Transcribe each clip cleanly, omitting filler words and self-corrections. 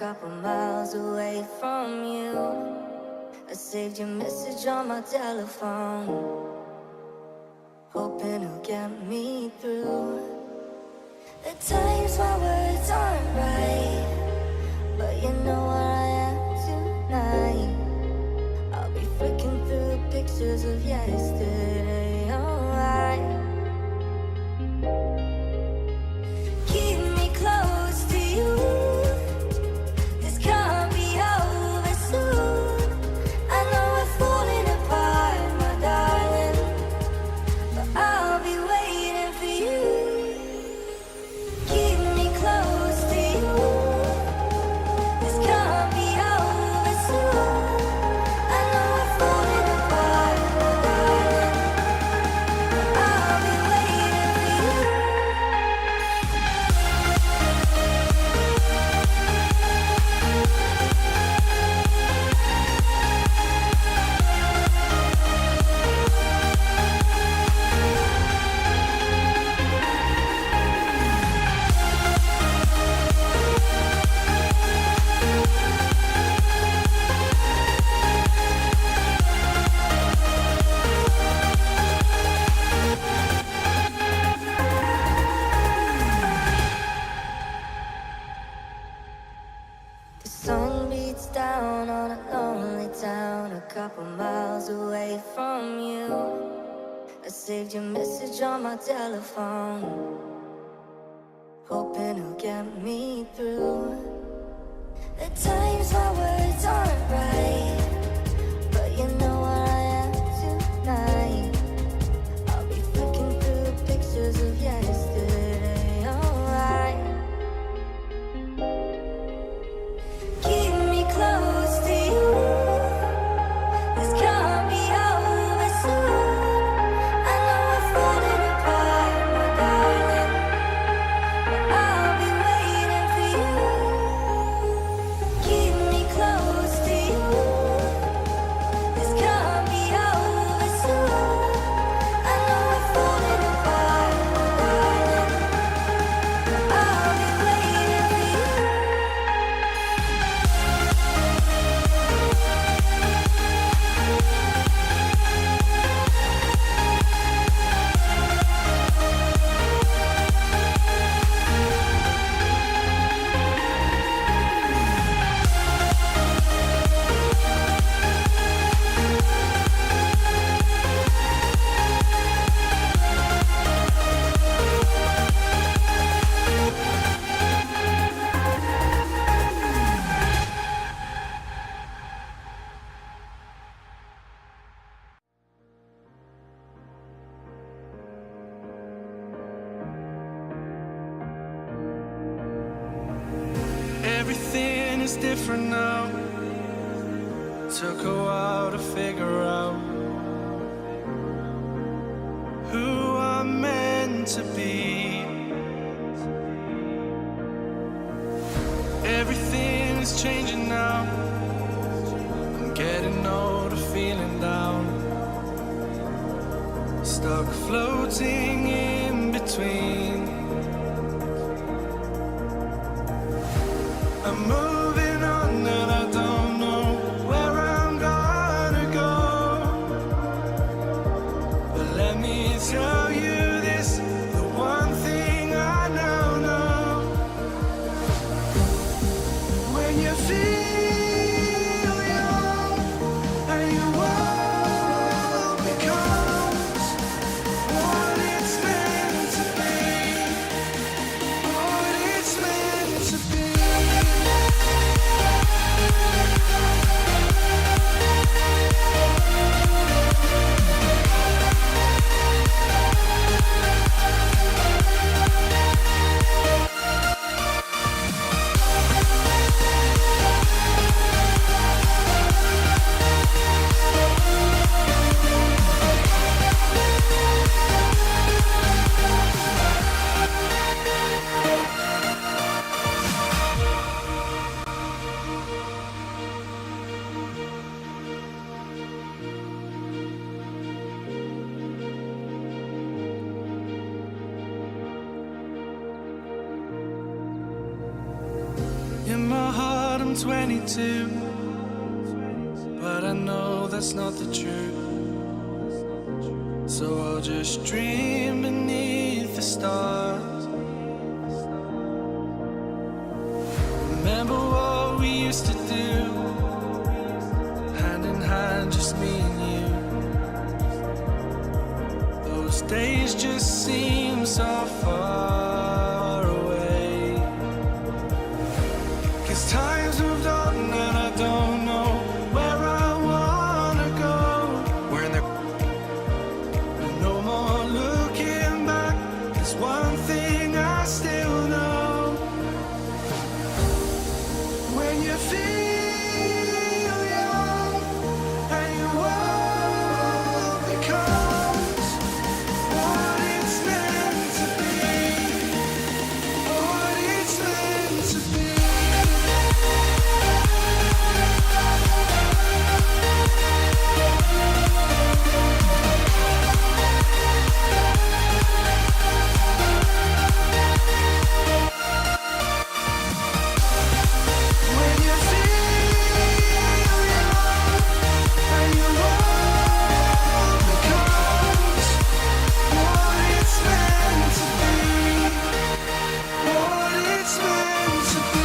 couple miles away from you. I saved your message on my telephone, hoping it'll get me through. At times my words aren't right, but you know where I am tonight. I'll be flicking through pictures of yesterday, alright. Keep me close to you, this can't be over soon. I know we're falling apart, my darling, but I'll be waiting for you. Keep me close to you, this can't be over soon. I know we're falling apart, my darling, but I'll be waiting for you. The sun beats down on a lonely town, a couple miles away from you. I saved your message on my telephone, hoping it'll get me through. At times my words aren't right, but you know where I am tonight. I'll be flicking through pictures of yesterday, alright. Keep me close to you, this can't be over soon. I know we're falling apart, my darling, but I'll be waiting for you. Keep me close to you, this can't be over soon. I know we're falling apart, my darling, but I'll be waiting for you. Everything is different now. Took a while to figure out who I'm meant to be. Everything is changing now. I'm getting older, feeling down, stuck floating in between. I'm moving on and I don't know where I'm gonna go. But let me tell you this, the one thing I know. When you feel young and your world becomes what it's meant to be, what it's meant to be. 22, but I know that's not the truth. So I'll just dream beneath the stars. Remember what we used to do, hand in hand, just me and you. Those days just seem so far away, 'cause time's moved on and I don't know where I wanna go. We're in there, but no more looking back. There's one thing I still know: when you feel young and your world becomes what it's meant to be, what it's meant to be. When you feel young and your world becomes what it's meant to be, what it's meant to be.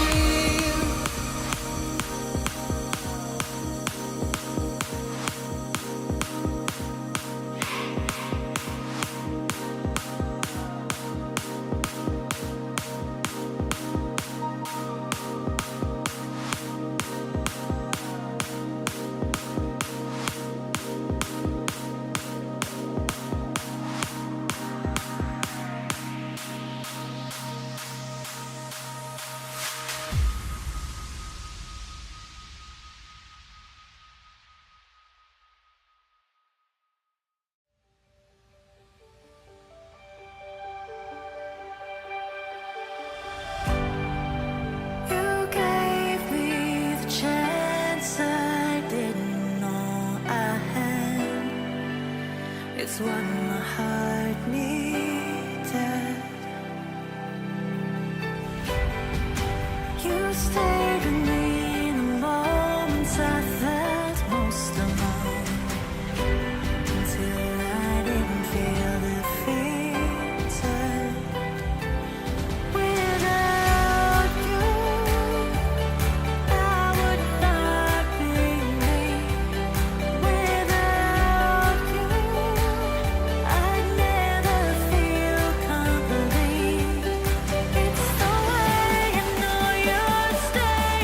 You gave me the chance I didn't know I had. It's what my heart needed. You stayed with me in the moments I felt most alone, until I didn't feel defeated. Without you, I would not be me. Without you, I'd never feel complete. It's the way I know you'd stay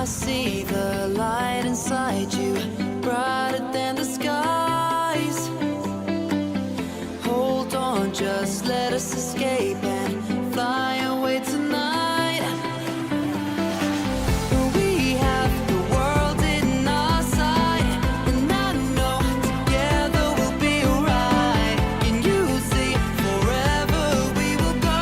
see the light inside you, brighter than the skies. Hold on, just let us escape and fly away tonight. We have the world in our sight, and I know together we'll be alright. Can you see forever we will go?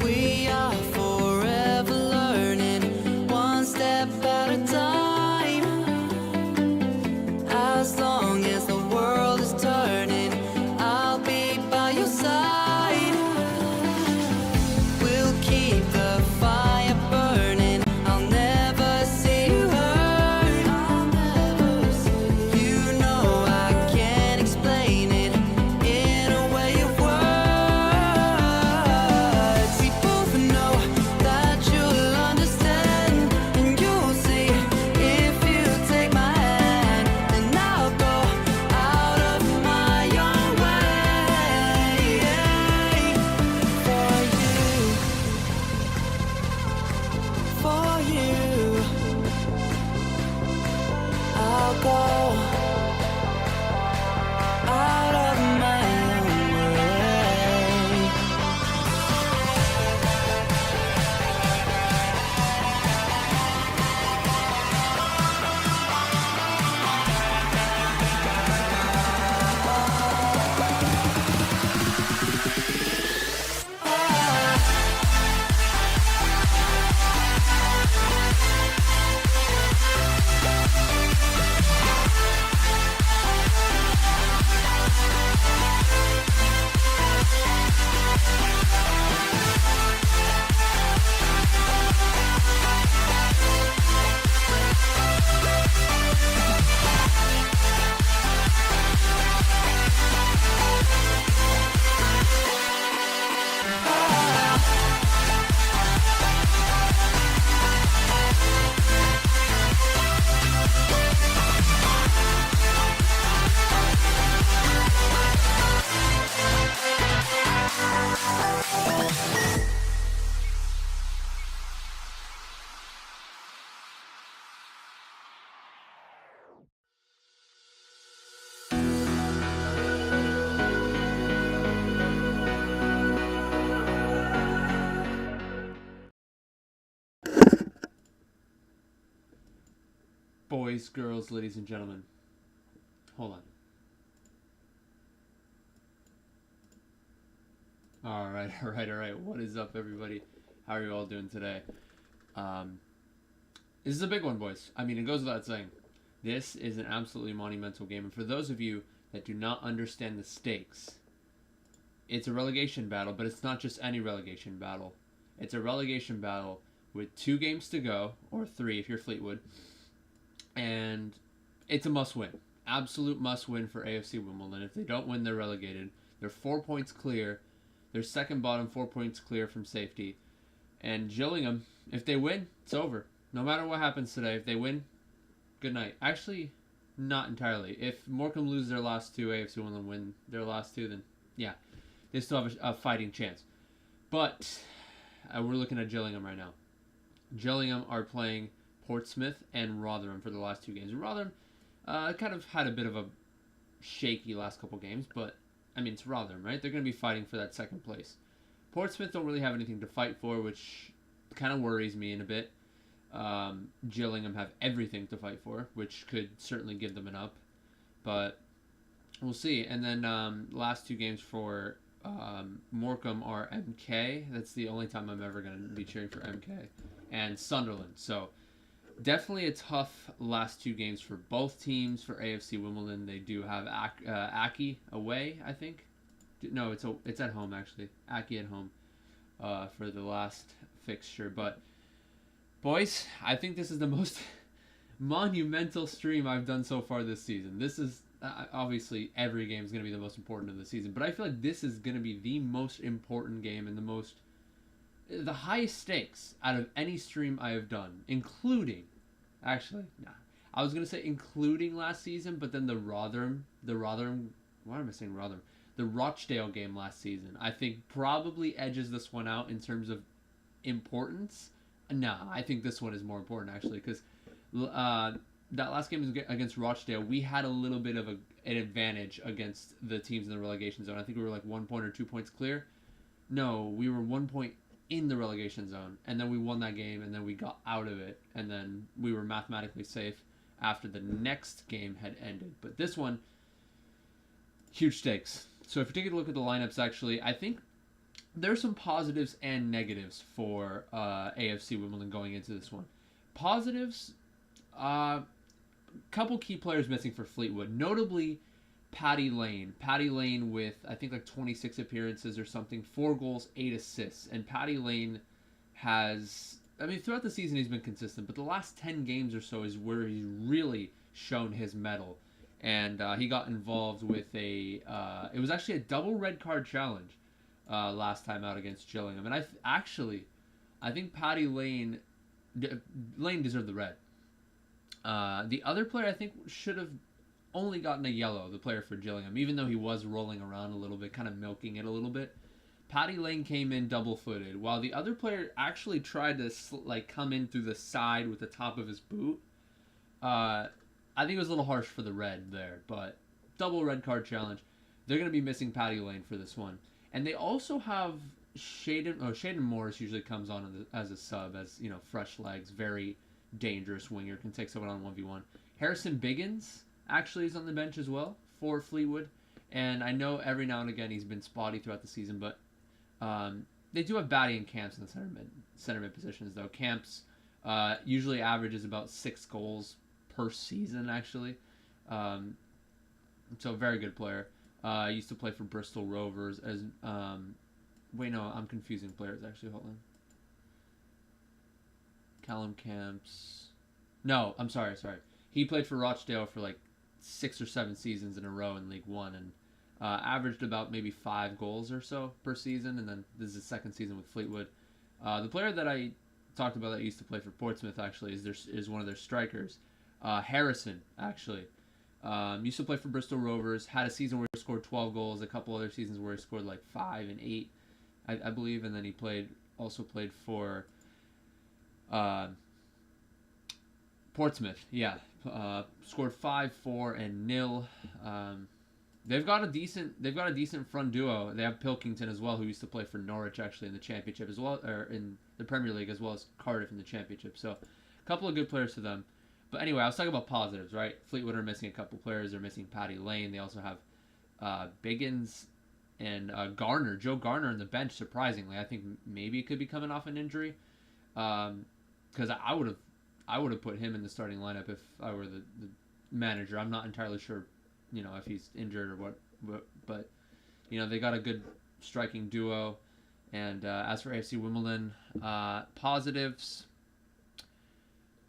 We are forever learning, one step at a time. As long as the world is turning, I'll be by your side. We'll keep the fire burning, I'll never see you hurt. You know I can't explain it in a way of words. We both know that you'll understand, and you'll see if you take my hand. Then I'll go out of my own way for you. I'll go out of my own way. Boys, girls, ladies and gentlemen. Hold on. Alright. What is up, everybody? How are you all doing today? This is a big one, boys. I mean, it goes without saying. This is an absolutely monumental game. And for those of you that do not understand the stakes, it's a relegation battle, but it's not just any relegation battle. It's a relegation battle with 2 games to go, or 3 if you're Fleetwood. And it's a must-win. Absolute must-win for AFC Wimbledon. If they don't win, they're relegated. They're 4 points clear. They're second bottom, 4 points clear from safety. And Gillingham, if they win, it's over. No matter what happens today, if they win, good night. Actually, not entirely. If Morecambe lose their last 2, AFC Wimbledon win their last 2, then yeah, they still have a fighting chance. But we're looking at Gillingham right now. Gillingham are playing Portsmouth and Rotherham for the last 2 games. Rotherham kind of had a bit of a shaky last couple games, but I mean, it's Rotherham, right? They're going to be fighting for that 2nd place. Portsmouth don't really have anything to fight for, which kind of worries me in a bit. Gillingham have everything to fight for, which could certainly give them an up, but we'll see. And then last 2 games for Morecambe are MK. That's the only time I'm ever going to be cheering for MK. And Sunderland. So definitely a tough last 2 games for both teams. For AFC Wimbledon, they do have Aki away, I think. No, it's at home, actually. Aki at home for the last fixture. But, boys, I think this is the most monumental stream I've done so far this season. This is, obviously, every game is going to be the most important of the season. But I feel like this is going to be the most important game and the highest stakes out of any stream I have done, including, actually, I was going to say including last season, but then the Rotherham, why am I saying Rotherham? The Rochdale game last season, I think probably edges this one out in terms of importance. I think this one is more important, actually, because that last game against Rochdale, we had a little bit of an advantage against the teams in the relegation zone. I think we were like 1 point or 2 points clear. No, we were 1 point in the relegation zone, and then we won that game, and then we got out of it, and then we were mathematically safe after the next game had ended. But this one, huge stakes. So if you take a look at the lineups, actually, I think there's some positives and negatives for AFC Wimbledon going into this one. Positives, couple key players missing for Fleetwood, notably Paddy Lane. Paddy Lane with, I think, like 26 appearances or something, 4 goals, 8 assists. And Paddy Lane has, I mean, throughout the season he's been consistent, but the last 10 games or so is where he's really shown his mettle. And he got involved with it was actually a double red card challenge last time out against Gillingham. And I think Paddy Lane deserved the red. The other player I think should have only gotten a yellow, the player for Gillingham, even though he was rolling around a little bit, kind of milking it a little bit. Paddy Lane came in double-footed, while the other player actually tried to come in through the side with the top of his boot. I think it was a little harsh for the red there, but double red card challenge. They're going to be missing Paddy Lane for this one. And they also have Shaden Morris usually comes on as a sub, as, you know, fresh legs, very dangerous winger, can take someone on 1v1. Harrison Biggins actually is on the bench as well for Fleetwood, and I know every now and again he's been spotty throughout the season, but they do have Batty and Camps in the center mid positions, though. Camps usually averages about 6 goals per season, actually, so very good player. Used to play for Bristol Rovers as wait, no, I'm confusing players, actually. Hold on. Callum Camps, no, I'm sorry, he played for Rochdale for like 6 or 7 seasons in a row in League One, and averaged about maybe 5 goals or so per season, and then this is his 2nd season with Fleetwood. The player that I talked about that used to play for Portsmouth, actually, is one of their strikers. Harrison, actually. Used to play for Bristol Rovers, had a season where he scored 12 goals, a couple other seasons where he scored like 5 and 8, I believe, and then he also played for Portsmouth, yeah. Scored 5, 4, and 0. They've got a decent front duo. They have Pilkington as well, who used to play for Norwich, actually, in the Championship as well, or in the Premier League, as well as Cardiff in the Championship. So, a couple of good players for them. But anyway, I was talking about positives, right? Fleetwood are missing a couple players. They're missing Paddy Lane. They also have Biggins and Garner, Joe Garner, on the bench. Surprisingly, I think maybe it could be coming off an injury, because I would have put him in the starting lineup if I were the manager. I'm not entirely sure, you know, if he's injured or what, but you know, they got a good striking duo. And as for AFC Wimbledon, positives,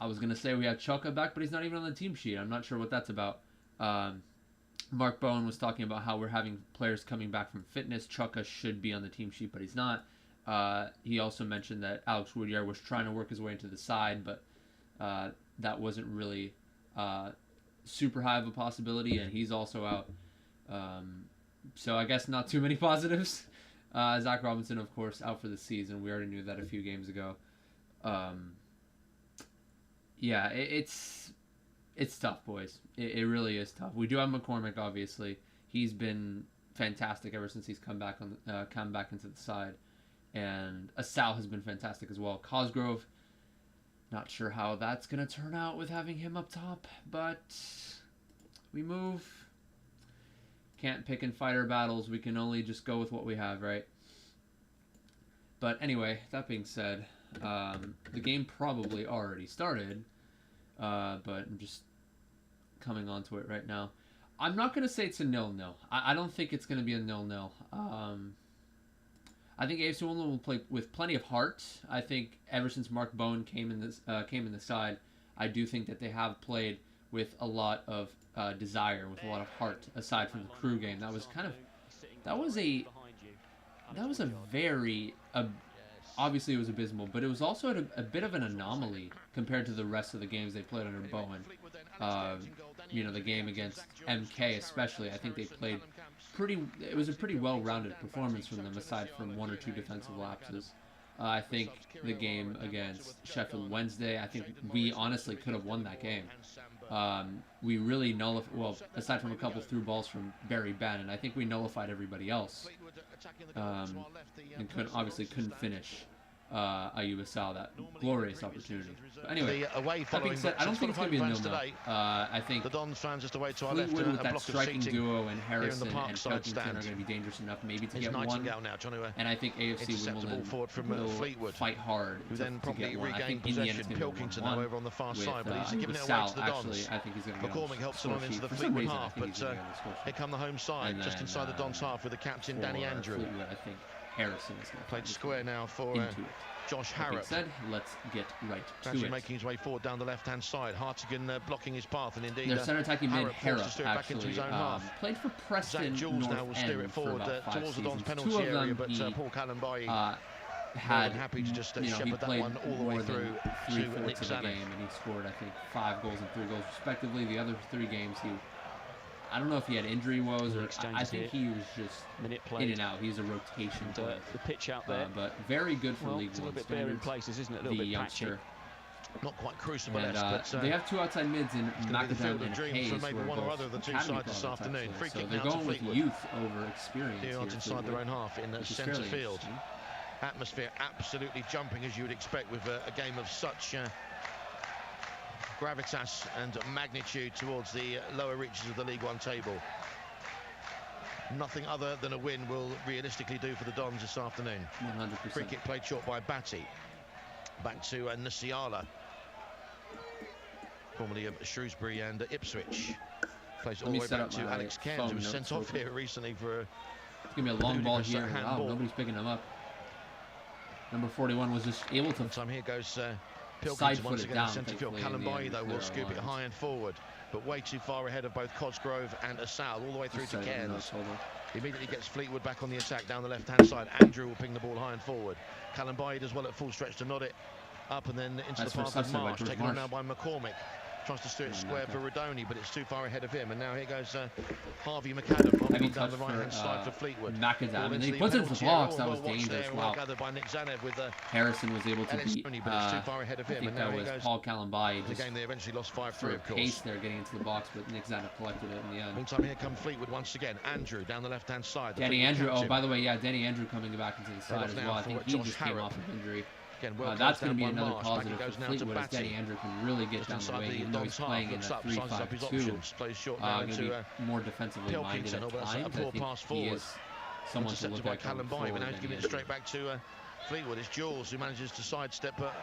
I was gonna say we have Chuka back, but he's not even on the team sheet. I'm not sure what that's about. Mark Bowen was talking about how we're having players coming back from fitness. Chuka should be on the team sheet, but he's not. He also mentioned that Alex Woodyard was trying to work his way into the side, but that wasn't really super high of a possibility, and he's also out. So I guess not too many positives. Zach Robinson, of course, out for the season. We already knew that a few games ago. Yeah, it's tough, boys. It really is tough. We do have McCormick, obviously. He's been fantastic ever since he's come back into the side, and Asal has been fantastic as well. Cosgrove, not sure how that's gonna turn out with having him up top, but we move. Can't pick and fight our battles. We can only just go with what we have, right? But anyway, that being said, the game probably already started, but I'm just coming onto it right now. I'm not going to say it's a 0-0. I don't think it's going to be a 0-0. I think AFC Wimbledon will play with plenty of heart. I think ever since Mark Bowen came in the side, I do think that they have played with a lot of desire, with a lot of heart. Aside from the Crew game, that was a very obviously it was abysmal, but it was also a bit of an anomaly compared to the rest of the games they played under Bowen. The game against MK especially, I think they played it was a pretty well-rounded performance from them, aside from 1 or 2 defensive lapses. I think the game against Sheffield Wednesday, I think we honestly could have won that game. We really aside from a couple through balls from Barry Bannon, I think we nullified everybody else. And obviously couldn't finish Ayub Asal that glorious opportunity. But anyway, that being said, I don't think it's going to be a 0-0. I think the Dons fans just away to our left, Fleetwood with a that block of striking seating duo and Harrison and Parkside Pilkington are stand. going to be dangerous enough maybe to It's get one. Nightingale now trying to And I think AFC intercept the ball Wimbledon forward from will Fleetwood, fight hard who to then probably get one. I regained think in the end it's possession. going to be Pilkington now 1-1 over on the far with, side, but he's giving it away Sal, to the actually, Dons. I think he's going to be on McCormick the helps it score on into sheet. the For some Fleetwood reason, I half, think but he's gonna be on the score sheet. here come the home side, And just then, inside the Dons half with the captain Danny For Andrew. Fleetwood, I think Harrison is going to Played square now for into it. Josh That being Harrop. said, let's get right to Actually it. making his way forward down the left-hand side. Hartigan blocking his path, and indeed Their center attacking mid, Harrop forced to steer Harrop, it back into his actually, own half. played for Preston Zach Jules now will North steer End it forward for about 5 towards the Dons seasons. penalty 2 of them area, but he Paul Callenby had happy to just he shepherd that played one all the way more than through to 3/4 Nick of the Zanuck. game, and he scored, I think, 5 goals and 3 goals respectively. The other 3 games, I don't know if he had injury woes, or I think he was just in and out. He's a rotation player. The pitch out there, but very good for League it's a One little bit bare in standards. places, isn't it? A The little bit youngster. Not quite And crucible-esque, but they have 2 outside mids in it's going to be the Macadam field of and dreams Hayes, for maybe who are one or both other of the two academy sides this products, afternoon. actually. Free So kick they're now to going with Fleetwood. youth over experience Here here, on inside their Fleetwood, own half in the which is centre fairly field. interesting. Atmosphere absolutely jumping, as you would expect with a game of such gravitas and magnitude towards the lower reaches of the League One table. Nothing other than a win will realistically do for the Dons this afternoon. 100%. Free kick played short by Batty. Back to Nasiala, formerly of Shrewsbury and Ipswich. Plays all the way back to Alex Cairns, who was sent off here recently for It's going to be a long ball here. handball. Wow, nobody's picking him up. Number 41 was just able to Sometime here goes Pilkington side-foot once it again down, in centre field. thankfully, in the Callenby, end, though, will clear scoop it lines. high and forward, but way too far ahead of both Cosgrove and Asal, all the way through to Cairns. Immediately gets Fleetwood back on the attack down the left-hand side. Andrew will ping the ball high and forward. Callenby does well at full stretch to nod it up and then into That's the path for of Sutton by Marsh, George taken on Marsh. now by McCormick. Tries to steer it square for Rodoni, but it's too far ahead of him. And now here goes Harvey McAdam Heavy on down the touch right-hand for, side for Fleetwood. Macadam, Ball and into he the puts it into the penalty box. area. That Well was watched dangerous. there, well Wow. gathered by Nick Zanev with Harrison was able to Alex beat, Rooney, but it's too far ahead of I him. think And now that here was goes Paul Callenby. the Just game they eventually lost 5-3, for a of course. pace there getting into the box, but Nick Zanuck collected it in the end. Meantime, here come Fleetwood once again. Andrew down the left-hand side. Danny Andrew, oh, by the way, yeah, Danny Andrew coming back into the side off as now well. I for think he Josh just came Harrop. off of injury. Again, well That's closed going to down be by another Marsh. Back positive it goes for now to Fleetwood as Danny Batty. Andrew can really get Just down the inside wing, the even though he's Dons half, playing in a looks up, sizes up his 3-5-2. options. Plays short now Going to into be more defensively minded Pilkington, at although that's times. a I poor think pass he forward. is someone to intercepted look by at going Callenby, forward. but now he's giving it straight back to Fleetwood. It's Jules who manages to sidestep, but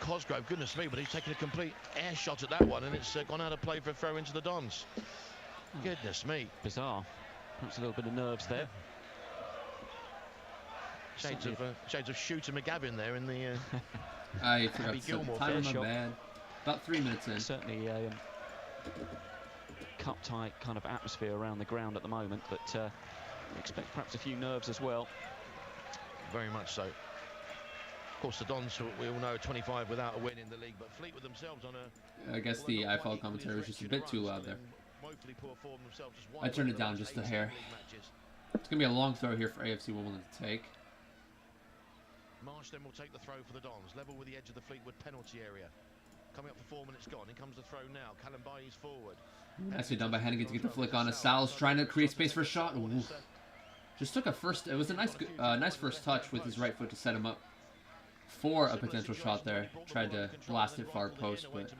Cosgrove, goodness me, but he's taken a complete air shot at that one, and it's gone out of play for a throw into the Dons. Goodness me. bizarre. Perhaps a little bit of nerves there. Shades of Shooter McGavin there in the I forgot Happy to set the Gilmore, timer, fair my shot. bad. About 3 minutes in. Certainly a cup-tight kind of atmosphere around the ground at the moment, but we expect perhaps a few nerves as well. very much so. Of course, the Dons, we all know, 25 without a win in the league, but Fleetwood themselves on a... I guess the IFL commentary was just a bit too loud there. I turned it down just a hair. It's going to be a long throw here for AFC Wimbledon to take. Marsh then will take the throw for the Dons, level with the edge of the Fleetwood penalty area. Coming up for 4 minutes gone. In comes the throw now. Callum Bailly's forward. Nicely done by Hennigan to get the flick on. Sal's trying to create space for a shot. Ooh. Just took a first. It was a nice first touch with his right foot to set him up for a potential shot there. Tried to blast it far post, but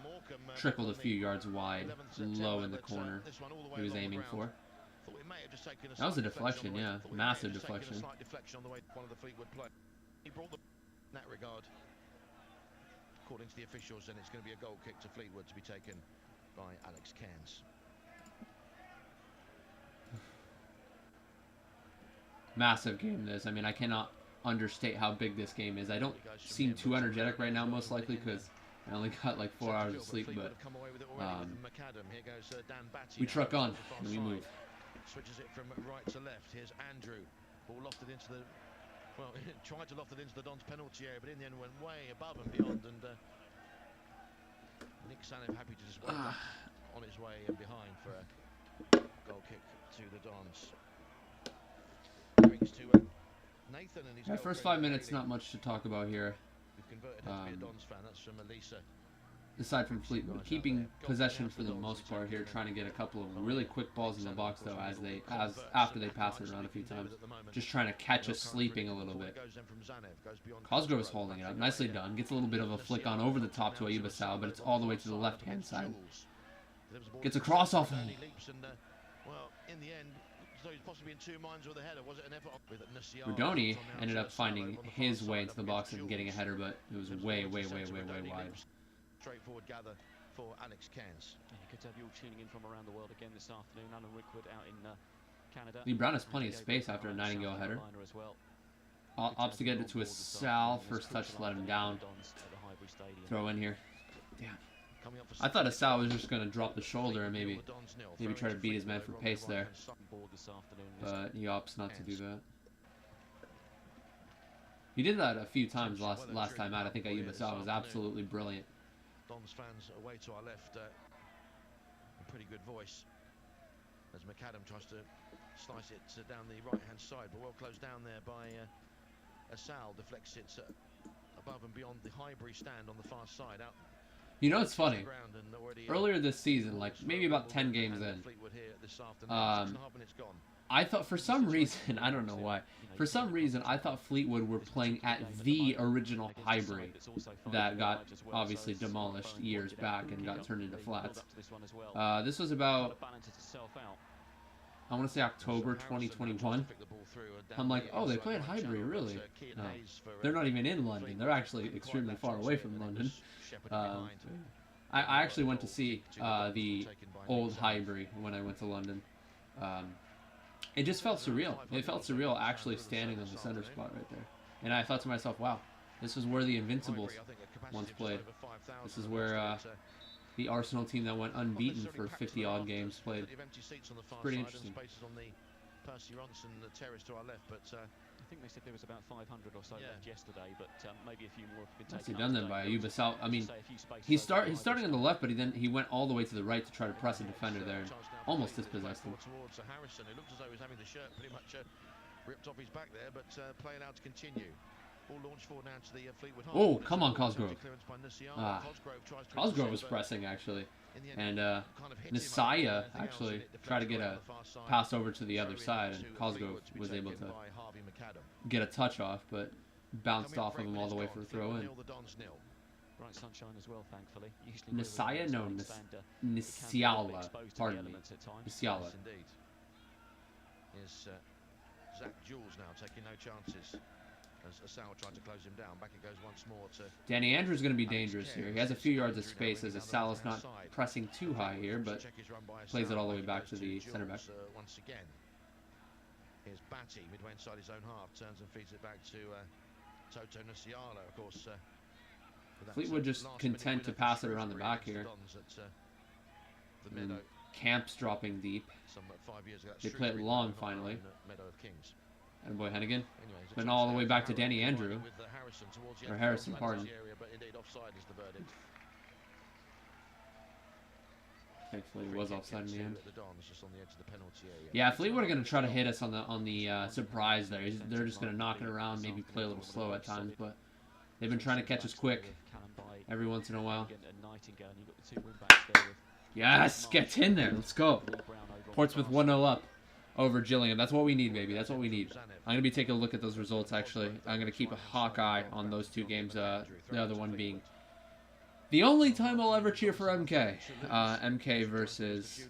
trickled a few yards wide, low in the corner he was aiming for. That was a deflection, yeah. Massive deflection. He brought the in that regard. According to the officials, then it's going to be a goal kick to Fleetwood to be taken by Alex Cairns. Massive game this. I mean, I cannot understate how big this game is. I don't seem too energetic right now, most likely because I only got like 4 hours of sleep, but we truck on and we move. Switches it from right to left. Here's Andrew. Ball lofted into the... Well, tried to loft it into the Dons penalty area, but in the end went way above and beyond. And Nick Sanev happy to just wait on his way and behind for a goal kick to the Dons. Brings to Nathan and his First 5 minutes, not much to talk about here. We've converted him to be a Dons fan. That's from Elisa. Aside from Fleetwood, keeping possession for the most part here, trying to get a couple of really quick balls in the box though, after they pass it around a few times, just trying to catch us sleeping a little bit. Cosgrove is holding it up, nicely done. Gets a little bit of a flick on over the top to Ayuba Sal, but it's all the way to the left-hand side. Gets a cross off. Well, in the end, so he's possibly in 2 minds with a header. Was it an effort with Rudoni ended up finding his way into the box and getting a header, but it was way wide. Straightforward gather for Alex Cairns. Yeah, good to have you all tuning in from around the world again this afternoon. Alan Rickwood out in Canada. Lee Brown has plenty of space after a Nightingale header. Opts to get it to a Sal. First touch let him down. Throw in here. Damn. I thought Sal was just going to drop the shoulder and maybe try to beat his man for pace there. But he opts not to do that. He did that a few times last time out. I think Ayuba Sal was absolutely brilliant. Dons fans away to our left, a pretty good voice as McAdam tries to slice it down the right-hand side, but well closed down there by Sal. Deflects it above and beyond the Highbury stand on the far side. Out. You know, it's funny. Earlier this season, like maybe about 10 games in, I thought for some reason, I don't know why, for some reason I thought Fleetwood were playing at the original Highbury that got obviously demolished years back and got turned into flats. This was about, I want to say October 2021. I'm like, oh, they play at Highbury, really? No, they're not even in London. They're actually extremely far away from London. I actually went to see the old Highbury when I went to London. It just felt surreal. It felt surreal actually standing on the center spot right there. And I thought to myself, wow, this is where the Invincibles once played. This is where the Arsenal team that went unbeaten for 50-odd games played. It's pretty interesting. I think they said there was about 500 or so left yesterday, but maybe a few more have been Nicely taken. done then by Ayuba Sal. I mean, he's starting on the left, but he went all the way to the right to try to press a defender there and almost dispossessed him. Towards Harrison, who looks as though he's having the shirt pretty much ripped off his back there, but playing out to continue. Ball launched forward now to the Fleetwood. Oh, come on, Cosgrove. Cosgrove was pressing actually, and Nisaya actually tried to get a pass over to the other side, and Cosgrove was able to get a touch off, but bounced off of him all the way for a throw in. Bright sunshine as well, thankfully. Nisaya, no, Nisiala. Pardon me, Nisiala. Is Zach Jules now taking no chances as Asal tried to close him down. Back it goes once more to Danny Andrews going to be dangerous here. He has a few yards of space as Asal is not pressing too high here, but plays it all the way back to the center back. Once again. Here's Batty midway inside his own half, turns and feeds it back to Toto Nasiala, of course. Fleetwood just content to pass it around the back here. Camp's dropping deep. They play it long finally. And boy, Hennigan. Went all the way back to Danny Andrew. Or Harrison, pardon. Thankfully, it was offside in the end. The Dons just on the edge of the penalty area. Yeah, Fleetwood are going to try to hit us on the surprise there. They're just going to knock it around, maybe play a little slow at times, but they've been trying to catch us quick every once in a while. Yes, get in there. Let's go. Portsmouth 1-0 up over Gillingham. That's what we need, baby. That's what we need. I'm going to be taking a look at those results, actually. I'm going to keep a hawk eye on those two games, the other one being the only time I'll ever cheer for MK. MK versus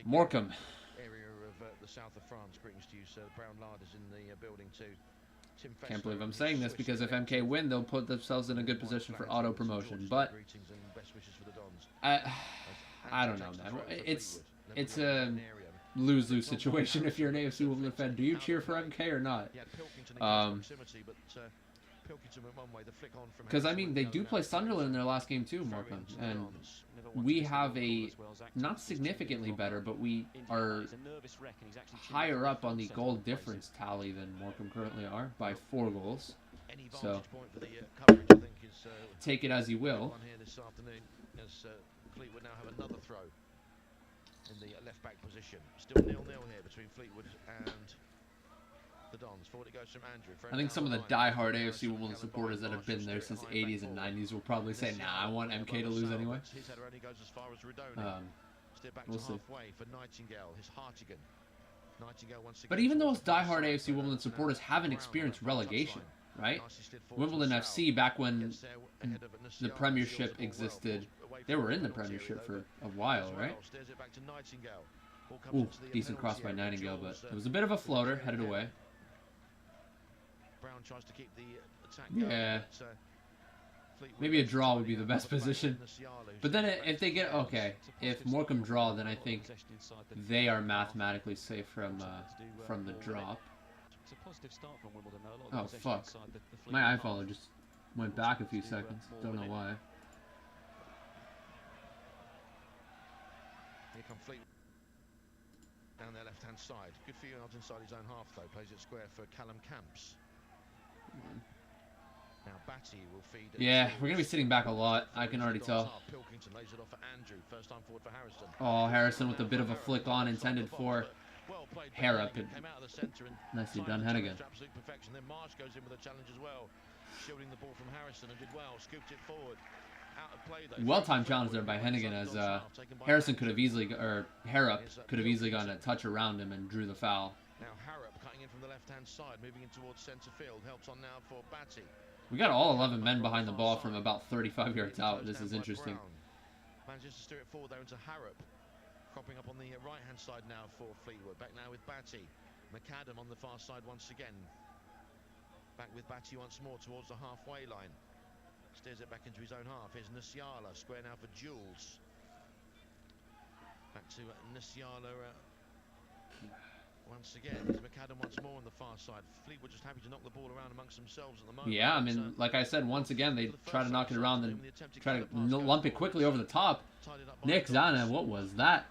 Morecambe. Can't believe I'm saying this because if MK win, they'll put themselves in a good position for auto promotion. But I don't know, man. It's a lose-lose situation if you're an AFC Wimbledon fan. Do you cheer for MK or not? Because, I mean, they do play Sunderland in their last game too, Morecambe. And we have a, not significantly better, but we are higher up on the goal difference tally than Morecambe currently are by 4 goals. So, take it as you will. Fleetwood now have another throw in the left back position. Still 0-0 here between Fleetwood and the Dons. Forward it goes from Andrew. I think some of the die-hard AFC Wimbledon supporters that have been there since the 80s and 90s will probably say, nah, I want MK to lose anyway. We'll see. But even those die-hard AFC Wimbledon supporters haven't experienced relegation, right? Wimbledon FC, back when the Premiership existed, they were in the Premiership for a while, right? Ooh, decent cross by Nightingale, but it was a bit of a floater, headed away. Yeah. Maybe a draw would be the best position. But then if they get, okay, if Morecambe draw, then I think they are mathematically safe from the drop. Oh, fuck. My iPhone just went back a few seconds. Don't know why. Here come Fleetwood down their left-hand side. Good few yards inside his own half, though. Plays it square for Callum Camps. Now Batty will feed. Yeah, we're gonna be sitting back a lot. I can already tell. Oh, Harrison with a bit of a flick on intended for Harrop. Nicely done, Hennigan. Absolute perfection. Then Marsh goes in with a challenge as well, shielding the ball from Harrison and did well. Scooped it forward. Well-timed challenge there by Hennigan, as Harrison could have easily, or Harrop could have easily gotten a touch around him and drew the foul. Now Harrop cutting in from the left-hand side, moving in towards centre field. Helps on now for Batty. We got all 11 men behind the ball from about 35 yards out. This is interesting. Manages to steer it forward there into Harrop. Cropping up on the right-hand side now for Fleetwood. Back now with Batty. McAdam on the far side once again. Back with Batty once more towards the halfway line. Steers it back into his own half. Here's Nsiala, square now for Jules. Back to Nsiala once again. Here's McAdam once more on the far side. Fleetwood just happy to knock the ball around amongst themselves at the moment. Yeah, I mean, like I said, once again, they try to knock it around and try to lump it quickly over the top. Nick Zana, what was that?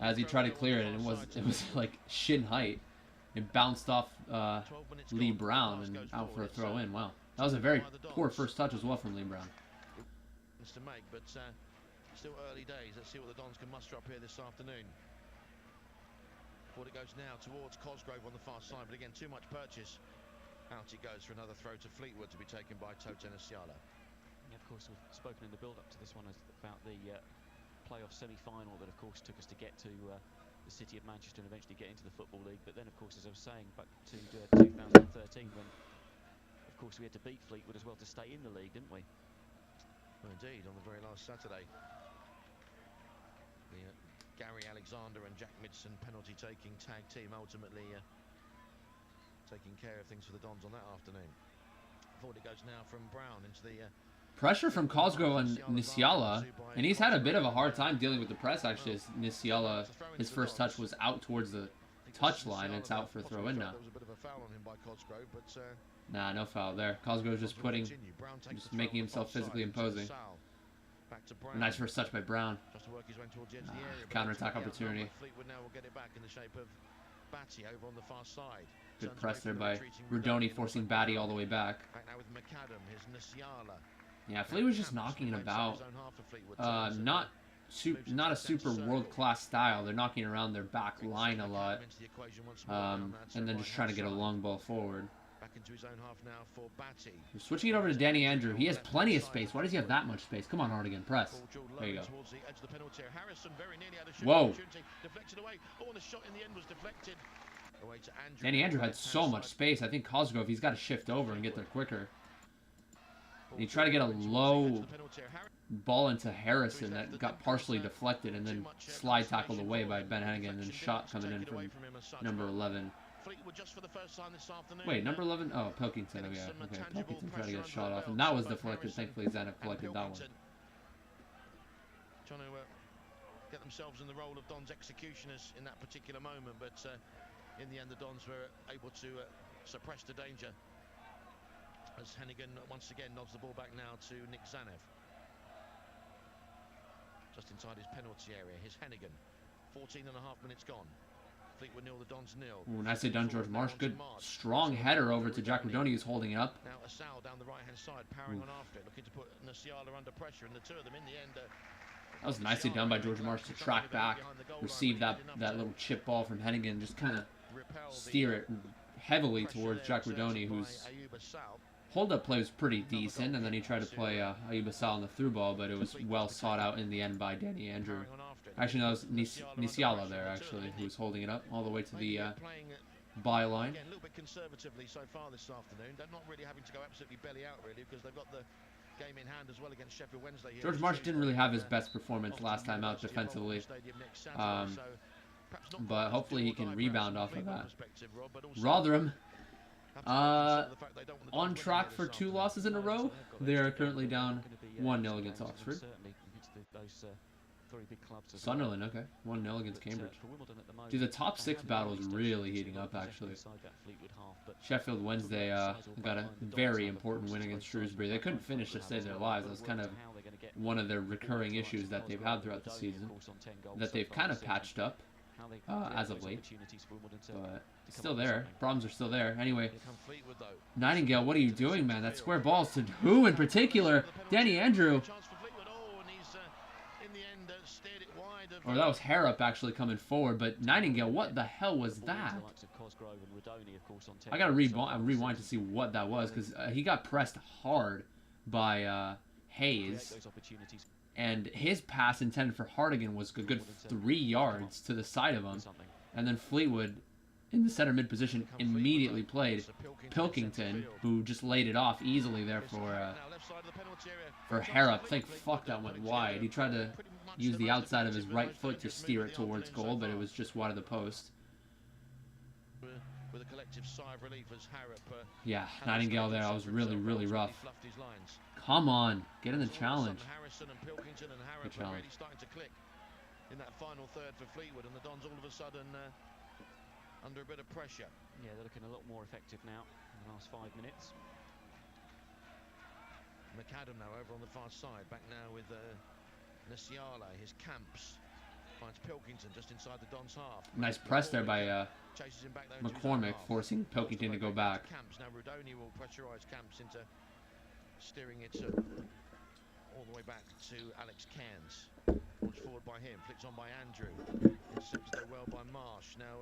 As he tried to clear it, and it was like shin height. It bounced off Lee Brown and out for a throw in. Wow. That was a very poor first touch as well from Lee Brown. To make, but still early days. Let's see what the Dons can muster up here this afternoon. Forward it goes now towards Cosgrove on the far side, but again too much purchase. Out it goes for another throw to Fleetwood to be taken by Toten Nsiala. Yeah, of course, we've spoken in the build-up to this one about the playoff semi-final that, of course, took us to get to the city of Manchester and eventually get into the Football League. But then, of course, as I was saying, back to 2013 when, of course, we had to beat Fleetwood as well to stay in the league, didn't we? Well, indeed, on the very last Saturday. The Gary Alexander and Jack Midson penalty-taking tag team ultimately taking care of things for the Dons on that afternoon. Forward it goes now from Brown into the... Pressure from Cosgrove and Nsiala, and he's had a bit of a hard time dealing with the press, actually, as Nsiala, his first touch was out towards the touchline, and it's out for a throw-in now. Nah, no foul there. Cosgrove's just making himself physically imposing. Nice first touch by Brown. Counter-attack opportunity. Good press there by Rodoni, forcing Batty all the way back. Yeah, Fleetwood's just knocking it about. Not not a super world-class style. They're knocking around their back line a lot, and then just trying to get a long ball forward. Back into his own half now for Batty. We're switching it over to Danny Andrew. He has plenty of space. Why does he have that much space? Come on, Hardigan, press. There you go. Whoa. Danny Andrew had so much space. I think Cosgrove, he's got to shift over and get there quicker. And he tried to get a low ball into Harrison that got partially deflected and then slide tackled away by Ben Hennigan, and then shot coming in from number 11. Wait, number 11? Oh, Pilkington. Oh, yeah. Okay, Pilkington tried to get a shot off, and that was deflected. Thankfully, Zanuck collected that one. Trying to get themselves in the role of Don's executioners in that particular moment, but in the end, the Dons were able to suppress the danger. As Hennigan once again nods the ball back now to Nick Zanev. Just inside his penalty area, here's Hennigan. 14 and a half minutes gone. Fleetwood 0, the Dons 0. Ooh, nicely done, George Marsh. Good, strong header over to Jack Rodoni, who's holding it up. Now Asal down the right-hand side, powering on after it, looking to put Nasiala under pressure, and the two of them in the end. That was nicely done by George Marsh to track back, receive that little chip ball from Hennigan, just kind of steer it heavily towards Jack Rodoni, whose hold-up play was pretty decent, and then he tried to play Ayub Asal on the through ball, but it was well sought out in the end by Danny Andrew. Actually, that was Nisiala there, actually, who was holding it up all the way to the byline. A little bit conservatively so far this afternoon. They're not really having to go absolutely belly out, really, because they've got the game in hand as well against Sheffield Wednesday here. George Marsh didn't really have his best performance last time out defensively, but hopefully he can rebound off of that. Rotherham, on track for 2 losses in a row. They are currently down 1-0 against Oxford. Sunderland, okay. 1-0 against Cambridge. Dude, the top 6 battle is really heating up, actually. Sheffield Wednesday got a very important win against Shrewsbury. They couldn't finish to save their lives. That was kind of one of their recurring issues that they've had throughout the season, that they've kind of patched up as of late. But still there. Problems are still there. Anyway, Nightingale, what are you doing, man? That square balls to who in particular? Danny Andrew. Or that was Harrop actually coming forward, but Nightingale, what the hell was that? I gotta rewind to see what that was, because he got pressed hard by Hayes, and his pass intended for Hardigan was a good 3 yards to the side of him, and then Fleetwood in the center mid position immediately played Pilkington, who just laid it off easily there for Harrop. Thank fuck that went wide. He tried to use the outside of his right foot to steer it towards goal, but it was just wide of the post. Yeah, Nightingale there. I was really, really rough. Come on, get in the challenge. Good challenge. In that final third for Fleetwood, and the Dons all of a sudden under a bit of pressure. Yeah, they're looking a lot more effective now in the last 5 minutes. McAdam now over on the far side, back now with Nasiala, his camps. Finds Pilkington just inside the Dons half. Nice press there by McCormick, forcing Pilkington to go back. Camps. Now Rudoni will pressurise Camps into steering it all the way back to Alex Cairns. Launched forward by him, flicked on by Andrew. Intercepted there well by Marsh. Now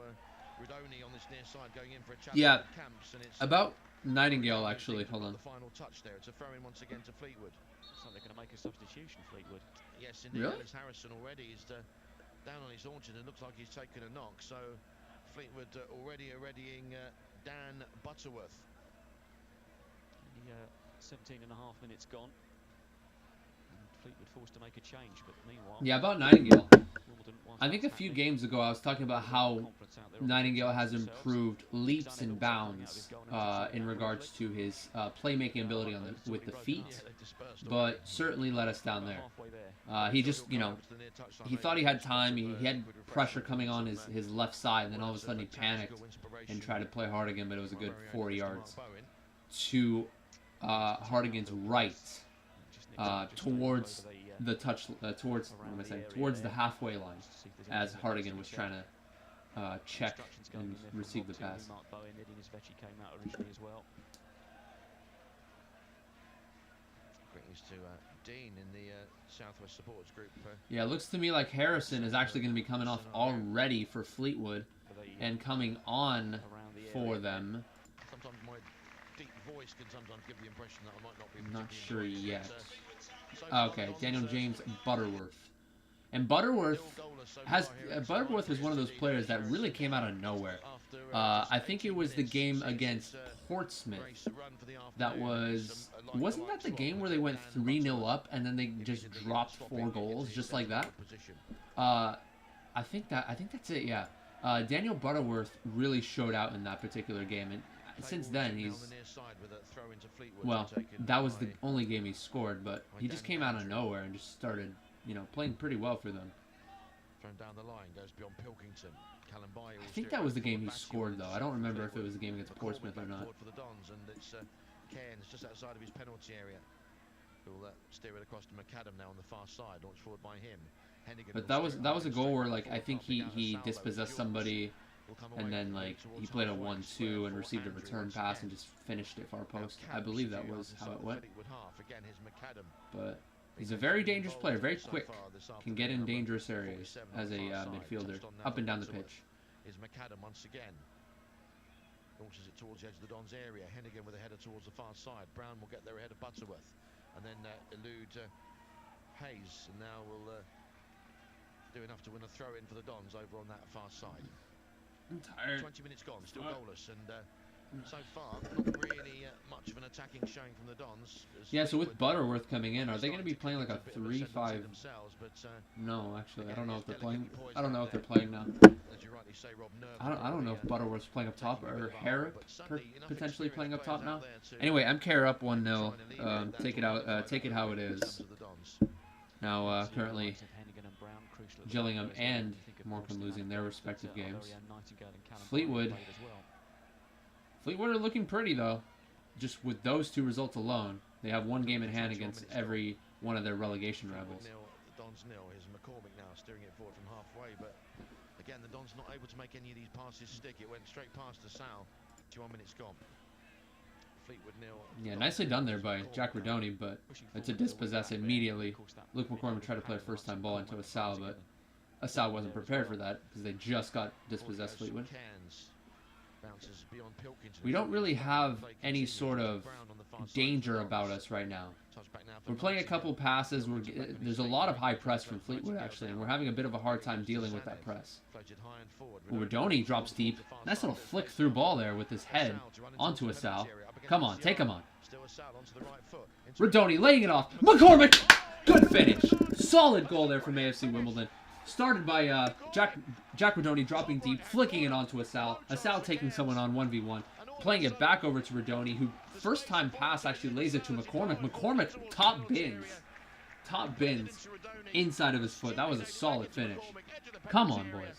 Rudoni on this near side going in for a challenge. Yeah, Camps, and it's about Nightingale actually. Hold on. The final touch there. It's a throw in once again to Fleetwood. Looks like they're going to make a substitution, Fleetwood. Yes, indeed. Really? Alex Harrison already is down on his haunches and looks like he's taken a knock. So Fleetwood already readying Dan Butterworth. 17 and a half minutes gone. Fleetwood forced to make a change, but meanwhile... Yeah, about Nightingale. I think a few games ago I was talking about how Nightingale has improved leaps and bounds in regards to his playmaking ability with the feet, but certainly let us down there. He just, he thought he had time, he had pressure coming on his left side, and then all of a sudden he panicked and tried to play Hardigan, but it was a good 4 yards to Hardigan's right. Towards the towards the halfway line, as Hardigan was trying to check and receive the pass. Quick news to Dean in the Southwest Supporters Group. Yeah, it looks to me like Harrison is actually going to be coming off already for Fleetwood and coming on for them. Sometimes my deep voice can sometimes give the impression that I might not be. I'm not sure yet. So Okay, Daniel James Butterworth. And Butterworth Butterworth is one of those players that really came out of nowhere. I think it was the game against Portsmouth. Wasn't that the game where they went 3-0 up and then they just dropped 4 goals just like that? I think that's it. Yeah. Daniel Butterworth really showed out in that particular game, and since then he's, well, that was the only game he scored, but he just came out of nowhere and just started, you know, playing pretty well for them. Thrown down the line, goes beyond Pilkington. I think that was the game he scored, though. I don't remember if it was the game against Portsmouth or not. For the Dons, and it's Cairns just outside of his penalty area. Who'll steer it across to McAdam now on the far side, launched forward by him. But that was a goal where, like, I think he dispossessed somebody, and then, like, he played a 1-2 and received a return pass and just finished it far post. I believe that was how it went. But he's a very dangerous player, very quick, can get in dangerous areas as a midfielder, up and down the pitch. Is McAdam once again. Launches it towards the edge of the Dons area. Hennigan with a header towards the far side. Brown will get there ahead of Butterworth. And then elude Hayes. And now will do enough to win a throw-in for the Dons over on that far side. I'm tired. 20 minutes gone, still goalless. And so far, not really much of an attacking showing from the Dons. Yeah, so with Butterworth coming in, are they going to be playing like a 3-5? No, actually, I don't know if they're playing. I don't know if they're playing now. I don't know if Butterworth's playing up top or Harrop potentially playing up top now. Anyway, I'm Care up 1-0. Take it out. Take it how it is. Now, currently, Gillingham and Morecambe losing their respective games. Fleetwood are looking pretty, though. Just with those 2 results alone, they have 1 game in hand against every one of their relegation rivals. The Dons nil. Here's McCormick now steering it forward from halfway, but again, the Dons not able to make any of these passes stick. It went straight past the Sal. 21 minutes gone. Fleetwood nil. Yeah, nicely done there by JaggyDons, but to dispossess immediately. Luke McCormick tried to play a first-time ball into Sal, but Sal wasn't prepared for that because they just got dispossessed Fleetwood. We don't really have any sort of danger about us right now. We're playing a couple passes. There's a lot of high press from Fleetwood, actually, and we're having a bit of a hard time dealing with that press. Rodoni drops deep. Nice little flick through ball there with his head onto Sal. Come on, take him on. Rodoni laying it off. McCormick! Good finish. Solid goal there from AFC Wimbledon. Started by JaggyDons dropping deep, flicking it onto Sal taking someone on 1v1, playing it back over to Rodoni, who first time pass actually lays it to McCormick. McCormick top bins inside of his foot. That was a solid finish. Come on, boys.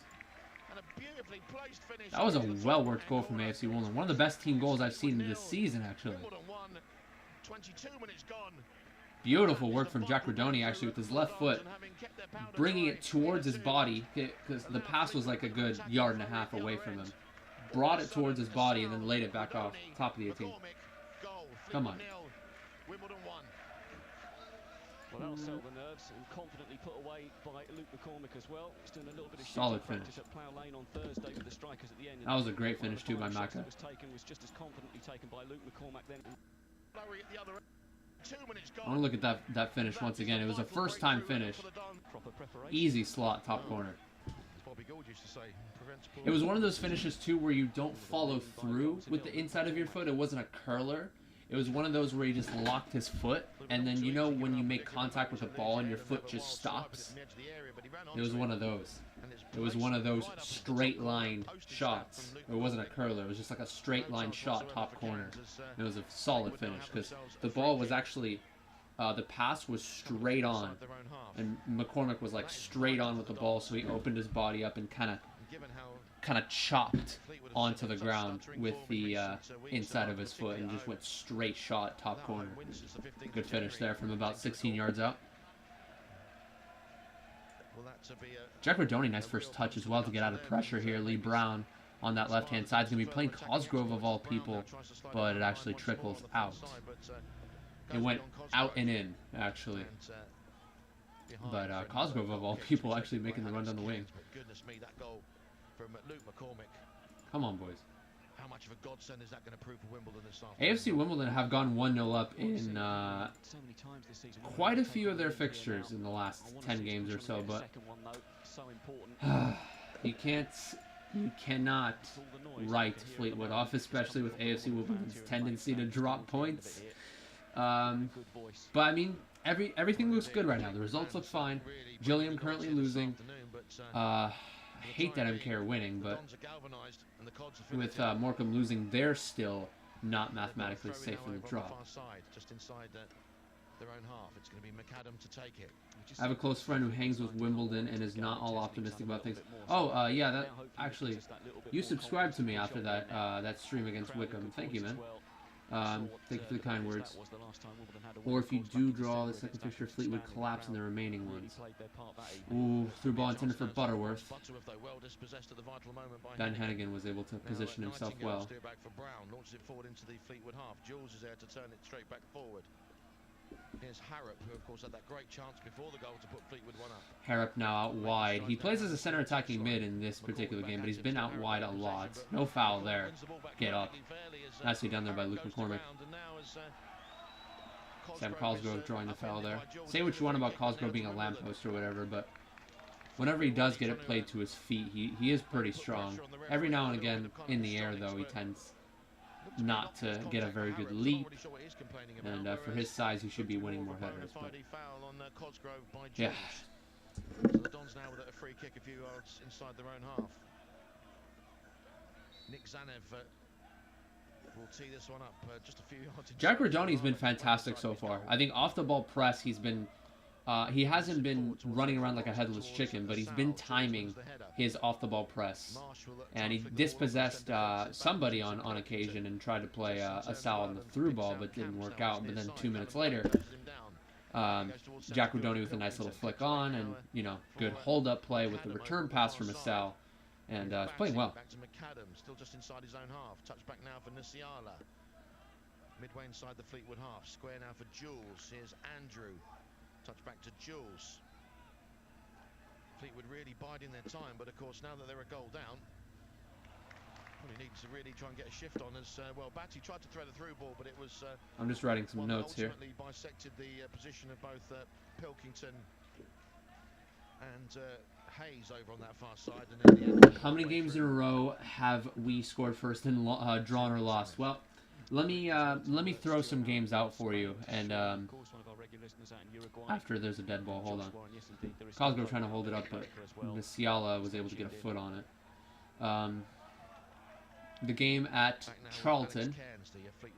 That was a well-worked goal from AFC Wimbledon. One of the best team goals I've seen this season, actually. Beautiful work from JaggyDons, actually, with his left foot, bringing it towards his body, because the pass was like a good 1.5 yards away from him. Brought it towards his body and then laid it back off top of the 18. Come on. Well, that'll settle the nerves and confidently put away by Luke McCormick as well. He's doing a little bit of solid finish at Plough Lane on Thursday with the strikers at the end. That was a great finish too by Maka. Was just as confidently taken by Luke McCormick then. I want to look at that finish once again. It was a first-time finish. Easy slot, top corner. It was one of those finishes too where you don't follow through with the inside of your foot. It wasn't a curler. It was one of those where he just locked his foot, and then you know when you make contact with the ball and your foot just stops? It was one of those. It was one of those straight line shots. It wasn't a curler. It was just like a straight line shot top corner. It was a solid finish because the ball was actually, the pass was straight on, and McCormick was like straight on with the ball, so he opened his body up and kind of chopped onto the ground with the inside of his foot and just went straight shot top corner. Good finish there from about 16 yards out. JaggyDons, nice first touch as well to get out of pressure here. Lee Brown on that left-hand side is going to be playing Cosgrove of all people, but it actually trickles out. It went out and in, actually. But Cosgrove, of all people, actually making the run down the wing. Goodness me, that goal from Luke McCormick. Come on, boys. How much of a godsend is that going to prove for Wimbledon this afternoon? AFC Wimbledon have gone 1-0 up in quite a few of their fixtures in the last 10 games or so, but you cannot write Fleetwood off, especially with AFC Wimbledon's tendency to drop points. But I mean, everything looks good right now. The results look fine. Gilliam currently losing. I hate that MK are winning, but with Morecambe losing, they're still not mathematically safe from the drop. I have a close friend who hangs with Wimbledon and is not all optimistic about things. Oh, yeah, that actually, you subscribed to me after that that stream against Wickham. Thank you, man. Thank you for the kind words. Or if you do draw the second fixture, Fleetwood collapse in the remaining ones. Ooh, through ball intended for Butterworth. Ben Hennigan was able to position himself well. Here's Harrop, who of course had that great chance before the goal to put Fleetwood one up. Harrop now out wide. He plays as a center attacking mid in this particular game, but he's been out wide a lot. No foul there. Get up. Nicely done there by Luke McCormick. Sam Cosgrove drawing the foul there. Say what you want about Cosgrove being a lamppost or whatever, but whenever he does get it played to his feet, he is pretty strong. Every now and again in the air, though, he tends not to get a very good leap, and for his size he should be winning more headers, but yeah. So the Dons now with a free kick a few yards inside their own half. Nick Zanev will tee this one up just a few yards. Jack Rodoni's been fantastic so far. I think off the ball press he's been he hasn't been running around like a headless chicken, but he's been timing his off-the-ball press. And he dispossessed somebody on occasion and tried to play a foul on the through ball, but didn't work out. But then 2 minutes later, Jack Rodoni with a nice little flick on, and, you know, good hold-up play with the return pass from Asal. And he's playing well. Back to McAdam, still just inside his own half. Touch back now for Nasiala. Midway inside the Fleetwood half. Square now for Jules. Here's Andrew. Touch back to Jules. Fleetwood really biding their time, but of course now that they're a goal down, probably need to really try and get a shift on as well. Batty tried to thread a through ball, but it was I'm just writing some notes here. Ultimately bisected the position of both Pilkington and Hayes over on that far side. And in the end, how many games in a row have we scored first and drawn or lost? Well, let me throw some games out for you, and after there's a dead ball, hold on. Cosgrove trying to hold it up, but Nasiala was able to get a foot on it. The game at Charlton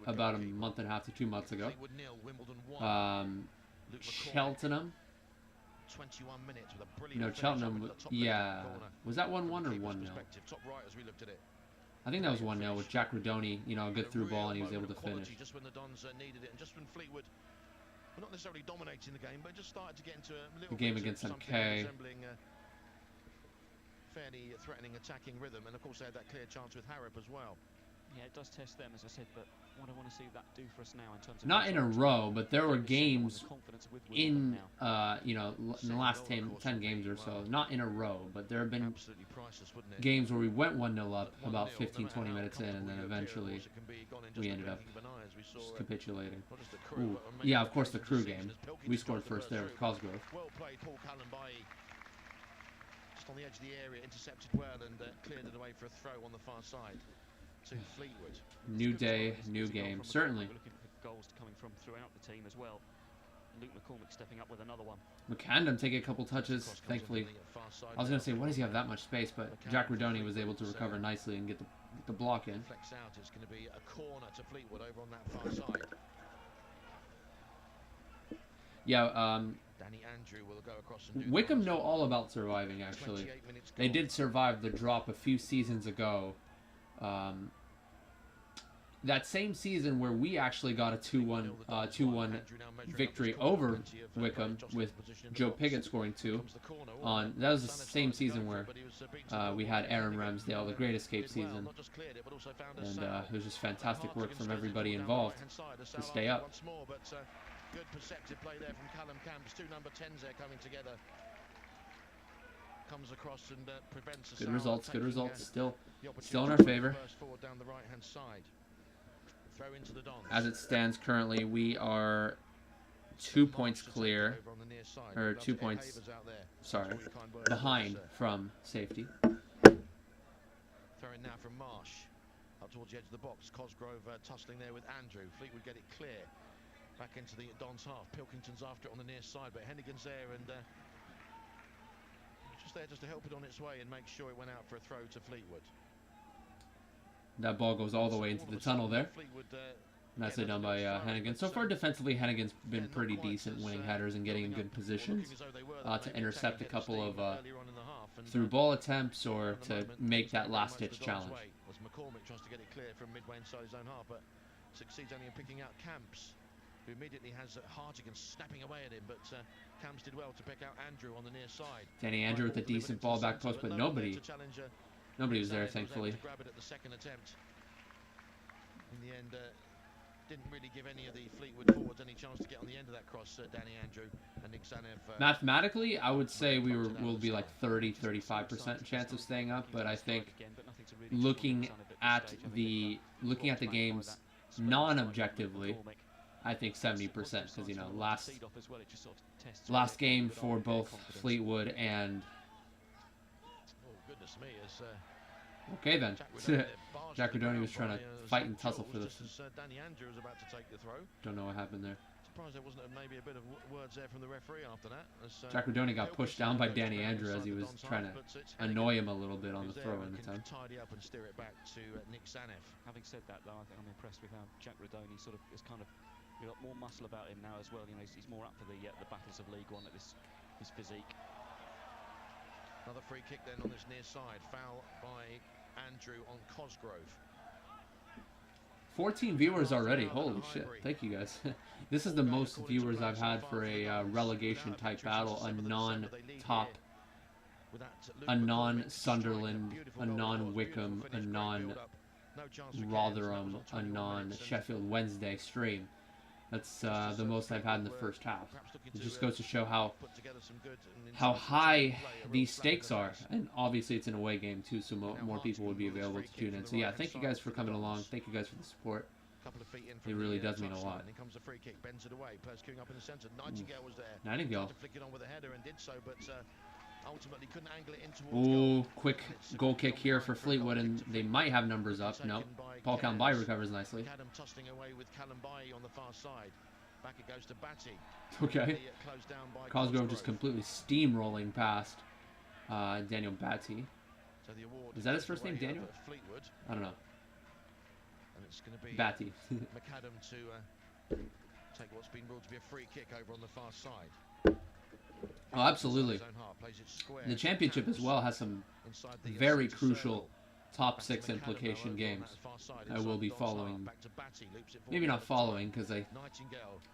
about a month and a half to 2 months ago. Cheltenham. 21 minutes with a brilliant No, Cheltenham. Yeah, was that 1-1 or 1-0? I think that was 1-0 with Jack Rodoni, you know, a good through ball, and he was able to finish. Just when the Dons needed it, and just when Fleetwood were not necessarily dominating the game, but just started to get into a little game bit against of MK. something resembling a fairly threatening attacking rhythm, and of course they had that clear chance with Harrop as well. Yeah, it does test them, as I said, but what I want to see that do for us now in terms of not in a row, but there were games in you know, in the last 10 games or so, not in a row, but there have been games where we went 1-0 up about 15-20 minutes in, and then eventually we ended up just capitulating. Ooh, yeah, of course the Crew game. We scored first there with Cosgrove. Well played, Paul Callenby. Just on the edge of the area, intercepted well and cleared it away for a throw on the far side to Fleetwood. New day, new game, certainly. We're looking for goals coming from throughout the team as well. Luke McCormick stepping up with another one. McAndam taking a couple touches, thankfully. I was going to say, why does he have that much space? But Jack Rodoni was able to recover nicely and get the block in. Flex out, it's going to be a corner to Fleetwood over on that far side. Yeah, Danny Andrew will go across and do Wickham know all about surviving, actually. They did survive the drop a few seasons ago. that same season where we actually got a 2-1 victory over Wickham with Joe Piggott scoring 2. That was the same season where we had Aaron Ramsdale, the Great Escape season, and it was just fantastic work from everybody involved to stay up. Good perceptive play there from Callum Camps. 2 number 10s there coming together. Comes across and prevents Good results. Good results. Still in our favor. Down the right-hand side. Throw into the Dons. As it stands currently, we are 2 points clear, or 2 points, sorry, behind from safety. Throwing now from Marsh. Up towards the edge of the box. Cosgrove tussling there with Andrew. Fleetwood get it clear. Back into the Dons half. Pilkington's after it on the near side, but Hennigan's there and just there just to help it on its way and make sure it went out for a throw to Fleetwood. That ball goes all the way into the tunnel there. Nicely done by Hennigan. So far defensively, Hennigan's been pretty decent, winning headers and getting in good positions to intercept a couple of through ball attempts or to make that last-ditch challenge. McCormick tries to get it clear from midway inside his own half, but succeeds only in picking out Camps, who immediately has Hartigan snapping away at him, but Camps did well to pick out Andrew on the near side. Danny Andrew with a decent ball back post, but nobody was there, thankfully. Grab it at the second attempt. In the end, didn't really give any of the Fleetwood forwards any chance to get on the end of that cross, Danny Andrew and Nick Zanev. Mathematically, I would say we'll be like 30-35% chance of staying up, but I think looking at the games non-objectively, I think 70%, because you know last game for both Fleetwood and okay then. JaggyDons was trying to fight and tussle for this. Don't know what happened there. Surprised there wasn't maybe a bit of words there from the referee after that. JaggyDons got pushed down by Danny Andrew as he was trying to annoy him a little bit on the throw-in attempt. Tidy up and steer it back to Nick Zanev. Having said that, though, I think I'm impressed with how JaggyDons sort of is kind of got more muscle about him now as well. You know, he's more up for the battles of League One at his physique. Another free kick then on this near side. Foul by Andrew on Cosgrove. 14 viewers already. Holy shit. Thank you guys. This is the most viewers I've had for a relegation type battle. A non-top, a non-Sunderland, a non-Wickham, a non-Rotherham, a non-Sheffield Wednesday stream. That's the most I've had in the first half. It just goes to show how high these stakes are. And obviously it's an away game too, so more people would be available to tune in. So yeah, thank you guys for coming along. Thank you guys for the support. It really does mean a lot. Nightingale. Ultimately couldn't angle it in towards Ooh, quick goal kick here for Fleetwood, and they might have numbers up. No, Paul Kalambai recovers nicely. Adam tussling away with Kalambai on the far side. Back it goes to Batty. Okay. Cosgrove just completely steamrolling past Daniel Batty. So the award is that his first name, Daniel? Fleetwood. I don't know. And it's going to be Batty. McAdam to take what's been ruled to be a free kick over on the far side. Oh, absolutely. The championship as well has some very crucial top 6 implication games. I will be following, maybe not following, because I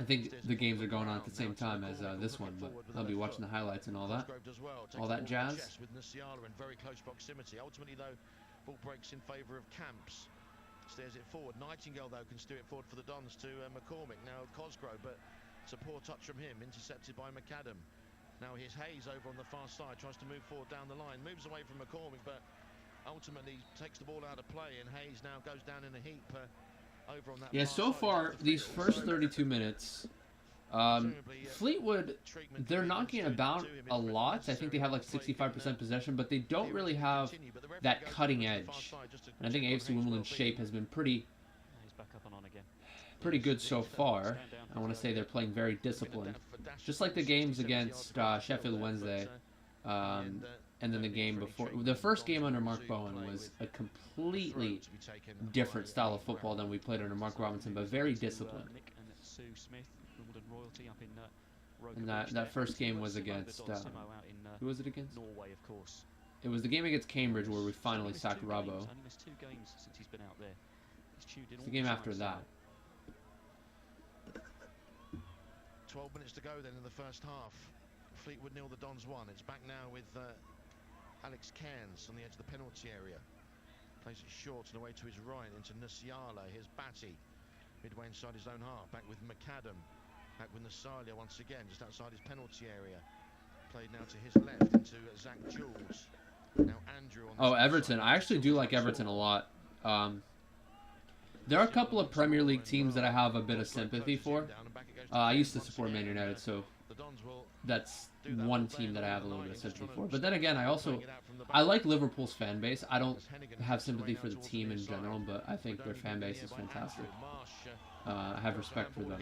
think the games are going on at the same time as this one, but I'll be watching the highlights and all that jazz. Very close proximity. Ultimately, though, ball breaks in favour of Camps. Steers it forward. Nightingale, though, can steer it forward for the Dons to McCormick. Now Cosgrove, but it's a poor touch from him, intercepted by McAdam. Now here's Hayes over on the far side, tries to move forward down the line, moves away from McCormick, but ultimately takes the ball out of play, and Hayes now goes down in a heap over on that. Yeah, so far, these first 32 minutes, Fleetwood, they're knocking about a lot. I think they have like 65% possession, but they don't really have that cutting edge. And I think AFC Wimbledon's shape has been pretty good so far. I want to say they're playing very disciplined. Just like the games against Sheffield Wednesday, and then the game before. The first game under Mark Bowen was a completely different style of football than we played under Mark Robinson, but very disciplined. And that first game was against, who was it against? Norway, of course. It was the game against Cambridge where we finally sacked Robbo. He's only missed 2 games since he's been out there. He's tuned in It's all the game the after time, that. 12 minutes to go then in the first half. Fleetwood 0, the Dons 1. It's back now with Alex Cairns on the edge of the penalty area. Plays it short and away to his right into Nasiala. Here's Batty midway inside his own half. Back with McAdam. Back with Nasiala once again just outside his penalty area. Played now to his left into Zach Jules. Now Andrew on the Oh, side. Everton. I actually do like Everton a lot. There are a couple of Premier League teams that I have a bit of sympathy for. I used to support Man United, so that's one team that I have a little bit of sympathy for. But then again, I like Liverpool's fan base. I don't have sympathy for the team in general, but I think their fan base is fantastic. I have respect for them.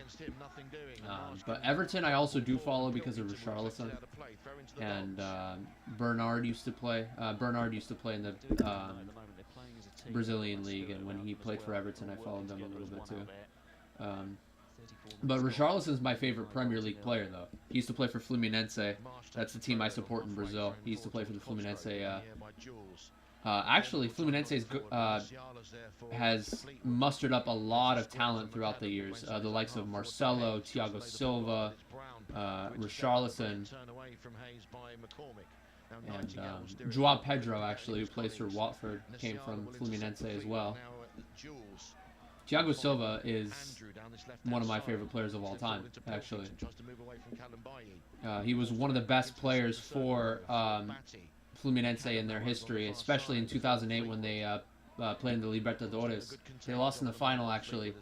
But Everton I also do follow because of Richarlison. And Bernard used to play. Bernard used to play in the Brazilian league, and when he played for Everton, I followed them a little bit too. But Richarlison's my favorite Premier League player, though. He used to play for Fluminense. That's the team I support in Brazil. He used to play for the Fluminense. Actually, Fluminense has mustered up a lot of talent throughout the years. The likes of Marcelo, Thiago Silva, Richarlison, and Joao Pedro, actually, who plays for Watford, came from Fluminense as well. Thiago Silva is one of my favorite players of all time, actually. He was one of the best players for Fluminense in their history, especially in 2008 when they played in the Libertadores. They lost in the final, actually,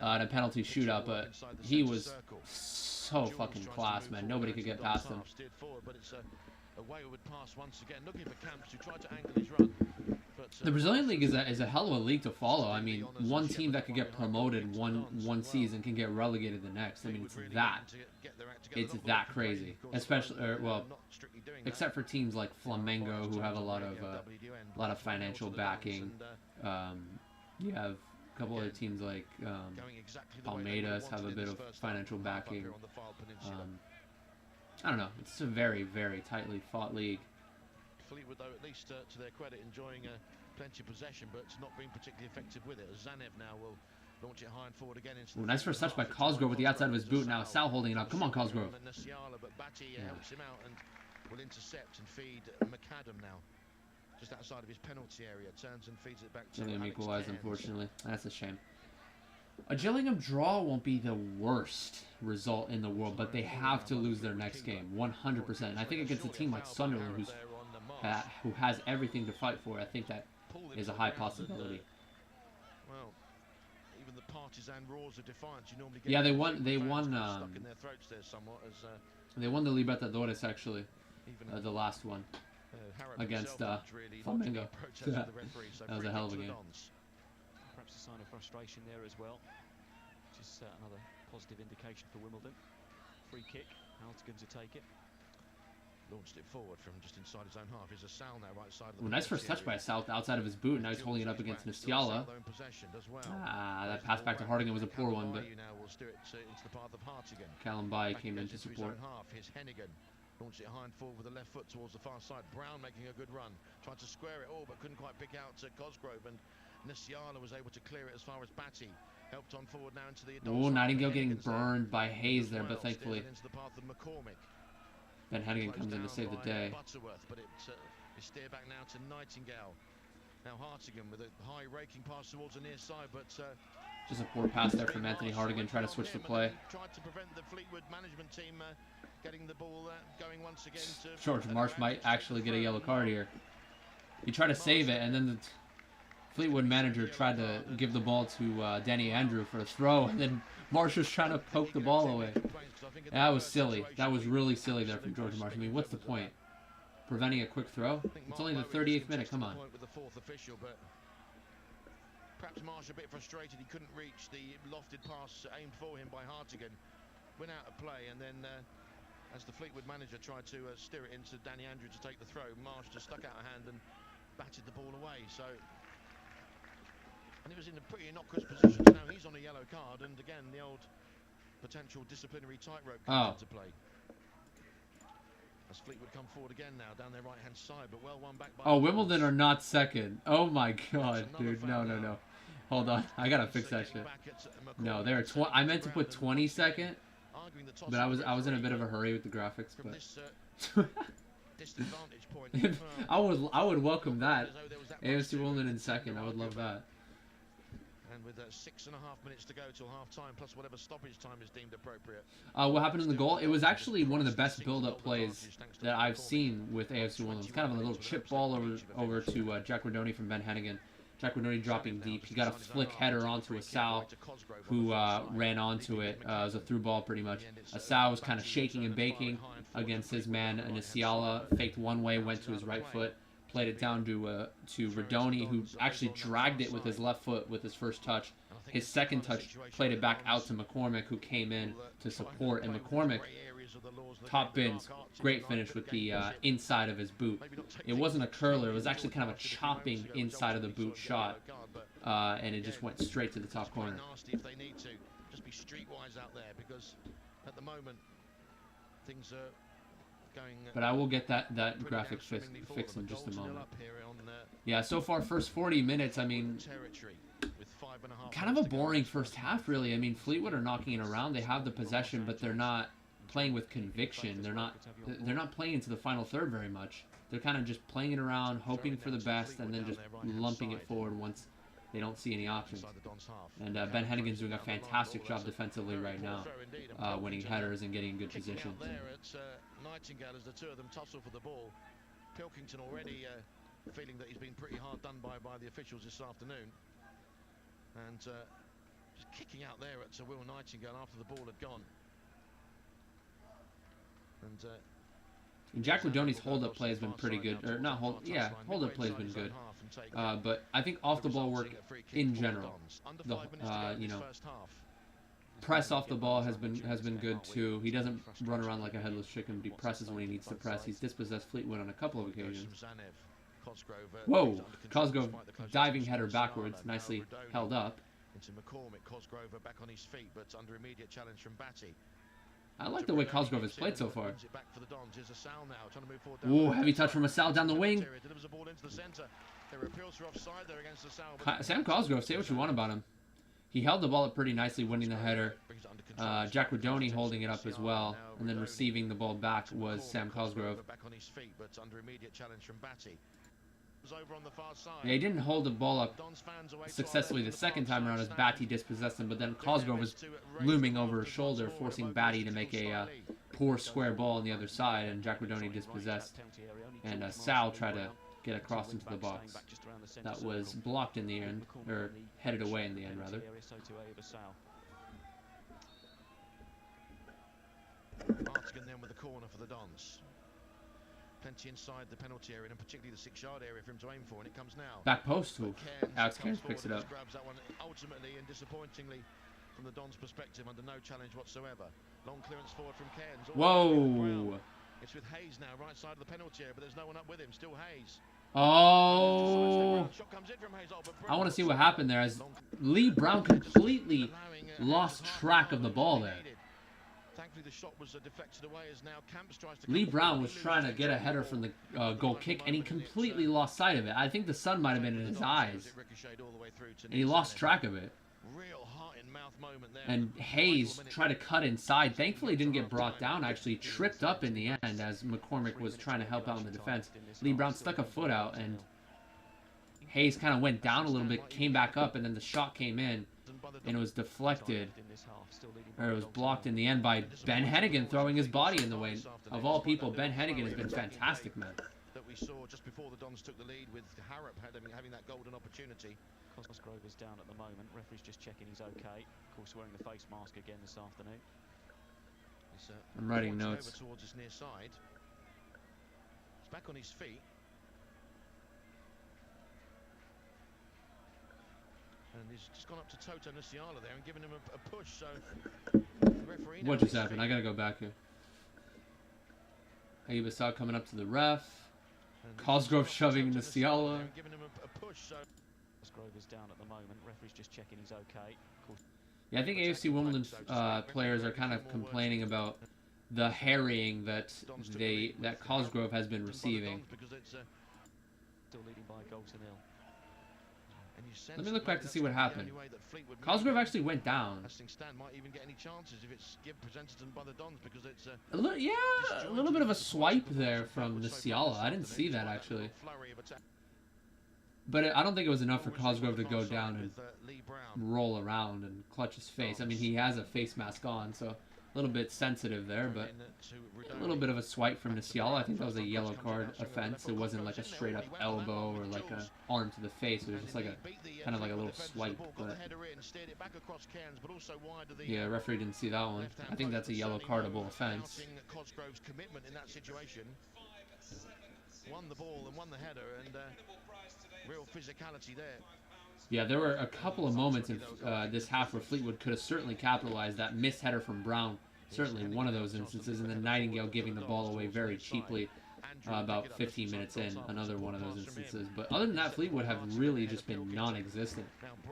in a penalty shootout, but he was so fucking class, man. Nobody could get past him. The Brazilian league is a hell of a league to follow. I mean, one team that could get promoted one season can get relegated the next. I mean, it's that crazy. Especially, well, except for teams like Flamengo, who have a lot of financial backing. You have a couple other teams like Palmeiras have a bit of financial backing. I don't know. It's a very, very tightly fought league. Fleetwood, though, at least to their credit, enjoying plenty of possession, but not being particularly effective with it. As Zanev now will launch it high and forward again into nice first touch by Cosgrove with the outside of his boot. Now Sal holding it up. Come on, Cosgrove. But Batty helps him out and will intercept and feed McAdam now. Just outside of his penalty area. Turns and feeds it back to Gillingham Alex equalized, Cairns. unfortunately. That's a shame. A Gillingham draw won't be the worst result in the world, but they have to lose their next game, 100%. And I think against a team like Sunderland, who has everything to fight for, I think that is a high possibility. Well, even the partisan roars of defiance you normally get. Yeah, they won the Libertadores, actually, the last one against Flamengo. That was a hell of a game. Perhaps a sign of frustration there as well. Just another positive indication for Wimbledon. Free kick, Altigan to take it. Launched it forward from just inside his own half. Here's a Sal now, right side of the Nice first touch by Sal outside of his boot. Now he's holding it up against Nasiala. That pass back to Hartigan was a poor one, but Callum Baye came in to support. Here's Hennigan. Launched it high and forward with the left foot towards the far side. Brown making a good run. Tried to square it all, but couldn't quite pick out Cosgrove. And Nasiala was able to clear it as far as Batty. Helped on forward now into the... Oh, Nightingale getting burned by Hayes there, but thankfully Ben Hennigan comes in to save the day. Butterworth, but it's steer back now to Nightingale. Now Hartigan with a high raking pass towards the near side, but just a poor pass there from Anthony Hartigan, trying to switch the play. Tried to prevent the Fleetwood management team getting the ball going once again. George Marsh might actually get a yellow card here. He tried to save it, and then the Fleetwood manager tried to give the ball to Danny Andrew for a throw, and then Marsh was trying to poke the ball away. That was silly. That was really silly there from George Marsh. I mean, what's the point? Preventing a quick throw? It's only the 38th minute, come on. Perhaps Marsh a bit frustrated. He couldn't reach the lofted pass aimed for him by Hartigan. Went out of play, and then as the Fleetwood manager tried to steer it into Danny Andrew to take the throw, Marsh just stuck out a hand and batted the ball away. So, and it was in a pretty innocuous position. Now he's on a yellow card, and again the old potential disciplinary tightrope comes into play. As Fleetwood come forward again now down their right hand side, but well won back by... Oh, Wimbledon are not second. Oh my god, dude. No. Hold on, I gotta fix that shit. No, there are I meant to put 22nd, but I was in a bit of a hurry with the graphics. But I would welcome that. AFC Wimbledon in second. I would love that. And with 6.5 minutes to go till half time, plus whatever stoppage time is deemed appropriate. What happened in the goal? It was actually one of the best build-up plays that I've seen with AFC Wimbledon. It's kind of a little chip ball over to Jack Rodoni from Ben Hennigan. Jack Rodoni dropping deep. He got a flick header onto Asal, who ran onto it. It was a through ball pretty much. Asal was kind of shaking and baking against his man, and Isiala faked one way, went to his right foot, played it down to Rodoni, who actually dragged it with his left foot with his first touch. His second touch played it back out to McCormick, who came in to support, and McCormick top bins, great finish with the inside of his boot. It wasn't a curler, it was actually kind of a chopping inside of the boot shot, and it just went straight to the top corner. If they need to, just be streetwise out there, because at the moment things are going. But I will get that graphic fixed in just a moment. Yeah, so far first 40 minutes, I mean, kind of a boring first half, really. I mean, Fleetwood are knocking it around. They have the possession, but they're not playing with conviction. They're not playing into the final third very much. They're kind of just playing it around, hoping for the best, and then just lumping it forward once they don't see any options. And Ben Hennigan's doing a fantastic job defensively right now, winning headers and getting in good positions. Nightingale, as the two of them tussle for the ball. Pilkington already feeling that he's been pretty hard done by the officials this afternoon. And just kicking out there at Will Nightingale after the ball had gone. And Jack Rodoni's hold-up play has been pretty good, or not hold-up play has been good. But I think off-the-ball work in general, you know, press off the ball has been good too. He doesn't run around like a headless chicken, but he presses when he needs to press. He's dispossessed Fleetwood on a couple of occasions. Whoa, Cosgrove diving header backwards, nicely held up. Into McCormick, Cosgrove back on his feet, but under immediate challenge from Batty. I like the way Cosgrove has played so far. Ooh, heavy touch from Asal down the wing. Sam Cosgrove, say what you want about him. He held the ball up pretty nicely, winning the header. Jack Rodoni holding it up as well, and then receiving the ball back was Sam Cosgrove. Yeah, he didn't hold the ball up successfully the second time around as Batty dispossessed him, but then Cosgrove was looming over his shoulder, forcing Batty to make a poor square ball on the other side, and Jack Rodoni dispossessed. And Sal tried to get across into the box. That was blocked in the end, or headed away in the end, rather. Martigan then with the corner for the Dons. Plenty inside the penalty area, and particularly the 6-yard area for him to aim for, and it comes now. Back post, who? Alex Cairns picks it up. Grabs that one ultimately and disappointingly from the Dons' perspective under no challenge whatsoever. Long clearance forward from Cairns. Whoa! It's with Hayes now, right side of the penalty area, but there's no one up with him. Still Hayes. Oh! I want to see what happened there as Lee Brown completely lost track of the ball there. Thankfully, the shot was deflected away as now Camps tries to. Lee Brown was trying to get a header from the goal kick, and he completely lost sight of it. I think the sun might have been in his eyes, and he lost track of it. And Hayes tried to cut inside. Thankfully, didn't get brought down. Actually, tripped up in the end as McCormick was trying to help out in the defense. Lee Brown stuck a foot out, and Hayes kind of went down a little bit, came back up, and then the shot came in, and it was deflected, or it was blocked in the end by Ben Hennigan throwing his body in the way. Of all people, Ben Hennigan has been fantastic, man. That we saw just before the Dons took the lead, with Harrop having that golden opportunity. Cosgrove is down at the moment. Referee's just checking he's okay. Of course, wearing the face mask again this afternoon. I'm writing notes. Over towards his near side. He's back on his feet. And he's just gone up to Toto Nusiala there and given him a push. So the referee. What just happened? I gotta go back here. Ayubasa coming up to the ref. Cosgrove shoving Nusiala. Cosgrove is down at the moment. Referee's just checking he's okay. Yeah, I think AFC Wimbledon players are kind of complaining about the harrying that Cosgrove has been receiving. Still leading by a goal to nil. And Let me look back to see what happened. Cosgrove actually went down. Might even get any chances if it's presented to them by the Dons, because it's A little bit of a swipe there from Nasiala. I didn't see that actually. But I don't think it was enough for Cosgrove to go down and roll around and clutch his face. I mean, he has a face mask on, so a little bit sensitive there, but a little bit of a swipe from Nasiala. I think that was a yellow card offense. It wasn't like a straight up elbow or like a arm to the face. It was just like a kind of like a little swipe. But yeah, referee didn't see that one. I think that's a yellow cardable offense. Cosgrove's commitment in that situation. Won the ball and won the header, and real physicality there. Yeah, there were a couple of moments in this half where Fleetwood could have certainly capitalized. That missed header from Brown, certainly one of those instances, and then Nightingale giving the ball away very cheaply about 15 minutes in, another one of those instances. But other than that, Fleetwood have really just been non-existent.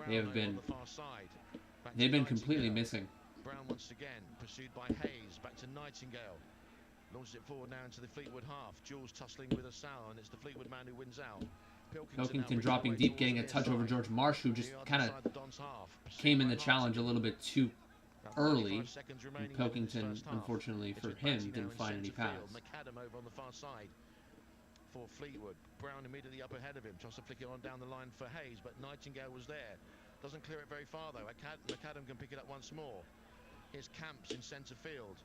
They've been completely missing. Brown once again, pursued by Hayes, back to Nightingale. Launches it forward now into the Fleetwood half. Jules tussling with Asal, and it's the Fleetwood man who wins out. Pilkington dropping deep, getting a touch over George Marsh, who just kind of came in the challenge a little bit too early. And Pilkington, unfortunately for him, didn't find any pass. McAdam over on the far side for Fleetwood. Brown immediately up ahead of him, tries to flick it on down the line for Hayes, but Nightingale was there. Doesn't clear it very far though. McAdam can pick it up once more. Here's Camps in centre field.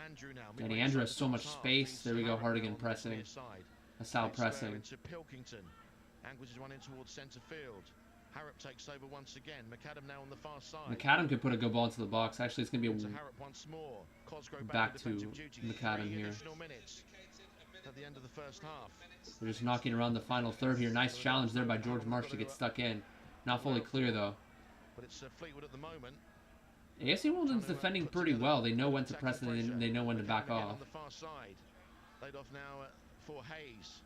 Andrew now. And Andrew has so much space. There we go, Hardigan pressing. Asal pressing. Pilkington. Anguish is running towards centre field. Harrop takes over once again. McAdam now on the far side. McAdam could put a good ball into the box. Actually, it's going to be once more. back to McAdam here. At the end of the first half. They're just knocking around the final third here. Nice challenge there by George Marsh to get stuck in. Not fully clear though. But it's Fleetwood at the moment. AFC Wimbledon's defending pretty well. They know when to press and they know when to back off. On the far side. Laid off now for Hayes.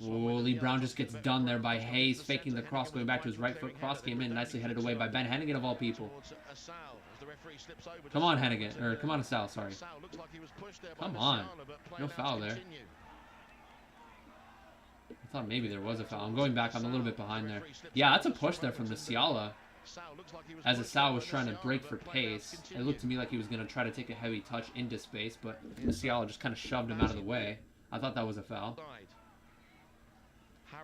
Oh, Lee Brown just gets done there by Hayes, faking the cross, going back to his right foot. Cross came in, nicely headed away by Ben Hennigan of all people. Come on, Hennigan, or come on, Asal, sorry. Come on, no foul there. I thought maybe there was a foul. I'm going back, I'm a little bit behind there. Yeah, that's a push there from Nasiala. As Asal was trying to break for pace, it looked to me like he was going to try to take a heavy touch into space, but Nasiala just kind of shoved him out of the way. I thought that was a foul.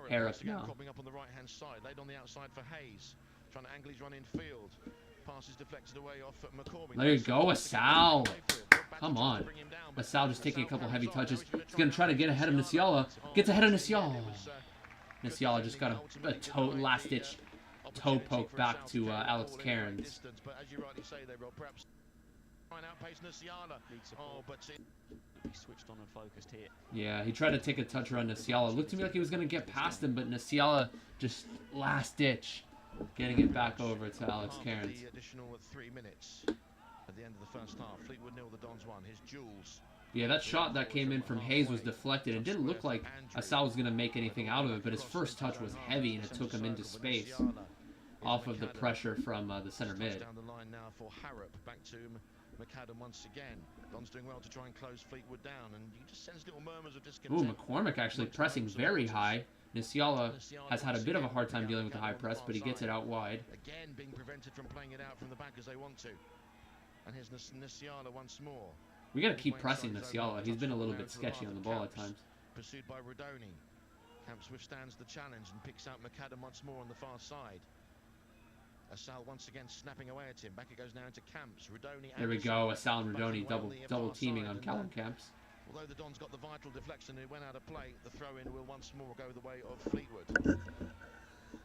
Harrop now. Popping up on the right-hand side, laid on the outside for Hayes. Trying to angle his run in field. Passes deflected away off at McCormick. There you go, Asal. Come on. Asal just taking a couple heavy touches. He's going to try to get ahead of Nasiala. Gets ahead of Nasiala. Nasiala just got a last-ditch toe poke back to Alex Cairns. But as you rightly say, they will perhaps try and outpace Nasiala. Oh, but He switched on and focused here. Yeah, he tried to take a touch around Nasiala. It looked to me like he was going to get past him, but Nasiala just last ditch, getting it back over to Alex Cairns. The additional 3 minutes at the end of the first half. Fleetwood 0, the Dons 1. Here's Jules. Yeah, that shot that came in from Hayes was deflected. It didn't look like Asal was going to make anything out of it, but his first touch was heavy and it took him into space off of the pressure from the center mid. Down the line now for Harrop. Back to McAdam once again. Don's doing well to try and close Fleetwood down, and you just sense little murmurs of discontent. Ooh, McCormick actually pressing very high. Nasiala has had a bit of a hard time dealing with the high press, but he gets it out wide. Again, being prevented from playing it out from the back as they want to. And here's Nasiala once more. We got to keep pressing Nasiala. He's been a little bit sketchy on the ball at times. Pursued by Rodoni. Camps withstands the challenge and picks out McAdam once more on the far side. Asal once again snapping away at him. Back it goes now into Camps. Rodoni. There we go. Asal and Rodoni double teaming on Callum Camps. Although the Dons got the vital deflection and it went out of play, the throw-in will once more go the way of Fleetwood.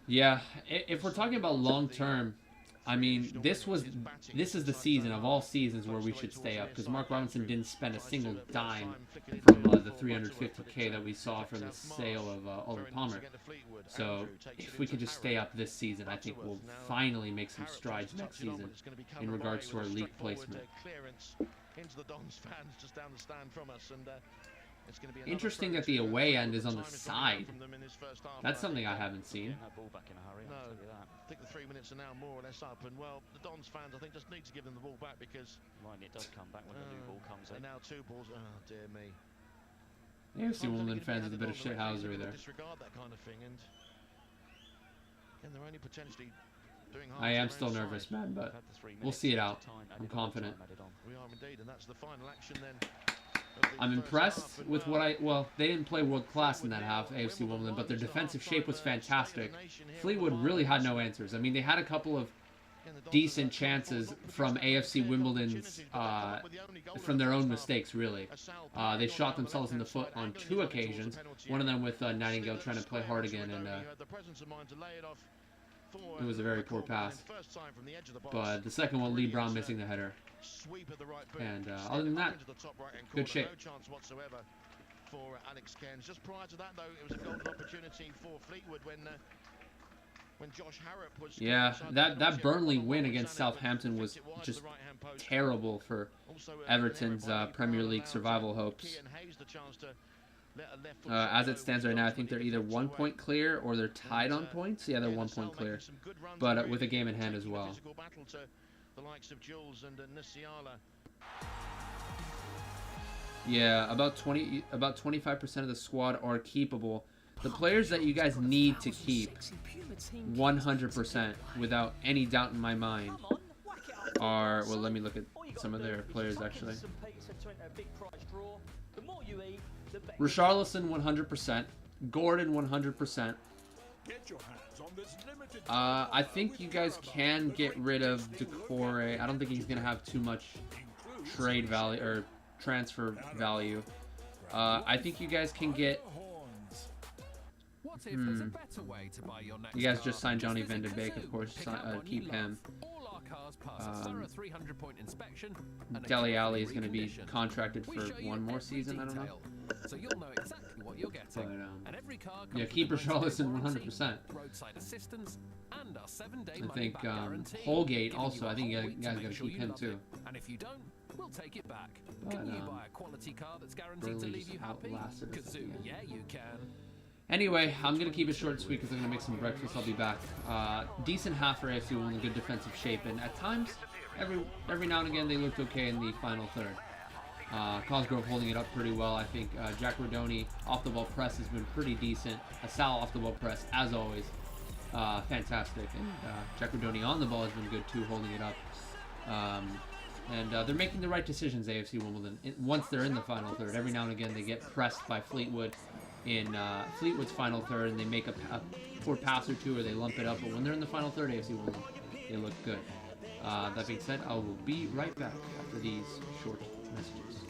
Yeah, if we're talking about long-term, I mean, this is the season of all seasons where we should stay up, because Mark Robinson didn't spend a single dime from the 350K that we saw from the sale of Oliver Palmer. So if we could just stay up this season, I think we'll finally make some strides next season in regards to our league placement. Into the Dons fans just down the stand from us, and it's going to be interesting that the away end is on the side. That's something I haven't seen. No, I think the 3 minutes are now more or less up, and well, the Dons fans I think just need to give them the ball back, because It does come back when the new ball comes in. And now 2 balls. Oh dear me. AFC Wimbledon fans with a bit of shithousery there. Disregard that kind of thing, and Again, they're only potentially doing half I am their still own nervous, side. man, but Had the 3 we'll minutes see it extra out. time I'm added on, confident. time added on. We are indeed, and that's the final action then. of the I'm first impressed half, and with now what well, they didn't play world class in that half, AFC Wimbledon, but their defensive shape was fantastic. Fleetwood really had no answers. I mean, they had a couple of decent chances from AFC Wimbledon's, from their own mistakes, really. They shot themselves in the foot on 2 occasions, one of them with Nightingale trying to play hard again, and it was a very poor pass. But the second one, Lee Brown missing the header. And other than that, good shape. No chance whatsoever for Alex Cairns. Just prior to that, though, it was a golden opportunity for Fleetwood when Josh Harrop was... Yeah, that Burnley win against Southampton was just terrible for Everton's Premier League survival hopes. As it stands right now, I think they're either 1 point clear or they're tied on points. Yeah, they're 1 point clear, but with a game in hand as well. Yeah, about 25% of the squad are keepable. The players that you guys need to keep 100% without any doubt in my mind are, well, let me look at some of their players actually. Richarlison 100%, Gordon 100%. I think you guys can get rid of Decore. I don't think he's gonna have too much trade value or transfer value. I think you guys can get. You guys just signed Johnny Van de Beek, of course. Keep him. Dele Alli is going to be contracted for 1 more season. I don't know. So you'll know exactly what you're getting. But, and every car yeah, keep Richarlison 100%. roadside assistance and our 7-day I think Holgate also. I think you guys got to keep him too. And if you don't, we'll take it back. But, Can you buy a quality car that's guaranteed to leave you happy? Kazoo, yeah, you can. Anyway, I'm going to keep it short and sweet because I'm going to make some breakfast. I'll be back. Decent half for AFC Wimbledon, good defensive shape, and at times, every now and again, they looked okay in the final third. Cosgrove holding it up pretty well. I think Jack Rodoni off the ball press has been pretty decent. Asal off the ball press, as always, fantastic. And Jack Rodoni on the ball has been good too, holding it up. And they're making the right decisions, AFC Wimbledon. Once they're in the final third, every now and again they get pressed by Fleetwood in Fleetwood's final third, and they make a poor pass or two, or they lump it up. But when they're in the final third, AFC Wimbledon, they look good. That being said, I will be right back after these short messages.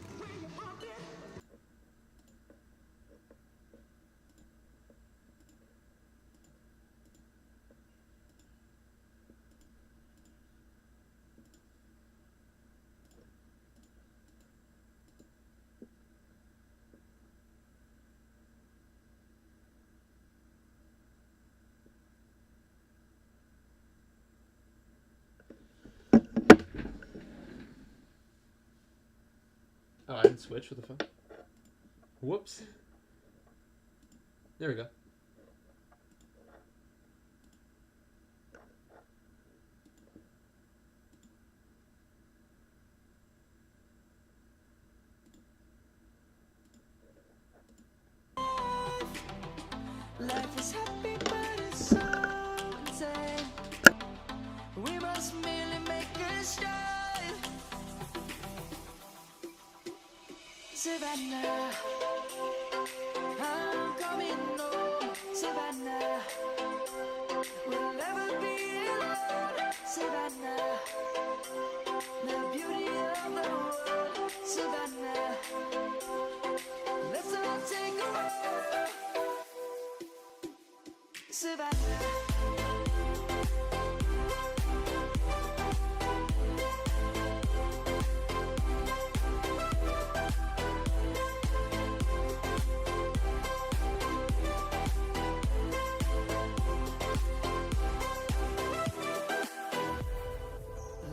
Oh, I didn't switch with the phone. Whoops. There we go. Life is happy, but it's so insane. We must merely make a start. Savannah, I'm coming home. Savannah, we'll never be alone. Savannah, the beauty of the world. Savannah, let's all take a walk. Savannah.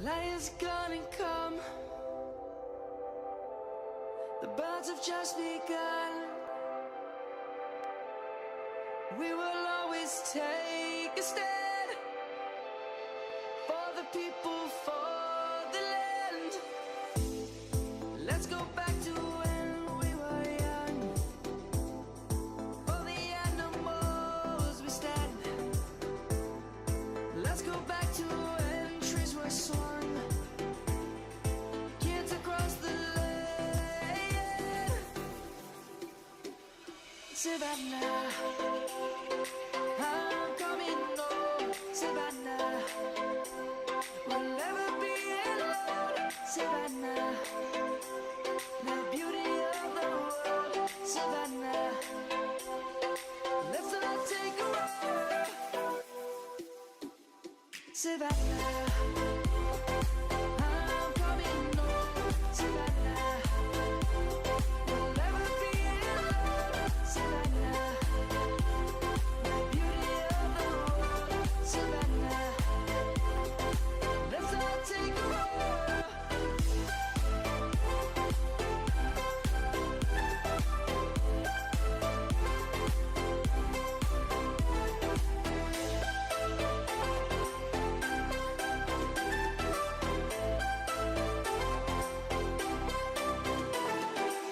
Lion's gonna come. The birds have just begun. We will always take a stand for the people, for the land. Let's go back to when we were young. For the animals we stand. Savannah, I'm coming home, Savannah. We'll never be alone, Savannah. The beauty of the world, Savannah. Let's not take a walk, Savannah. I'm coming home, Savannah. We'll never be alone, Savannah. The beauty of the world, Savannah. Let's not take a walk.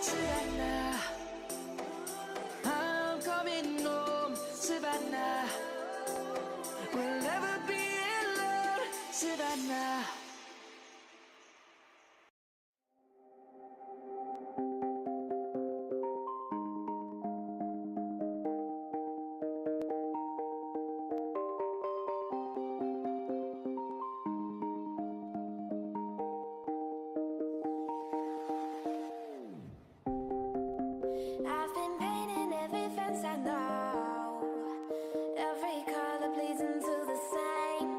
Savannah, I'm coming home, Savannah. We'll never be alone, Savannah. I've been painting every fence I know, every color pleasing to the same.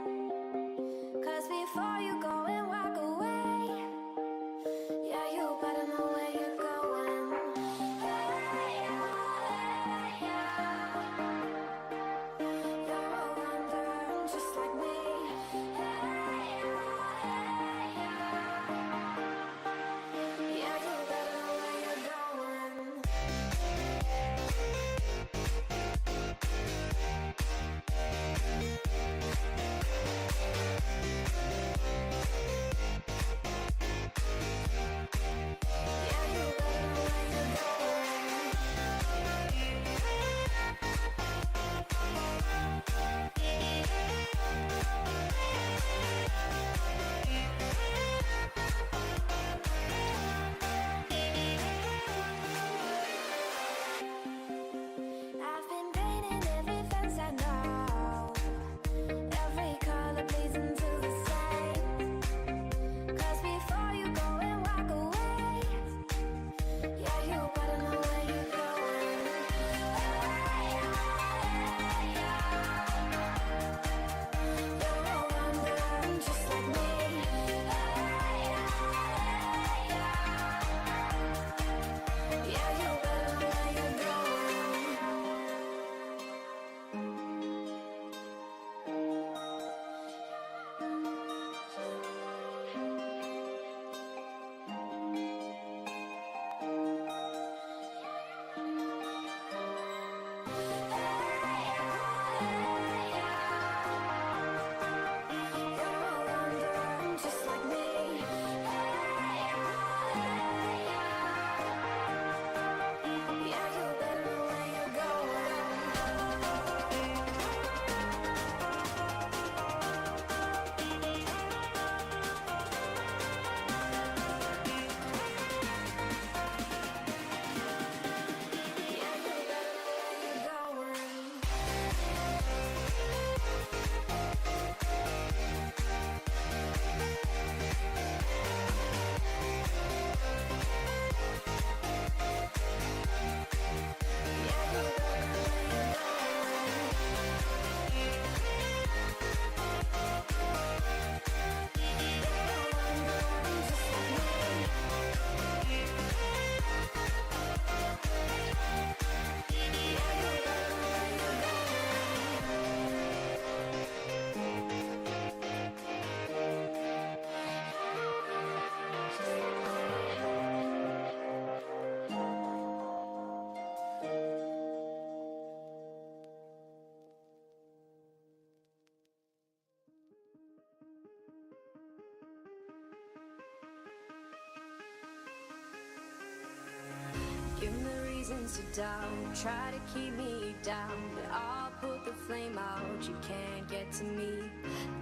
'Cause before you go and walk away, yeah, you better know where you're going. Hey, yeah, you're a wanderer just like me. Hey, yeah, you better know where you're going. Yeah, you better know where you're I've been painting every fence I know, every color pleasing to the same. 'Cause before you go and walk away, yeah, you better know where you're going. You're a wanderer just like me. Yeah, you better know where you're going. You're a wanderer just like me. Yeah, you better know where you're going. Give me reasons to doubt, try to keep me down, but I'll put the flame out, you can't get to me.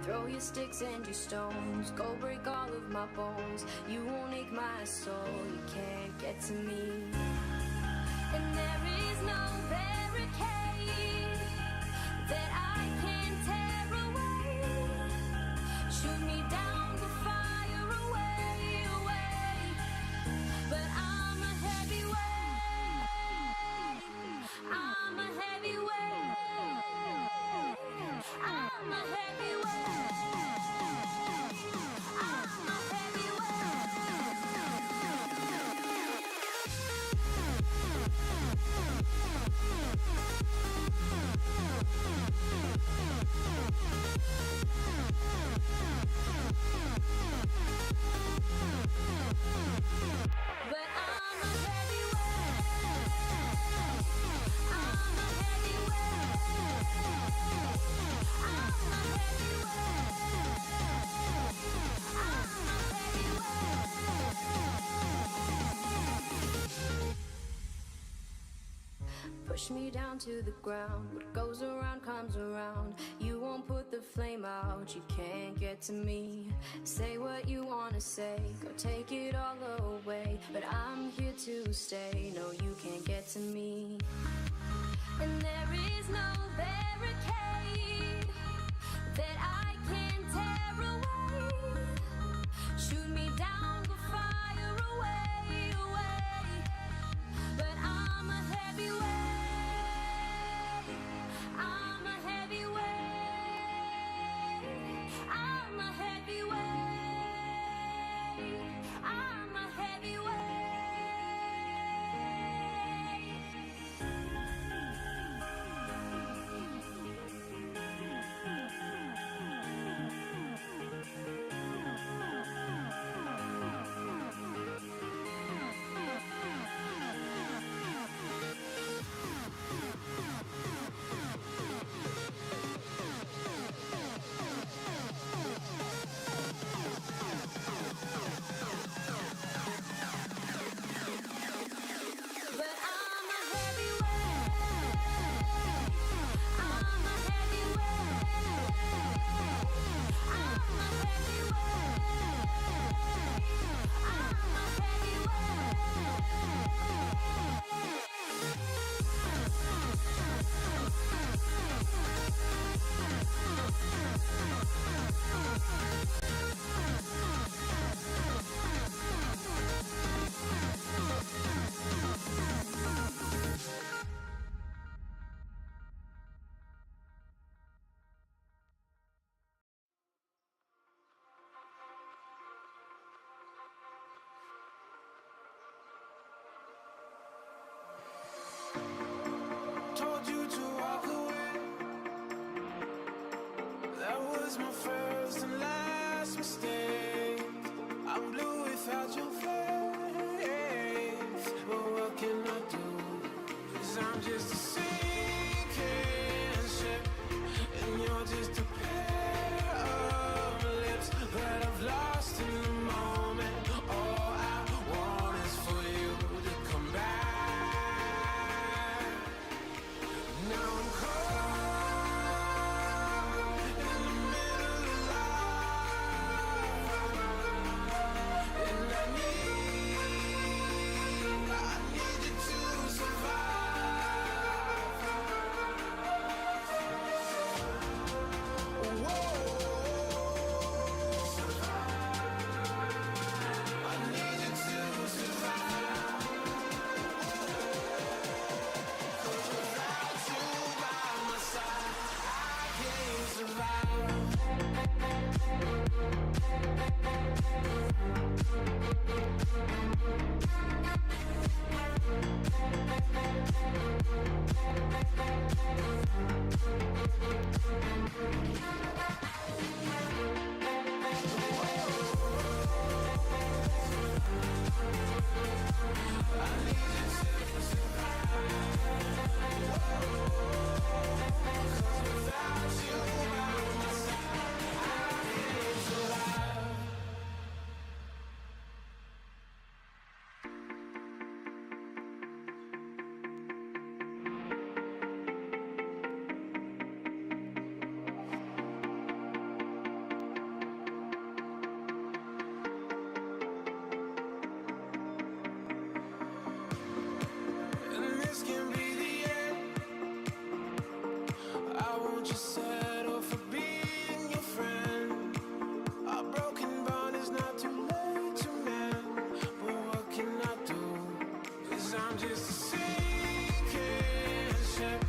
Throw your sticks and your stones, go break all of my bones. You won't ache my soul, you can't get to me. and there is no barricade that I can tear away. Shoot me down to fire away, away. But I'm a heavyweight. I'm a heavyweight. I'm a heavyweight. I'm a But I'm a heavyweight. I'm a heavyweight. I'm a heavyweight. I'm a heavyweight. Push me down to the ground. What goes around comes around. You won't put the flame out. You can't get to me. Say what you wanna say. Go take it all away. But I'm here to stay. No, you can't get to me. And there is no barricade that I can tear away. Shoot me down, go fire away, away. But I'm a heavyweight. I'm a heavyweight. I'm a heavyweight. I'm a heavyweight. But I'm a heavyweight. I'm a heavyweight. I'm a heavyweight. I'm a Told you to walk away. That was my first and last mistake. I'm blue without your face. But what can I do? 'Cause I'm just a sinking ship, and you're just a pair of lips that I've lost in the moment. All I want is for you to come back. Now I'm caught in the middle of life, and I need you to survive. Whoa, I need you to survive. 'Cause without you by my side, I can't survive. just settle for being your friend. A broken bond is not too late to mend. But what can I do? 'Cause I'm just a sinking ship,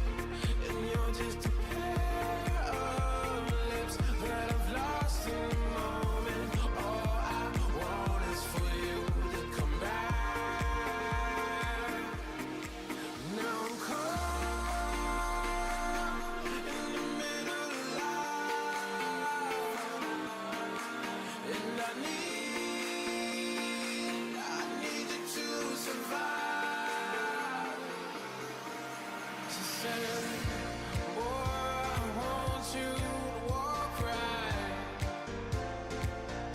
and you're just a pair of lips that I've lost in the moment. All I want is for you to come back. Now I'm caught in the middle of life, and I need you to survive. She said, boy, I want you to walk right,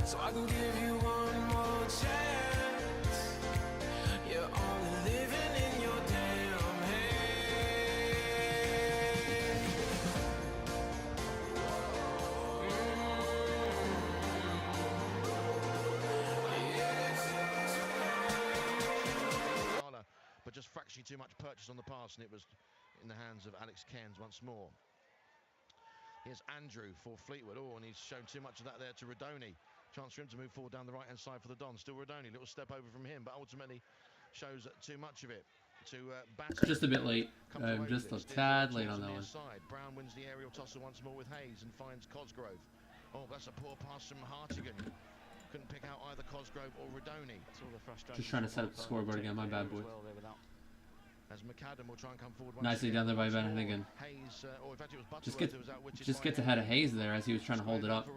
so I can give you one more chance. You're only living in your damn head. But just fractionally too much purchase on the pass, and it was in the hands of Alex Cairns once more. Here's Andrew for Fleetwood. Oh, and he's shown too much of that there to Rodoni. Chance for him to move forward down the right-hand side for the Dons. Still Rodoni, little step over from him, but ultimately shows too much of it to Batter. Just a bit late. Just a tad late on that one. Brown wins the aerial tussle once more with Hayes and finds Cosgrove. Oh, that's a poor pass from Hartigan. Couldn't pick out either Cosgrove or Rodoni. Just trying to set up the scoreboard again. My bad, boys. As McAdam will try and come forward. Nicely done there by Ben Hennigan. Hayes, or in fact it was Butterworth Just gets ahead of Hayes there as he was trying to hold it up.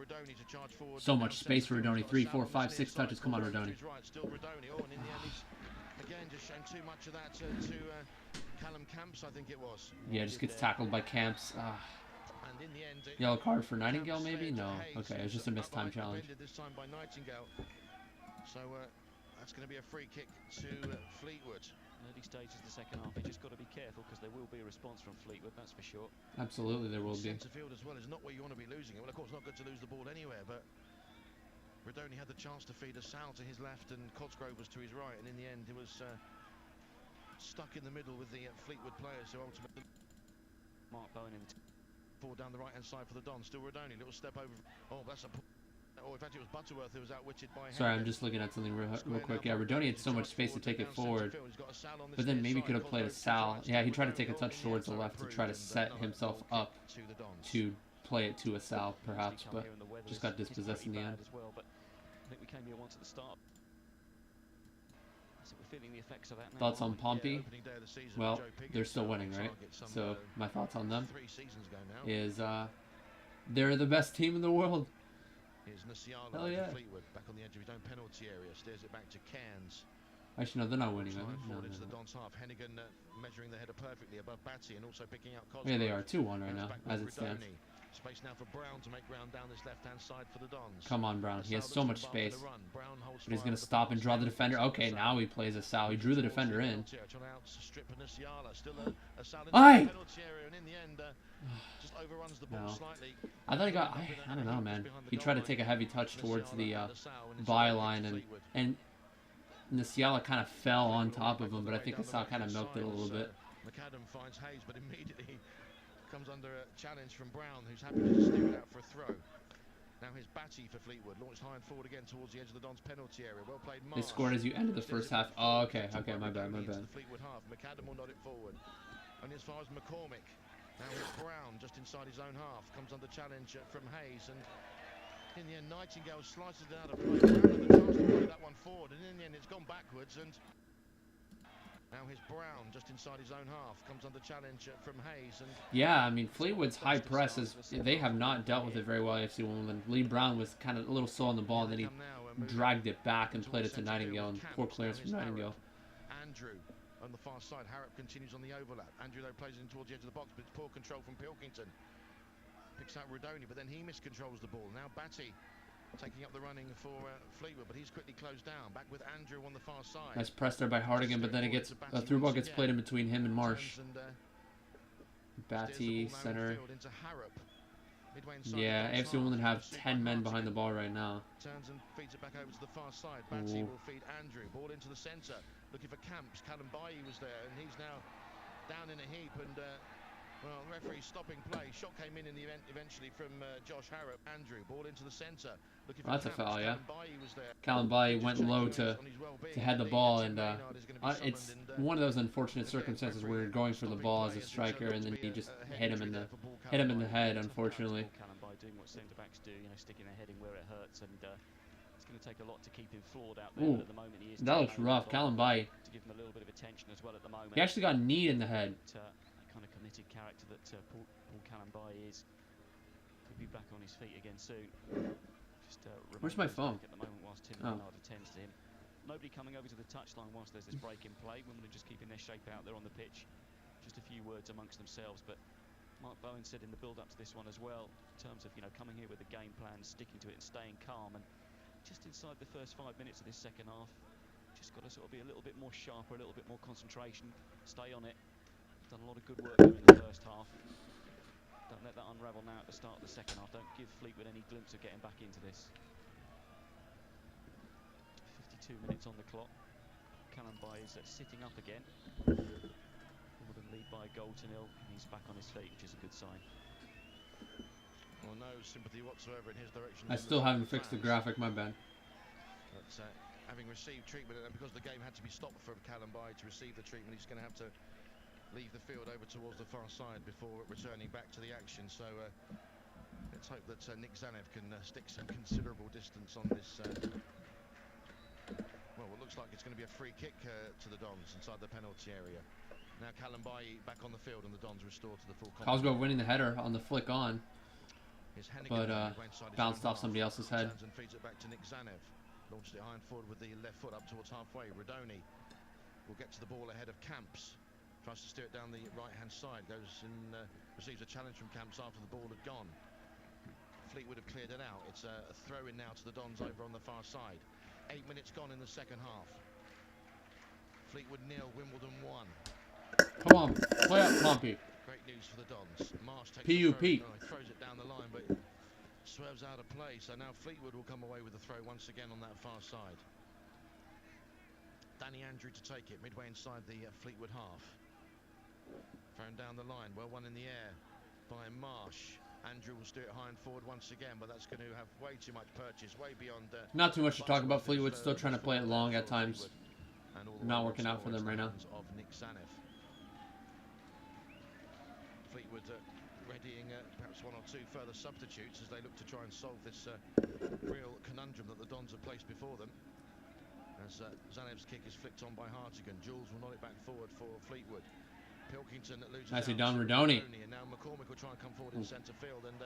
So much space for Rodoni. 3, 4, 5, 6 touches. Come on, Rodoni. Still Rodoni. Oh, and in the end he's again just shown too much of that to Callum Camps, I think it was. Yeah, just gets tackled by Camps. And in the end, Yellow card for Nightingale, maybe? No. Okay, it was just a missed time challenge. This time by Nightingale. So that's going to be a free kick to Fleetwood. Early stages of the second half, you just got to be careful because there will be a response from Fleetwood, that's for sure. Absolutely, there will be. Centre field as well is not where you want to be losing it. Well, of course, not good to lose the ball anywhere, but Rodoni had the chance to feed a Sal to his left and Cosgrove was to his right, and in the end, he was stuck in the middle with the Fleetwood players who ultimately Mark Bowen in forward down the right-hand side for the Dons. Still Rodoni, little step over. Oh, that's a. Oh, in fact, it was Butterworth who was outwitted by. Sorry, I'm just looking at something real quick. Yeah, Rodoni had so much space to take it forward, but then maybe could have played a Sal. Yeah, he tried to take a touch towards the left to try to set himself up to play it to a Sal, perhaps, but just got dispossessed in the end. I think we came here once at the start. We're feeling the effects of that now. Thoughts on Pompey? Well, they're still winning, right? So my thoughts on them is they're the best team in the world. Here's Nasiala Hell yeah. Fleetwood back on the edge of his own penalty area, steers it back to Cairns. Actually, no, they're not winning. Forward into the Dons half. Hennigan measuring the header perfectly above Batty and also picking out Cosgrove. Yeah, they are 2-1 right now, as it stands. Space now for Brown to make ground down this left-hand side for the Dons. Come on, Brown. He has so much space. But he's going to stop and draw the defender. Okay, now he plays a Sal. He drew the defender in. Aye! No. I thought he got... I don't know, man. He tried to take a heavy touch towards the byline, and Nasiala kind of fell on top of him, but I think Asal kind of milked it a little bit. McAdam finds Hayes, but immediately comes under a challenge from Brown, who's happy to steer it out for a throw. Now here's Batty for Fleetwood, launched high and forward again towards the edge of the Dons penalty area. Well played, Marsh. They scored as you ended the first half. Oh, okay, my bad. Fleetwood half. McAdam will nod it forward. Only as far as McCormick. Now here's Brown, just inside his own half, comes under challenge from Hayes, and in the end, Nightingale slices it out of play. Brown had the chance to play that one forward, and in the end, it's gone backwards, and now here's Brown, just inside his own half, comes under challenge from Hayes, and yeah, I mean, Fleetwood's high press is, they have not dealt with it very well, AFC Wimbledon. Lee Brown was kind of a little slow on the ball, and then he dragged it back and played it to Nightingale, and poor clearance from Nightingale. Andrew on the far side. Harrop continues on the overlap. Andrew, though, plays it in towards the edge of the box, but it's poor control from Pilkington. Picks out Rodoni, but then he miscontrols the ball. Now Batty taking up the running for Fleetwood, but he's quickly closed down. Back with Andrew on the far side. Nice press there by Hartigan, but then it gets a through ball gets played in between him and Marsh. Batty, center. Yeah, AFC Wimbledon have 10 men behind the ball right now. Turns and feeds it back over to the far side. Batty will feed Andrew. Ball into the centre. Looking for Camps. Callum Bailly was there, and he's now down in a heap. And Well, the referee stopping play. Shot came in the event eventually from Josh Harrop. Andrew, ball into the centre. Looking for That's a Camps. foul, yeah. Kalambayi was there. Kalambayi went low to head the ball, and Maynard is gonna be it's summoned, and, one of those unfortunate circumstances where you're going for the ball as a striker, and then you just hit him in the head, unfortunately. Kalambayi doing what centre backs do, you know, sticking their head in where it hurts, and it's going to take a lot to keep him floored out there. Ooh, but at the moment he is that looks rough. Kalambayi, to give him a little bit of attention as well at the moment. he actually got kneed in the head. That kind of committed character that Paul Kalambayi is. He'll be back on his feet again soon. Just Where's my phone? at the moment whilst Tim Oh. Maynard attends to him. Nobody coming over to the touchline whilst there's this break in play. Wimbledon just keeping their shape out there on the pitch. Just a few words amongst themselves, but Mark Bowen said in the build-up to this one as well, in terms of, you know, coming here with a game plan, sticking to it and staying calm, and just inside the first 5 minutes of this second half, just got to sort of be a little bit more sharper, a little bit more concentration, stay on it. Done a lot of good work there in the first half. Don't let that unravel now at the start of the second half. Don't give Fleetwood any glimpse of getting back into this. 52 minutes on the clock. Kalambayi is sitting up again. Wimbledon lead by a goal to nil. He's back on his feet, which is a good sign. Well, no sympathy whatsoever in his direction. I still haven't fixed the graphic, my bad. But having received treatment, and because the game had to be stopped for Kalambayi to receive the treatment, he's going to have to leave the field over towards the far side before returning back to the action. So let's hope that Nick Zanev can stick some considerable distance on this. Well, it looks like it's going to be a free kick to the Dons inside the penalty area. Now Kalambayi back on the field, and the Dons restored to the full complement. Cosgrove winning the header on the flick on, but bounced off somebody else's head. And feeds it back to Nick Zanev. Launched it high and forward with the left foot up towards halfway. Rodoni will get to the ball ahead of Camps. Tries to steer it down the right-hand side. Goes and receives a challenge from Camps after the ball had gone. Fleetwood have cleared it out. It's a throw-in now to the Dons over on the far side. 8 minutes gone in the second half. Fleetwood 0, Wimbledon 1. Come on, play up, Pompey. Great news for the Dons. Marsh takes PUP. the throw. He throws it down the line, but swerves out of play. So now Fleetwood will come away with the throw once again on that far side. Danny Andrew to take it midway inside the Fleetwood half. Thrown down the line, well one in the air by Marsh. Andrew will steer it high and forward once again, but that's going to have way too much purchase, way beyond. Not too much to talk about. Fleetwood still trying to play it long at times. Not working out for them right now. Of Nick Zanev. Fleetwood readying perhaps one or two further substitutes as they look to try and solve this real conundrum that the Dons have placed before them. As Zanev's kick is flicked on by Hartigan. Jules will nod it back forward for Fleetwood. Pilkington loses Nicely out done, to Rodoni. And now McCormick will try and come forward in centre field, and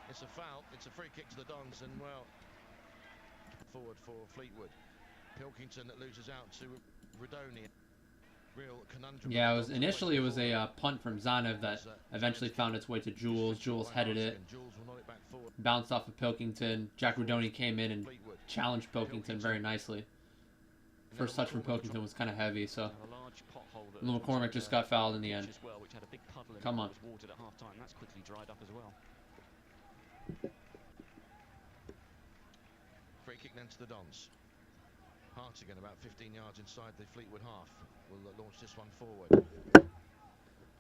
it's a foul. It's a free kick to the Dons, and well, forward for Fleetwood. Pilkington loses out to Rodoni. Real conundrum. Yeah, it was initially it was a punt from Zanev that eventually found its way to Jules. Jules headed it, bounced off of Pilkington. Jack Rodoni came in and challenged Pilkington very nicely. First touch from Pilkington was kind of heavy, so McCormick just got fouled in the end. Come on. That's quickly dried up as well. Free kick then to the Dons. Hartigan about 15 yards inside the Fleetwood half will launch this one forward.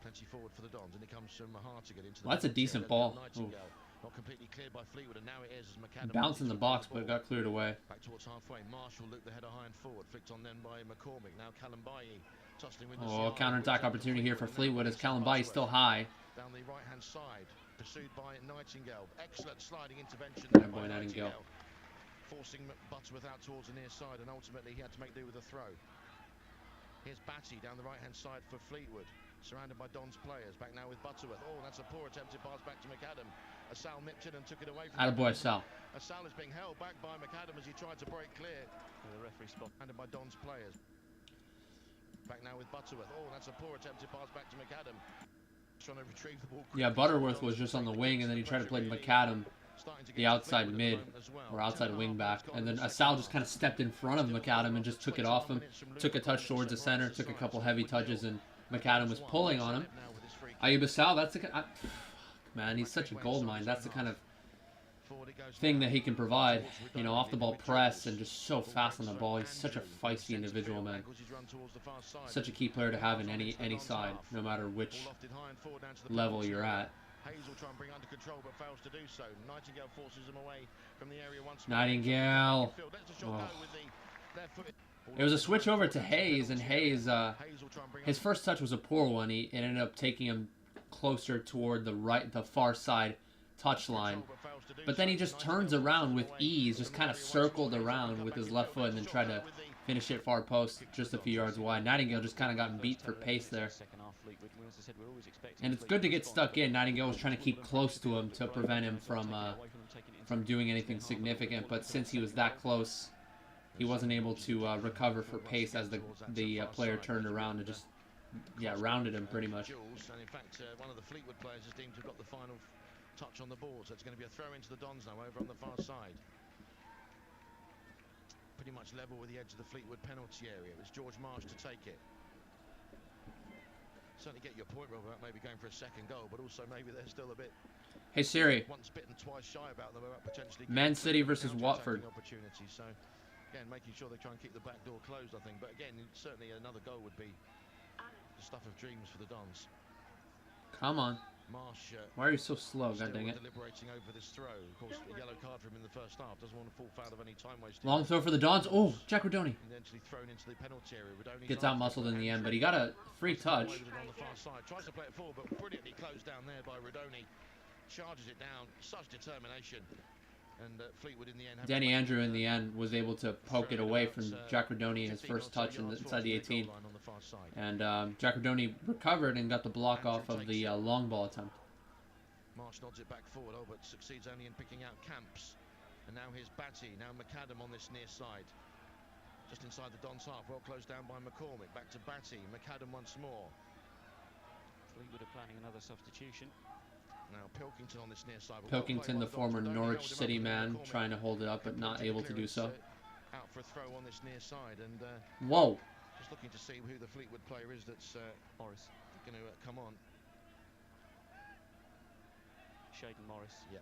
Plenty forward for the Dons, and it comes from Hartigan into the. Well, that's a decent ball. Not completely cleared by Fleetwood, and now it is as McAdam bounced in the box, but it got cleared away. Back towards halfway. Marshall looped the header high and forward, flicked on then by McCormick. Now Kalambayi tussling with the counter-attack opportunity here for Fleetwood as Kalambayi is still high. Down the right-hand side, pursued by Nightingale. Excellent sliding intervention Yeah, there by boy, Nightingale. Forcing Butterworth out towards the near side, and ultimately he had to make do with a throw. Here's Batty down the right-hand side for Fleetwood, surrounded by Don's players. Back now with Butterworth. Oh, that's a poor attempted pass back to McAdam. Sal nipped it and took it away from Attaboy, Sal. Sal is being held back by McAdam as he tried to break clear. The referee spot. Surrounded by Don's players. Back now with Butterworth. Oh, that's a poor attempted pass back to McAdam. Trying to retrieve the ball. Yeah, Butterworth was just on the wing, and then he tried to play McAdam, the outside mid, or outside wing back. And then Sal just kind of stepped in front of McAdam and just took it off him. Took a touch towards the center, took a couple heavy touches, and McAdam was pulling on him. Ayuba Sal, that's the man, he's such a gold mine. That's the kind of thing that he can provide. You know, off the ball press and just so fast on the ball. He's such a feisty individual, man. Such a key player to have in any side, no matter which level you're at. Hayes will try and bring under control, but fails to do so. Nightingale forces him away from the area once more. Nightingale. Oh. It was a switch over to Hayes, and Hayes, his first touch was a poor one. It ended up taking him closer toward the far side touchline. But then he just turns around with ease, just kind of circled around with his left foot, and then tried to finish it far post, just a few yards wide. Nightingale just kind of got beat for pace there. And it's good to get stuck in. Nightingale was trying to keep close to him to prevent him from doing anything significant. But since he was that close, he wasn't able to recover for pace as the player turned around and just, rounded him pretty much. And in fact, one of the Fleetwood players is deemed to have got the final touch on the ball. So it's going to be a throw into the Dons now over on the far side. Pretty much level with the edge of the Fleetwood penalty area. It was George Marsh to take it. Certainly get your point, Rob, about maybe going for a second goal, but also maybe they're still a bit. Hey Siri. Once bitten, twice shy about them about potentially. Man City versus Watford. Opportunity. So again, making sure they try and keep the back door closed, I think. But again, certainly another goal would be the stuff of dreams for the Dons. Come on. Marsh, why are you so slow? God dang it. Deliberating over this throw. Of course, a yellow card for him in the first half. Doesn't want to fall foul of any time wasting. Long throw for the Dons. Oh, JaggyDons. Thrown into the penalty area. Gets out muscled in the end, but he got a free touch. On the far side. Tries to play it forward, but brilliantly closed down there by Rodoni. Charges it down. Such determination. And Fleetwood in the end. Danny Andrew in the end was able to poke it away from JaggyDons in his first touch inside the 18. And JaggyDons recovered and got the block off of the long ball attempt. Marsh nods it back forward, but succeeds only in picking out Camps. And now here's Batty, now McAdam on this near side. Just inside the Dons half, well closed down by McCormick. Back to Batty, McAdam once more. Fleetwood are planning another substitution. Now Pilkington on this near side. Pilkington, the former Norwich City man, trying to hold it up but not able to do so. Out for a throw on this near side, and whoa! Just looking to see who the Fleetwood player is that's Morris going to come on. Shaden Morris. Yeah.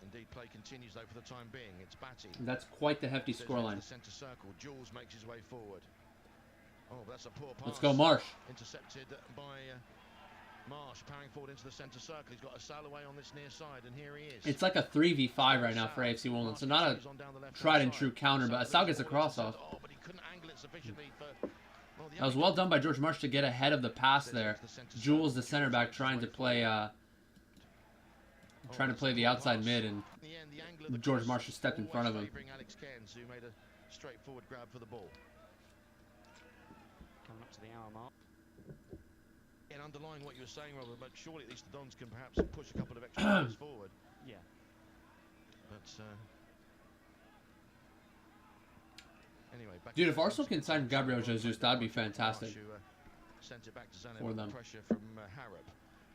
Indeed, play continues though for the time being. It's Batty. That's quite the hefty scoreline. Centre circle. Jules makes his way forward. Oh, that's a poor pass. Let's go, Marsh. Intercepted by Marsh, powering forward into the centre circle. He's got a Salaway on this near side, and here he is. It's like a 3v5 right now for AFC Wimbledon, so not a tried and true counter, but Asal gets a cross off. Oh, but he couldn't angle it sufficiently for. That was well done by George Marsh to get ahead of the pass there. Jules, the center back, trying to play the outside mid, and George Marsh just stepped in front of him. Alex Cairns, who made a straightforward grab for the ball. Coming up to the hour mark. And underlying what you were saying, Robert, but surely at least the Dons can perhaps push a couple of extra players forward. Yeah. But anyway, dude, if Arsenal can sign Gabriel Jesus, that'd be fantastic sent it back to Zanetti for them. Pressure from Harrop.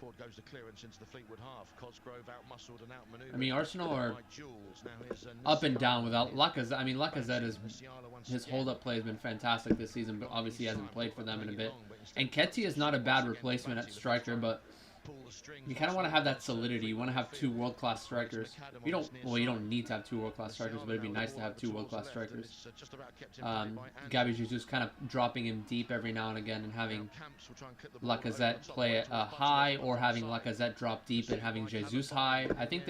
Forward goes the clearance into the Fleetwood half. Cosgrove out-muscled and out-maneuvered. I mean, Arsenal are up and down without Lacazette. I mean, Lacazette is his hold-up play has been fantastic this season, but obviously he hasn't played for them in a bit. And Ketty is not a bad replacement at striker, but you kind of want to have that solidity. You want to have two world-class strikers. You don't need to have two world-class strikers, but it'd be nice to have two world-class strikers. Gabby Jesus kind of dropping him deep every now and again and having Lacazette play it high, or having Lacazette drop deep and having Jesus high. I think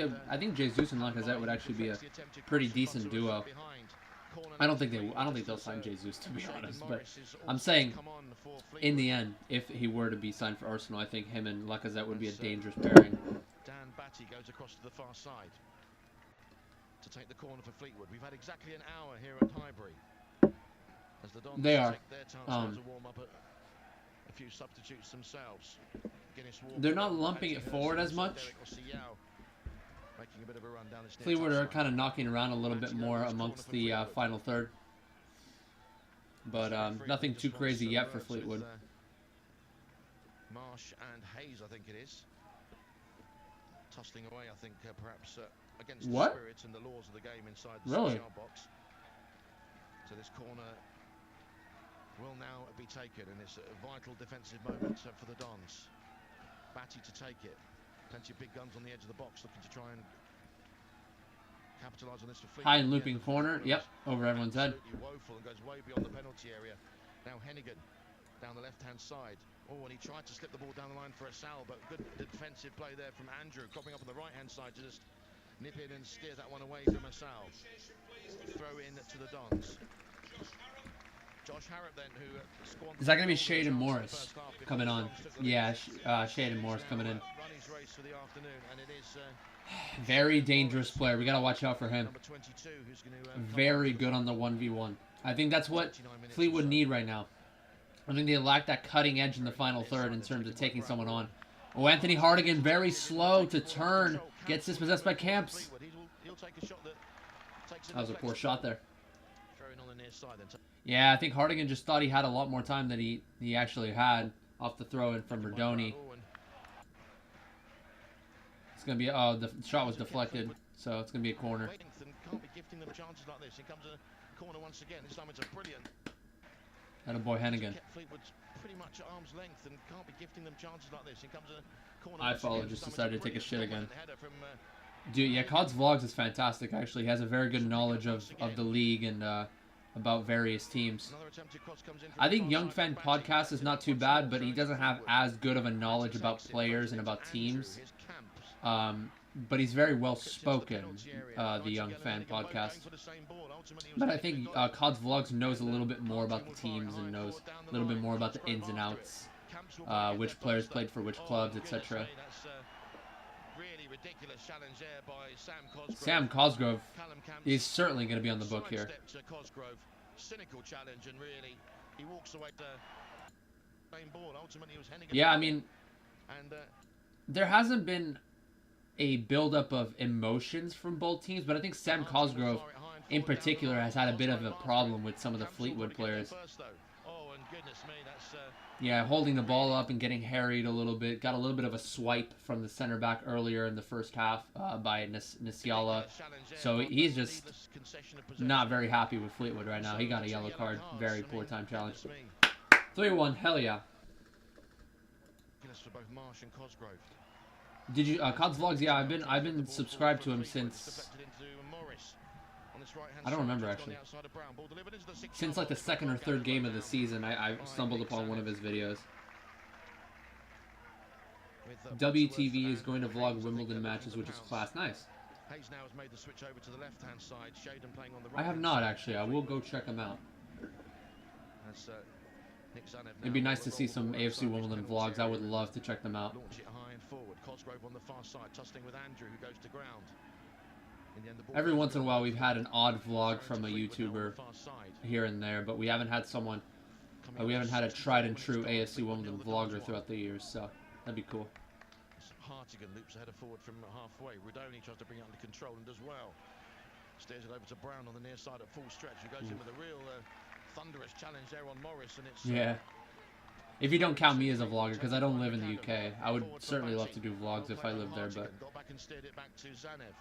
Jesus and Lacazette would actually be a pretty decent duo. I don't think they'll sign Jesus, to be honest, but I'm saying in the end, if he were to be signed for Arsenal, I think him and Lacazette would be a dangerous pairing. Dan Batty goes across to the far side to take the corner for Fleetwood. We've had exactly an hour here at Highbury. As the Dons they are. Take their time to warm up a few substitutes themselves. They're not lumping it forward as much. Fleetwood are kind of knocking around a little bit more amongst the final third. But nothing too crazy yet for Fleetwood. Marsh and Hayes, I think it is. Tussling away, I think, perhaps against the spirits and the laws of the game inside the 6-yard box. So this corner will now be taken, and it's a vital defensive moment for the Dons. Batty to take it. Plenty of big guns on the edge of the box looking to try and Capitalise on this for Fleetwood. High and looping corner. Yep, over everyone's head. Absolutely woeful and goes way beyond the penalty area. Now Hennigan down the left-hand side. Oh, and he tried to slip the ball down the line for a Sal, but good defensive play there from Andrew, cropping up on the right-hand side to just nip in and steer that one away from a Sal. Throw in to the Dons. Josh Harrop then, who Is that going to be Shaden Morris coming on? Yeah, Shaden Morris coming in. Very dangerous player. We got to watch out for him. Very good on the 1v1. I think that's what Fleetwood need right now. I think they lack that cutting edge in the final third in terms of taking someone on. Oh, Anthony Hardigan, very slow to turn. Gets dispossessed by Camps. That was a poor shot there. Yeah, I think Hardigan just thought he had a lot more time than he actually had off the throw-in from Berdoni. It's going to be... Oh, the shot was deflected, so it's going to be a corner. And a boy Hennigan. I follow just decided to take a shit again. Dude, yeah, COD's Vlogs is fantastic, actually. He has a very good knowledge of the league and about various teams. I think Young Fan Podcast is not too bad, but he doesn't have as good of a knowledge about players and about teams. But he's very well spoken, the Young Fan Podcast. But I think COD's Vlogs knows a little bit more about the teams and knows a little bit more about the ins and outs, which players played for which clubs, etc. Sam Cosgrove is certainly going to be on the book here. Yeah, I mean, there hasn't been a buildup of emotions from both teams, but I think Sam Cosgrove in particular has had a bit of a problem with some of the Fleetwood players. Yeah, holding the ball up and getting harried a little bit. Got a little bit of a swipe from the center back earlier in the first half by Nasiala. So he's just not very happy with Fleetwood right now. He got a yellow card. Very poor time challenge. 3-1, hell yeah. Did you COD's Vlogs? Yeah, I've been subscribed to him since I don't remember actually. Since like the second or third game of the season, I stumbled upon one of his videos. WTV is going to vlog Wimbledon matches, which is class. Nice. I have not actually. I will go check them out. It'd be nice to see some AFC Wimbledon vlogs. I would love to check them out. Every once in a while we've had an odd vlog from a YouTuber here and there, but we haven't had someone, we haven't had a tried and true AFC Wimbledon vlogger throughout the years, so that'd be cool. Hartigan loops ahead forward from halfway. Rudoni tries to bring it under control and does well. Steers it over to Brown on the near side at full stretch. He goes in with a real thunderous challenge there on Morris, and it's yeah. If you don't count me as a vlogger, because I don't live in the UK, I would certainly love to do vlogs if I lived there, but. Got back and steered it back to Zanev.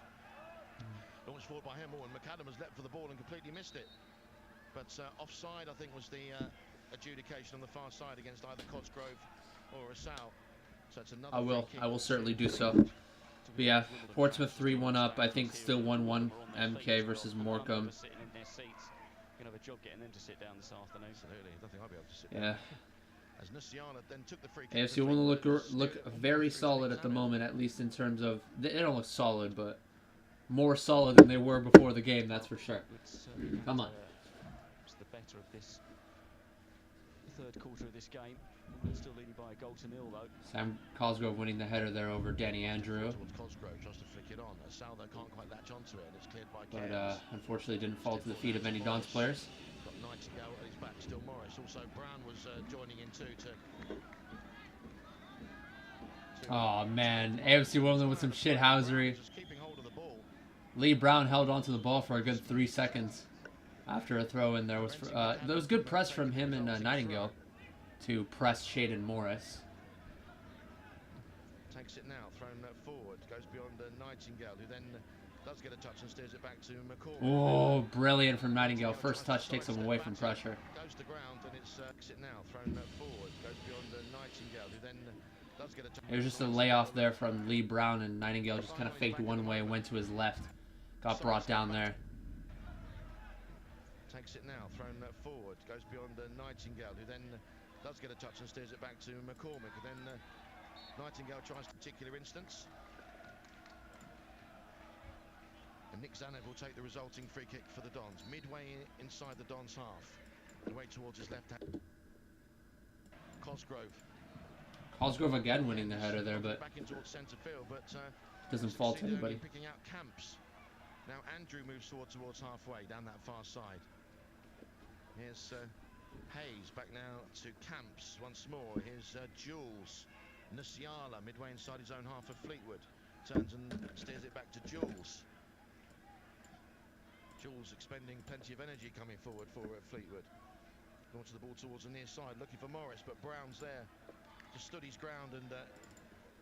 Launched forward by him, and McAdam has leapt for the ball and completely missed it. But offside, I think, was the adjudication on the far side against either Cosgrove or Asal. So it's another I will certainly do so. But yeah, Portsmouth 3-1 up. I think still 1-1 MK versus Morecambe. Yeah. AFC will look very solid at the moment, at least in terms of they don't look solid, but more solid than they were before the game. That's for sure. Come on. It's the better of this third quarter of this game. Still leading by a goal to nil though. Sam Cosgrove winning the header there over Danny Andrew. But unfortunately didn't fall to the feet of any Dons players. Nightingale at his back, still Morris. Also Brown was joining in too. Oh man, AFC Wimbledon with some shithousery. Lee Brown held onto the ball for a good 3 seconds after a throw in. There was good press from him and Nightingale to press Shaden Morris. Takes it now, thrown forward, goes beyond Nightingale, who then does get a touch and steers it back to McCall. Oh, brilliant from Nightingale. First touch takes him away from pressure. Goes to ground and it's it now, thrown forward, goes beyond Nightingale, who then does get a touch. It was just a layoff there from Lee Brown, and Nightingale just kind of faked one way and went to his left. got brought down there. Takes it now, thrown forward, goes beyond Nightingale, who then does get a touch and steers it back to McCormick. And then Nightingale tries a particular instance. And Nick Zanev will take the resulting free kick for the Dons. Midway inside the Dons half. Away towards his left hand. Cosgrove. Cosgrove again winning the header there, but back in towards centre field, but doesn't fall to anybody. Picking out Camps. Now Andrew moves towards halfway down that far side. Here's Hayes back now to Camps once more. Here's Jules. Nusiala midway inside his own half of Fleetwood. Turns and steers it back to Jules. Jules expending plenty of energy coming forward for Fleetwood. Launches the ball towards the near side, looking for Morris, but Brown's there. Just stood his ground and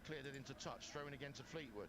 cleared it into touch, throwing again to Fleetwood.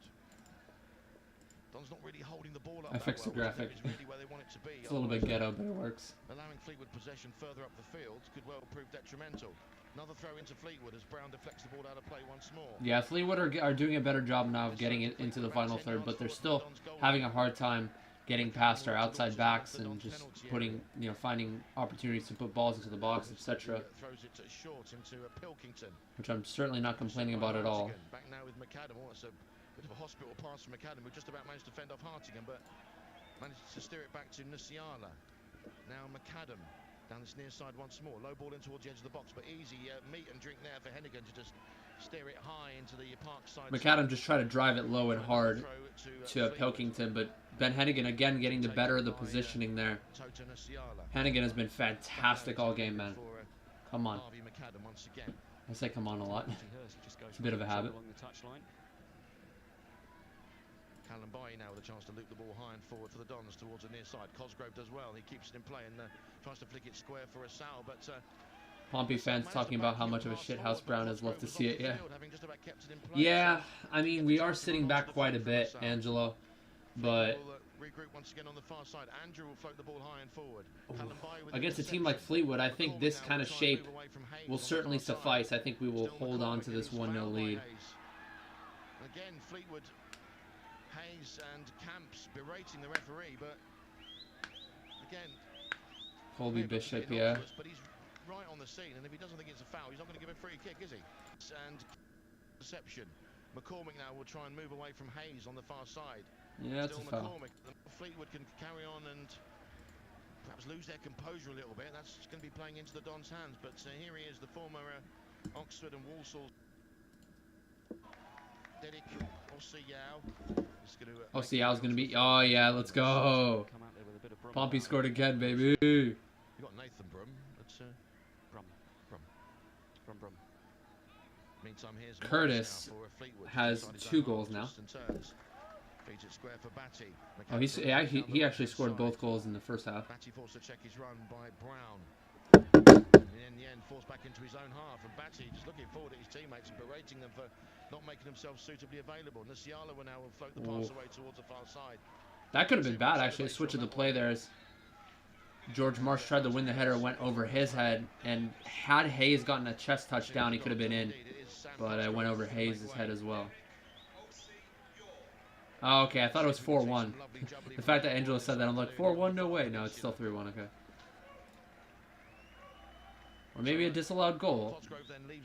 Don's not really holding the ball up. I fixed the graphic. Really where they want it to be. It's a little bit ghetto, but it works. Allowing Fleetwood possession further up the field could well prove detrimental. Another throw into Fleetwood as Brown deflects the ball out of play once more. Yeah, Fleetwood are doing a better job now of getting it into the final third, but they're still having a hard time getting past our outside backs and just putting, finding opportunities to put balls into the box, etc. Throws it short into Pilkington. Which I'm certainly not complaining about at all. Back now with McAdam. Oh, it's a bit of a hospital pass from McAdam, who just about managed to fend off Hartigan, but managed to steer it back to Nusiala. Now McAdam down this near side once more. Low ball in towards the edge of the box, but easy meat and drink there for Hennigan to just steer it high into the park side. McAdam just tried to drive it low and hard to Pilkington, but Ben Hennigan again getting the better of the positioning there. Hennigan has been fantastic all game, man. Come on. I say come on a lot. It's a bit of a habit. Callum Bailly now with a chance to loop the ball high and forward for the Dons towards the near side. Cosgrove does well. He keeps it in play and tries to flick it square for a Sal, but Pompey fans talking about how much of a shithouse Brown is. Love to see it, yeah. Yeah, I mean, we are sitting back quite a bit, Angelo, but regroup once again on the far side. Andrew will float the ball high and forward. Against a team like Fleetwood, I think this kind of shape will certainly suffice. I think we will hold on to this 1-0 lead. Again, Fleetwood, Hayes and Camps berating the referee, but again, Colby Bishop, yeah. But he's right on the scene, and if he doesn't think it's a foul, he's not going to give a free kick, is he? And deception. McCormick now will try and move away from Hayes on the far side. Yeah, that's a foul. Fleetwood can carry on and perhaps lose their composure a little bit. That's going to be playing into the Dons' hands. But here he is, the former Oxford and Walsall. Derek Osiyao. Osiyao's going to be... Oh, yeah, let's go. Pompey scored again, baby. You got Nathan Brum. That's Brum. Meantime, here's Curtis has 2 goals now. Oh, he actually scored both goals in the first half. Batty forced to check his run by Brown. And in the end, forced back into his own half. And Batty just looking forward at his teammates and berating them for not making themselves suitably available. Nusiala will now float the pass away towards the far side. That could have been bad, actually. A switch of the play there as George Marsh tried to win the header, went over his head. And had Hayes gotten a chest touchdown, he could have been in. But I went over Hayes' head as well. Oh, okay, I thought it was 4-1. The fact that Angelo said that, I'm like, 4-1? No way. No, it's still 3-1, okay. Or maybe a disallowed goal.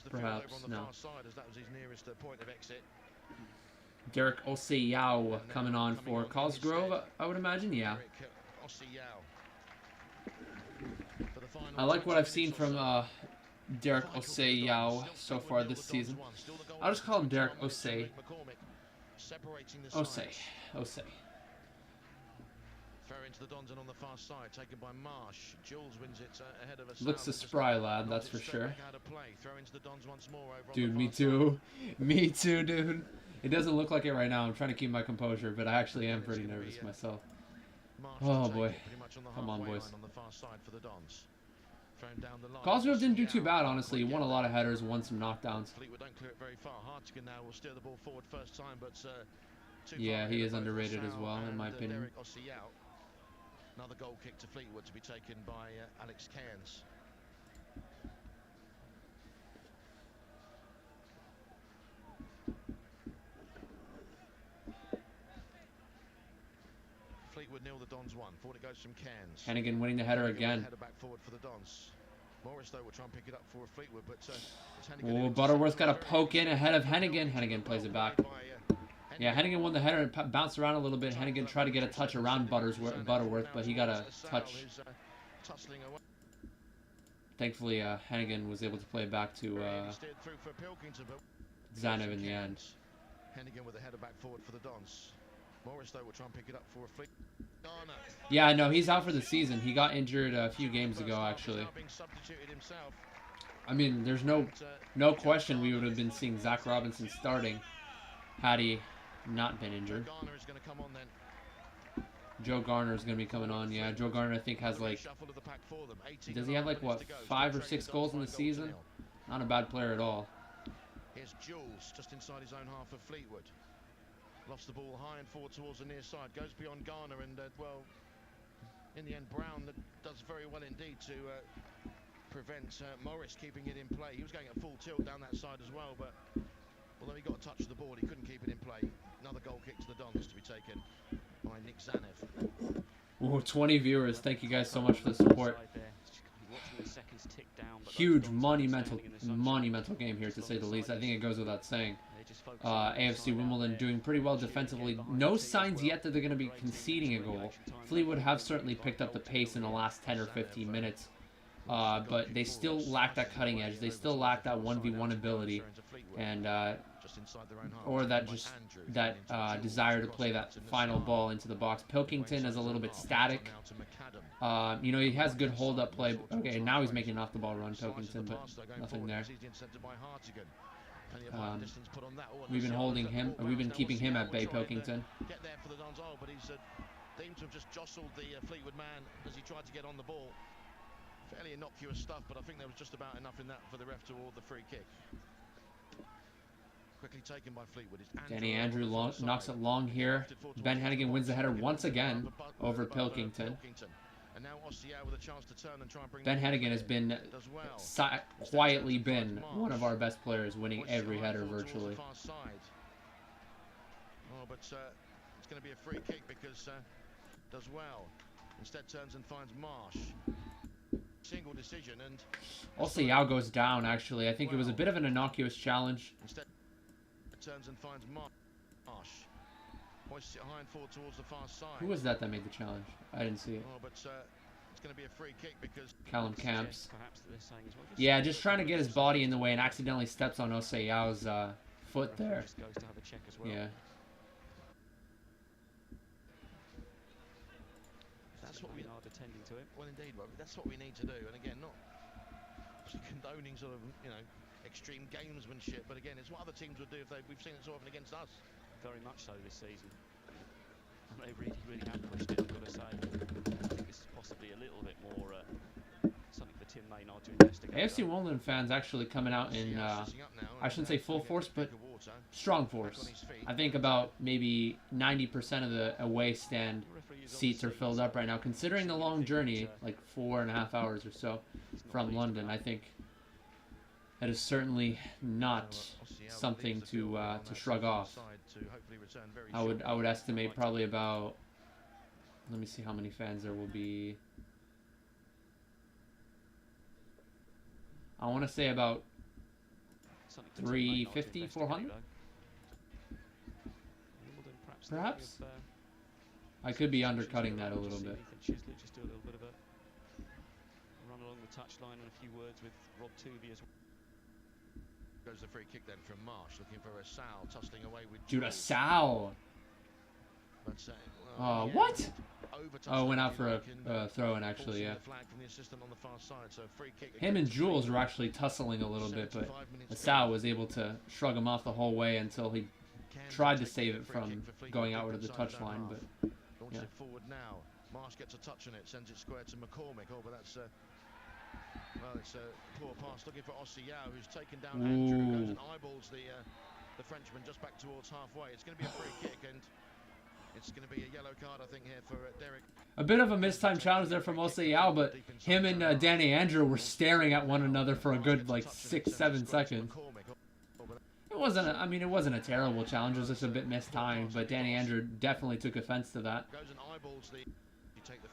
Perhaps, no. Derek Osiyao coming on for Cosgrove, I would imagine, yeah. I like what I've seen from Derek Osiyao so far this season. I'll just call him Derek Osei. Osei. Throw into the Dons and on the far side, taken by Marsh. Jules wins it ahead of us. Looks a spry lad, that's for sure. Throw into the Dons once more over dude, me too. Me too, dude. It doesn't look like it right now. I'm trying to keep my composure, but I actually am pretty nervous myself. Oh boy. Come on, boys. Cosgrove didn't do too bad, honestly. He won a lot of headers, won some knockdowns. Fleetwood don't clear it very far. Hartigan now will steer the ball forward first time, but yeah, he is underrated as well, in my opinion. Another goal kick to Fleetwood to be taken by Alex Cairns. nil, the Dons won. Forward it goes from Cairns. Hennigan winning the header again. Header back forward for the Dons. Morris though will try and pick it up for Fleetwood, but oh, Butterworth's got a poke in ahead of Hennigan. Hennigan plays it back. Yeah, Hennigan won the header and bounced around a little bit. Hennigan tried to get a touch around Butterworth, but he got a touch. Thankfully, Hennigan was able to play it back to Zanev in the end. Hennigan with a header back forward for the Dons. Morris though will try and pick it up for Fleetwood. Yeah, no, he's out for the season. He got injured a few games ago, actually. I mean, there's no question we would have been seeing Zach Robinson starting had he not been injured. Joe Garner is going to be coming on. Yeah, Joe Garner, I think, has like... Does he have like, what, 5 or 6 goals in the season? Not a bad player at all. Here's Jules, just inside his own half of Fleetwood. Lost the ball high and forward towards the near side. Goes beyond Garner and, well, in the end, Brown does very well indeed to prevent Morris keeping it in play. He was going at full tilt down that side as well, but although he got a touch of the ball, he couldn't keep it in play. Another goal kick to the Dons to be taken by Nick Zanev. Ooh, 20 viewers. Thank you guys so much for the support. Huge, monumental game here, to say the least. I think it goes without saying. AFC Wimbledon doing pretty well defensively. No signs yet that they're going to be conceding a goal. Fleetwood have certainly picked up the pace in the last 10 or 15 minutes. But they still lack that cutting edge. They still lack that 1v1 ability. And or that desire to play that final ball into the box. Pilkington is a little bit static. You know, he has good hold-up play. Okay, now he's making an off-the-ball run, Pilkington, but nothing there. We've been holding him. We've been keeping him at bay, Pilkington. Get there for the Dons, but he's deemed to have just jostled the Fleetwood man as he tried to get on the ball. Fairly innocuous stuff, but I think there was just about enough in that for the ref to award the free kick. Quickly taken by Fleetwood. Danny Andrew knocks it long here. Ben Hennigan wins the header once again over Pilkington. Ben Hennigan has been quietly been one of our best players, winning every header virtually. Oh, but it's going to be a free kick because does well. Instead turns and finds Marsh. Single decision and also Yao goes down. Actually, I think it was a bit of an innocuous challenge. Instead turns and finds Marsh. Hoists it high and forward towards the far side. Who was that made the challenge? I didn't see it. Oh, but it's going to be a free kick because Callum Camps. Yeah, just trying to get his body in the way and accidentally steps on Osei Yao's foot there. Yeah. That's what we are attending to it. Well, indeed, Robbie, that's what we need to do. And again, not condoning sort of, you know, extreme gamesmanship, but again, it's what other teams would do if we've seen it so often against us. Very much so this season. And they really have pushed it, I've got to say. I think this is possibly a little bit more something for Tim Maynard to investigate. AFC Wimbledon fans actually coming out in, I shouldn't say full force, but strong force. I think about maybe 90% of the away stand seats are filled up right now. Considering the long journey, like 4.5 hours or so from London, I think that is certainly not something to shrug off. I would estimate probably about, let me see how many fans there will be. I want to say about 350, 400? Perhaps? I could be undercutting that a little bit. Just do a little bit of a run along the touchline and a few words with Rob Tuvey as well. Goes the free kick then from Marsh, looking for a Sal, tussling away with Dude, a Sal! Oh, what? Oh, went out for a throw-in, actually, yeah. Him and Jules were actually tussling a little bit, but Sal was able to shrug him off the whole way until he tried to save it from going outward of the touchline, but yeah. It forward now. Marsh gets a touch on it, sends it square to McCormick. Oh, but that's well, it's a poor pass looking for Osei Yao, who's taken down Andrew, who goes and eyeballs the Frenchman just back towards halfway. It's going to be a free kick, and it's going to be a yellow card, I think, here for Derek. A bit of a mistimed challenge there from Osei Yao, but him and Danny Andrew were staring at one another for a good, like, 6-7 seconds. It wasn't. I mean, it wasn't a terrible challenge. It was just a bit mistimed. But Danny Andrew definitely took offense to that.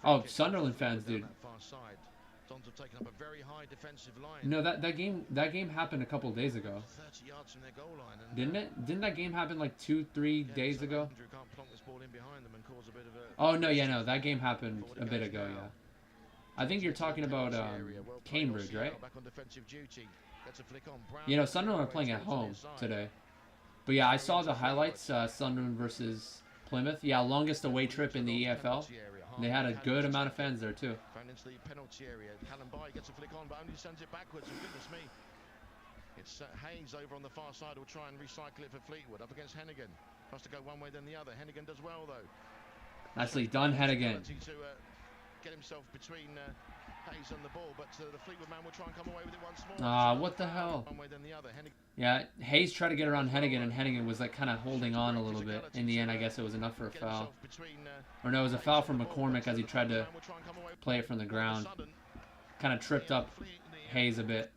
Oh, Sunderland fans, dude. No, that game happened a couple days ago. Didn't it? Didn't that game happen like 2-3 days ago? Oh no, yeah, no, that game happened a bit ago. Yeah, I think you're talking about Cambridge, right? You know, Sunderland are playing at home today. But yeah, I saw the highlights. Sunderland versus Plymouth. Yeah, longest away trip in the EFL. And they had a good amount of fans there too. Into the penalty area. Callum gets a flick on, but only sends it backwards. And goodness me, it's Hayes over on the far side will try and recycle it for Fleetwood up against Hennigan. Has to go one way then the other. Hennigan does well though. Nicely done, Hennigan. To get himself between Hayes and the ball, but the Fleetwood man will try and come away with it once more. Ah, what the hell? One way then the other. Yeah, Hayes tried to get around Hennigan, and Hennigan was like kind of holding on a little bit. In the end, I guess it was enough for a foul. Or no, it was a foul from McCormick as he tried to play it from the ground. Kind of tripped up Hayes a bit.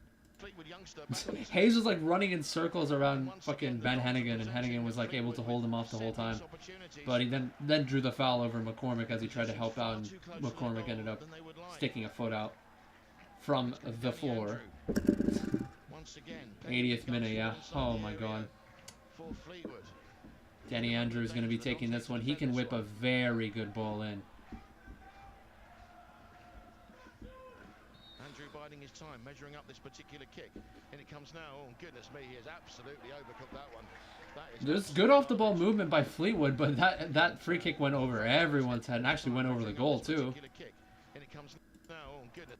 Hayes was like running in circles around fucking Ben Hennigan, and Hennigan was like able to hold him off the whole time. But he then drew the foul over McCormick as he tried to help out, and McCormick ended up sticking a foot out from the floor. 80th minute, yeah. Oh my god. Danny Andrews going to be taking this one. He can whip a very good ball in. Andrew biding his time, measuring up this particular kick. And it comes now. Oh, goodness me, he has absolutely overcooked that one. There's good off the ball movement by Fleetwood, but that free kick went over everyone's head and actually went over the goal too. And it comes now. Oh, goodness.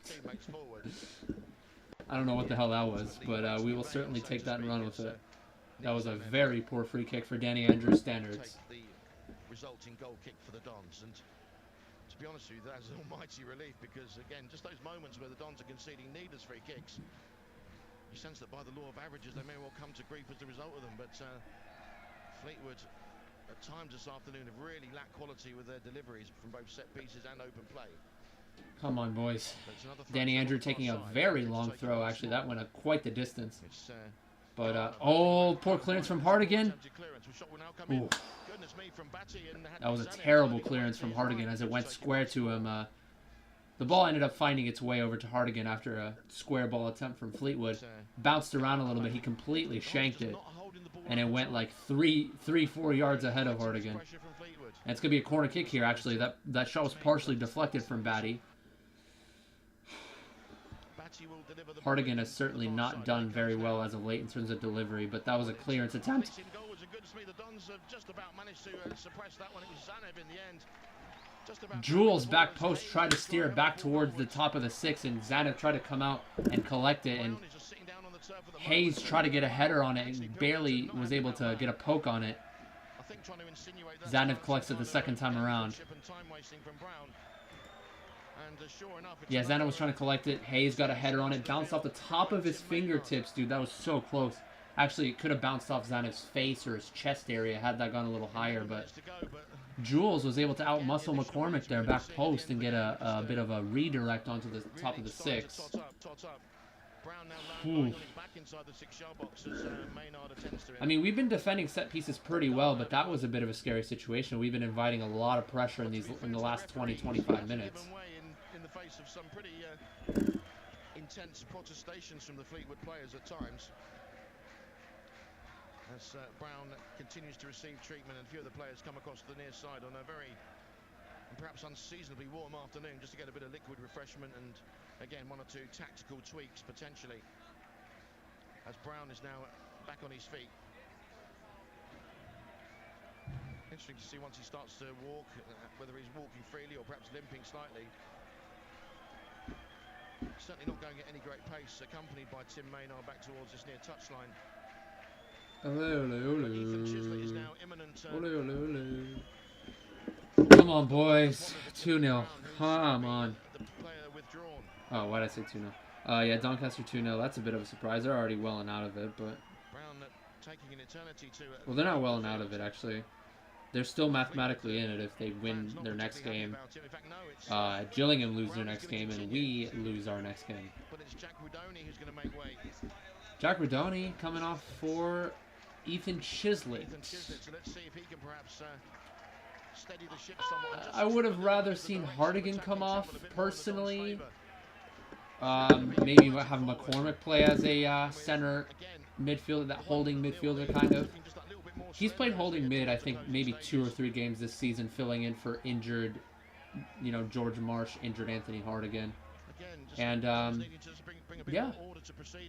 Teammates forward. I don't know what the hell that was, but we will certainly take that and run with it. That was a very poor free kick for Danny Andrews' standards. The resulting goal kick for the Dons, and to be honest with you, that's an almighty relief because again, just those moments where the Dons are conceding needless free kicks, you sense that by the law of averages they may well come to grief as a result of them. But Fleetwood at times this afternoon have really lacked quality with their deliveries from both set pieces and open play. Come on, boys. Danny Andrew taking a very long throw. Actually, that went quite the distance. But, oh, poor clearance from Hartigan. Ooh. That was a terrible clearance from Hartigan as it went square to him. The ball ended up finding its way over to Hartigan after a square ball attempt from Fleetwood. Bounced around a little bit. He completely shanked it. And it went like 3-4 yards ahead of Hartigan. And it's going to be a corner kick here, actually. That shot was partially deflected from Batty. Hartigan has certainly not done very well as of late in terms of delivery, but that was a clearance attempt. Jules back post tried to steer it back towards the top of the 6, and Zanev tried to come out and collect it, and Hayes tried to get a header on it and barely was able to get a poke on it. Zanev collects it the second time around. Yeah, Zanev was trying to collect it. Hayes got a header on it. Bounced off the top of his fingertips, dude. That was so close. Actually, it could have bounced off Zanev's face or his chest area had that gone a little higher, but Jules was able to outmuscle McCormick there back post and get a bit of a redirect onto the top of the 6. Ooh. I mean, we've been defending set pieces pretty well, but that was a bit of a scary situation. We've been inviting a lot of pressure in the last 20-25 minutes. In the face of some pretty intense protestations from the Fleetwood players at times. As Brown continues to receive treatment, and a few of the players come across the near side on a very perhaps unseasonably warm afternoon just to get a bit of liquid refreshment and again 1 or 2 tactical tweaks potentially, as Brown is now back on his feet. Interesting to see once he starts to walk, whether he's walking freely or perhaps limping slightly. Certainly not going at any great pace, accompanied by Tim Maynard back towards this near touchline. Come on, boys. 2-0. Come on. Oh, why did I say 2-0? Yeah, Doncaster 2-0. That's a bit of a surprise. They're already well and out of it, but... Well, they're not well and out of it, actually. they're still mathematically in it if they win their next game. Gillingham lose their next game, and we lose our next game. But it's Jack Rudoni who's going to make way. Jack Rudoni coming off for Ethan Chislett. So let's see if he can perhaps steady the ship somewhat. I would have rather seen Hardigan come off, personally. Maybe have McCormick play as a center midfielder, that holding midfielder kind of. He's played holding mid, I think, maybe 2 or 3 games this season, filling in for injured, you know, George Marsh, injured Anthony Hardigan. And, yeah,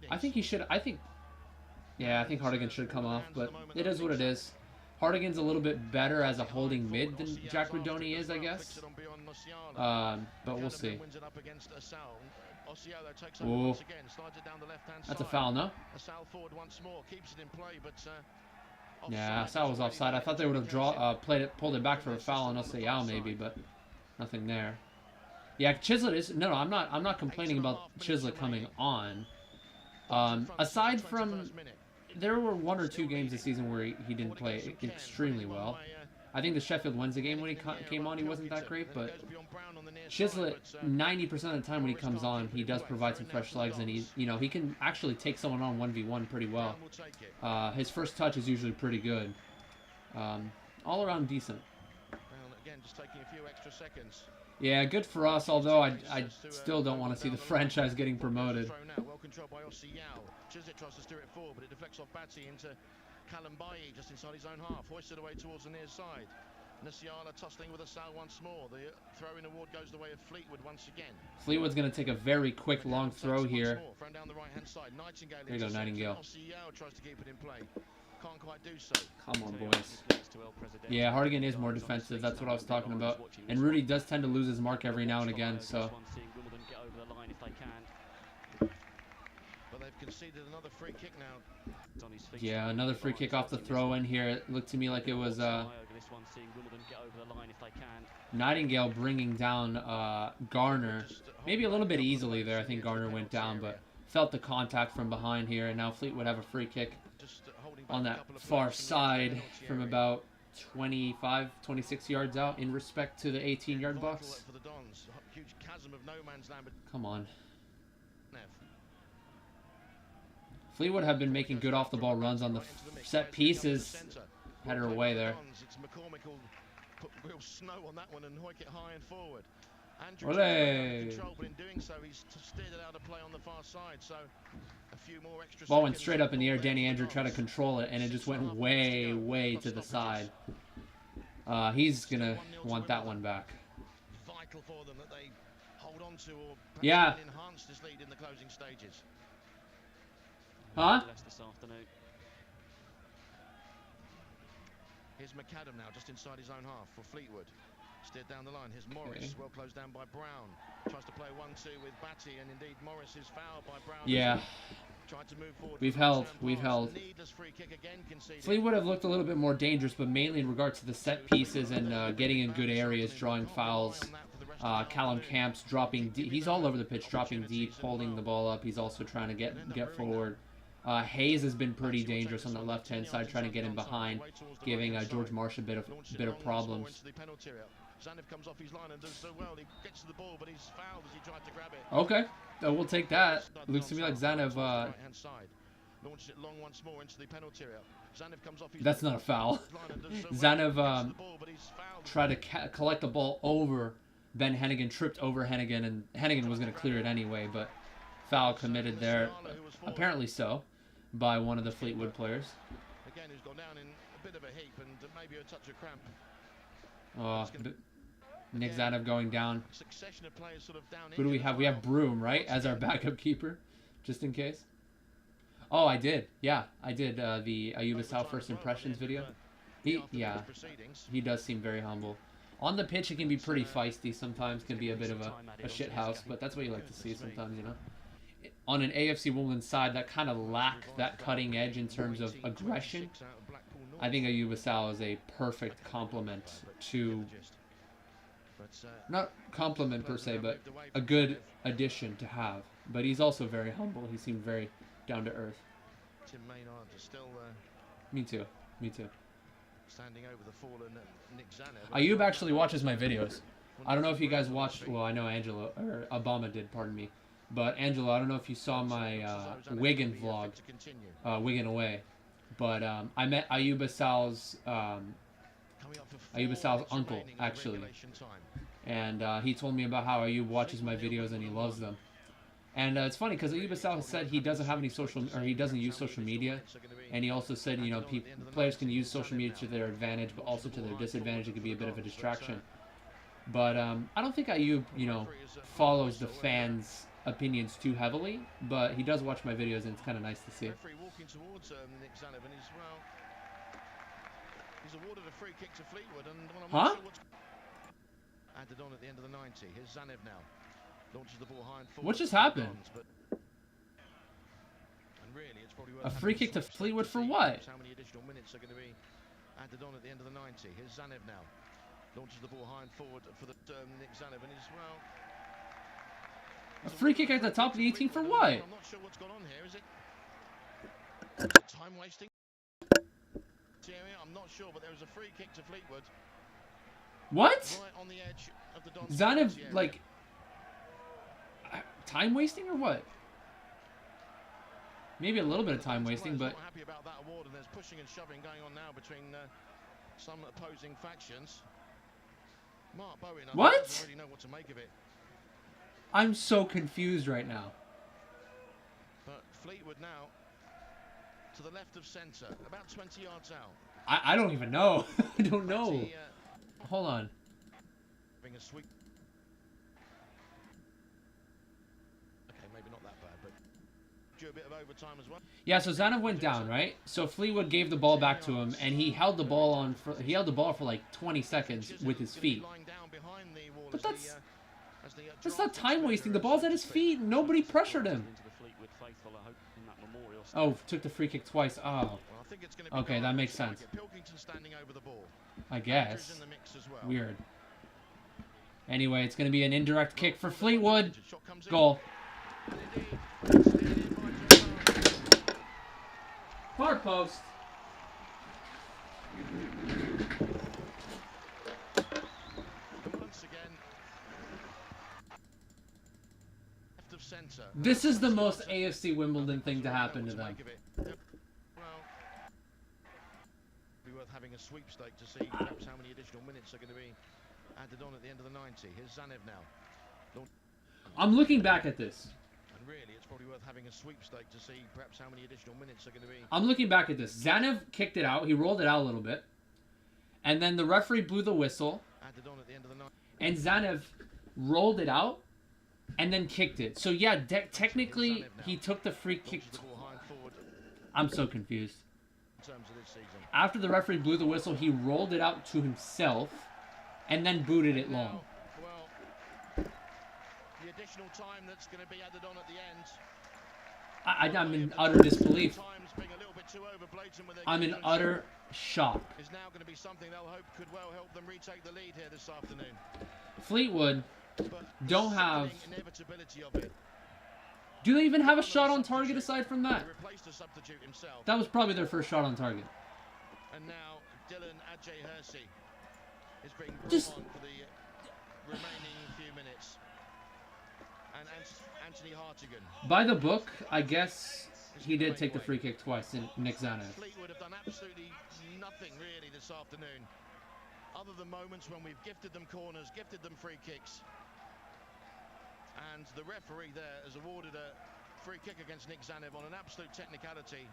I think he should, I think Hardigan should come off, but it is what it is. Hardigan's a little bit better as a holding mid than Jack Rudoni is, I guess. But we'll see. Ooh. That's a foul, no? Yeah, Sal was offside. I thought they would have pulled it back for a foul on Osayao maybe, but nothing there. Yeah, Chislett is no. I'm not complaining about Chislett coming on. Aside from, there were 1 or 2 games this season where he didn't play extremely well. I think the Sheffield Wednesday game when he came on, he wasn't that great, but Chislett, 90% of the time when he comes on, he does provide some fresh legs, and he can actually take someone on 1v1 pretty well. His first touch is usually pretty good. All around decent. Yeah, good for us, although I still don't want to see the franchise getting promoted. Well controlled by Osayao. Chislett tries to steer it forward, but it deflects off Batty into Kalambayi just inside his own half, hoisted away towards the near side. Nasiala tussling with Asal once more. The throw-in award goes the way of Fleetwood once again. Fleetwood's going to take a very quick long throw here. Down the right-hand side. Nightingale there you go, Nightingale. Osayao tries to keep it in play. Can't quite do so. Come on, boys. Yeah, Hardigan is more defensive. That's what I was talking about. And Rudy does tend to lose his mark every now and again, so. But they've conceded another free kick now. Yeah, another free kick off the throw-in here. It looked to me like it was Nightingale bringing down Garner. Maybe a little bit easily there. I think Garner went down, but felt the contact from behind here. And now Fleetwood have a free kick on that far side from about 25, 26 yards out in respect to the 18-yard box. Come on. Fleetwood have been making good off-the-ball runs on the set pieces. Had her away there. Put real snow on that one and hoik it high and forward. Olé. Control, but in doing so, he's steered it out of play on the far side. So a few more extra ball went straight up in the air. Danny Andrew tried to control it, and it just went way, way to the side. He's gonna want that one back. Vital for them that they hold on to or yeah. Enhance this lead in the closing stages. Huh? Here's McAdam now, just inside his own half for Fleetwood. Steered down the line. Here's Morris, well closed down by Brown. Tries to play 1-2 with Batty, and indeed Morris is fouled by Brown. Yeah. Tried to move forward. We've held. Fleetwood have looked a little bit more dangerous, but mainly in regards to the set pieces and getting in good areas, drawing fouls. Callum Camps dropping deep. He's all over the pitch, dropping deep, holding the ball up. He's also trying to get forward. Hayes has been pretty dangerous on the left-hand side, trying to get in behind, giving George Marsh a bit of problems. Okay, we'll take that. Looks to me like Zanev. That's not a foul. Zanev tried to collect the ball over Ben Hennigan, tripped over Hennigan, and Hennigan was going to clear it anyway, but foul committed there. Apparently so, by one of the Fleetwood players. Again, who's gone down in a bit of a heap and maybe a touch of cramp. Nick Zanev going down. Succession of players sort of down. Who do we have? We have Broom, right, as our backup keeper, just in case. Oh, I did. Yeah, I did the Ayuba South First Impressions video. He does seem very humble. On the pitch, it can be pretty feisty sometimes. Can be a bit of a shit house, but that's what you like to see sometimes, you know. On an AFC Wimbledon side that kind of lack that cutting edge in terms of aggression, I think Ayuba Sal is a perfect complement to, not compliment per se, but a good addition to have. But he's also very humble. He seemed very down to earth. Tim Maynard is still. Me too. Me too. Standing over the fallen Nick Zanev. Ayub actually watches my videos. I don't know if you guys watched. Well, I know Angela or Obama did. Pardon me. But Angela, I don't know if you saw my Wigan vlog, Wigan away. But I met Ayub Asal's uncle actually, and he told me about how Ayub watches my videos and he loves them. And it's funny because Ayub Asal said he doesn't have any he doesn't use social media, and he also said, you know, players can use social media to their advantage, but also to their disadvantage. It could be a bit of a distraction. But I don't think Ayub, you know, follows the fans' opinions too heavily, but he does watch my videos, and it's kind of nice to see. He's awarded a free kick to Fleetwood, and huh? Added on at the end of the 90. Here's Zanev now. Launches the ball high and forward. What just happened? And really, it's probably worth a free kick to Fleetwood for what? How many additional minutes are going to be added on at the end of the 90? Here's Zanev now. Launches the ball high and forward for the Nick Zanev, and he's a free kick at the top of the 18 for what? I'm not sure what's gone on here. Is it time wasting? I'm not sure, but there was a free kick to Fleetwood. What? Right on the edge of the Dons Zanev, like, time wasting or what? Maybe a little bit of time wasting, but. Not happy about that award, and there's pushing and shoving going on now between some opposing factions. Mark Bowen, what? Doesn't really know what to make of it. I'm so confused right now. But Fleetwood now to the left of centre, about 20 yards out. I don't even know. I don't know. Hold on. Having a sweep. Okay, maybe not that bad, but do a bit of overtime as well. Yeah, so Zanev went down, right? So Fleetwood gave the ball back to him, and he held the ball on. He held the ball for like 20 seconds with his feet. But that's not time wasting. The ball's at his feet. Nobody pressured him. Oh, took the free kick twice. Oh. Okay, that makes sense. I guess. Weird. Anyway, it's going to be an indirect kick for Fleetwood. Goal. Far post. This is the most AFC Wimbledon thing to happen to them. Be worth having a sweepstake to see perhaps how many additional minutes are going to be added on at the end of the 90. Here's Zanev now. I'm looking back at this. And really, it's probably worth having a sweepstake to see perhaps how many additional minutes are going to be. I'm looking back at this. Zanev kicked it out. He rolled it out a little bit. And then the referee blew the whistle. Added on at the end of the 90. And Zanev rolled it out and then kicked it. So yeah, technically he took the free kick. I'm so confused. After the referee blew the whistle, he rolled it out to himself and then booted it long. Well, the additional time that's going to be added on at the end. I'm in utter disbelief. I'm in utter shock. Is now going to be something they'll hope could well help them retake the lead here this afternoon. Fleetwood don't have. Do they even have a shot on target aside from that? That was probably their first shot on target. And now Dylan Ajay-Hersey is being brought Just on for the remaining few minutes. And Anthony Hartigan. By the book, I guess he did take the free kick twice in Nick Zanev. Fleetwood have done absolutely nothing really this afternoon, other than moments when we've gifted them corners, gifted them free kicks. And the referee there has awarded a free kick against Nick Zanev on an absolute technicality.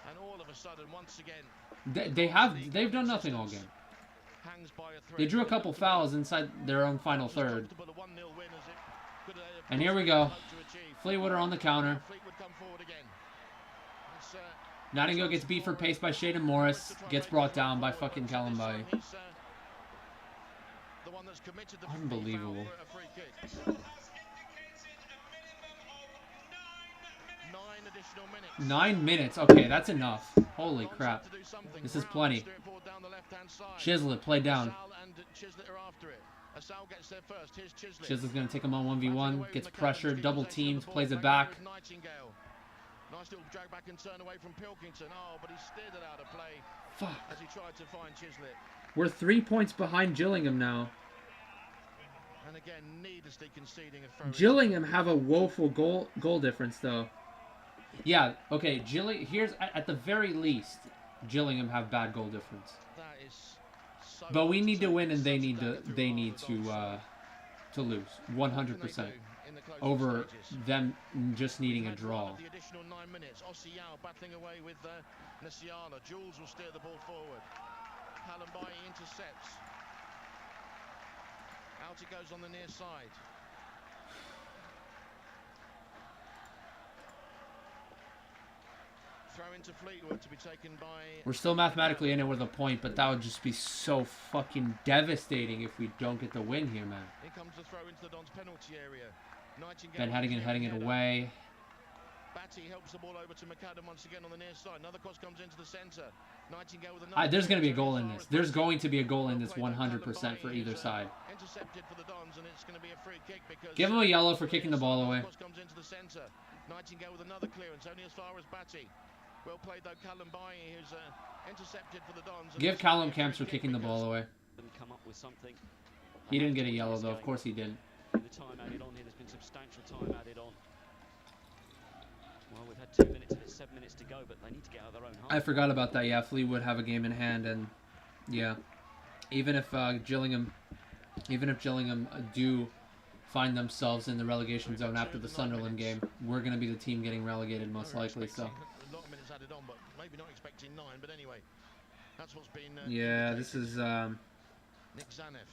And all of a sudden, once again, they've done nothing all game. They drew a couple fouls inside their own final third. And here we go. Fleetwood are on the counter. Nottingham gets beat for pace by Shaden Morris. Gets brought down by fucking Kalambai. Unbelievable. 9 minutes. Okay, that's enough. Holy crap. This is plenty. Chislett, play down. Chislett's going to take him on 1v1. Gets pressured, double teamed, plays it back. Nice little drag back and turn away from Pilkington. Oh, but he steered it out of play. Fuck. As he tried to find Chislett. We're 3 points behind Gillingham now. And again, needlessly conceding a throw. Gillingham have a woeful goal difference, though. Yeah, okay, here's, at the very least, Gillingham have bad goal difference. That is so but we need to win, and they need to lose 100% over them just needing a draw. The additional 9 minutes. Ossiao battling away with Nasiana. Jules will steer the ball forward. Kalambai intercepts. Out it goes on the near side. Throw into Fleetwood to be taken by... We're still mathematically in it with a point, but that would just be so fucking devastating if we don't get the win here, man. Here comes the throw into the Dons penalty area. Ben heading it away. Batty helps the ball over to McAdam once again on the near side. Another cross comes into the centre. Nightingale with another... There's going to be a goal in this. There's going to be a goal in this 100% for either side. Intercepted for the Dons, and it's going to be a free kick because... Give him a yellow for kicking the ball away. Cross comes into the centre. Nightingale with another clearance, only as far as Batty. Well played though, Callum Bailly, who's intercepted for the Dons. Give Callum Camps for kicking the ball away. Come up with something. He didn't get a yellow though, of course he didn't. The time added on here, there's been substantial time added on. Well, we've had 2 minutes and it's 7 minutes to go, but they need to get out of their own half. I forgot about that. Yeah, Fleetwood have a game in hand, and yeah, even if Gillingham do find themselves in the relegation zone after the Sunderland game, we're going to be the team getting relegated most likely. So. A lot of minutes added on, but maybe not expecting 9. But anyway, that's what's been. Yeah, this is. Nick Zanev.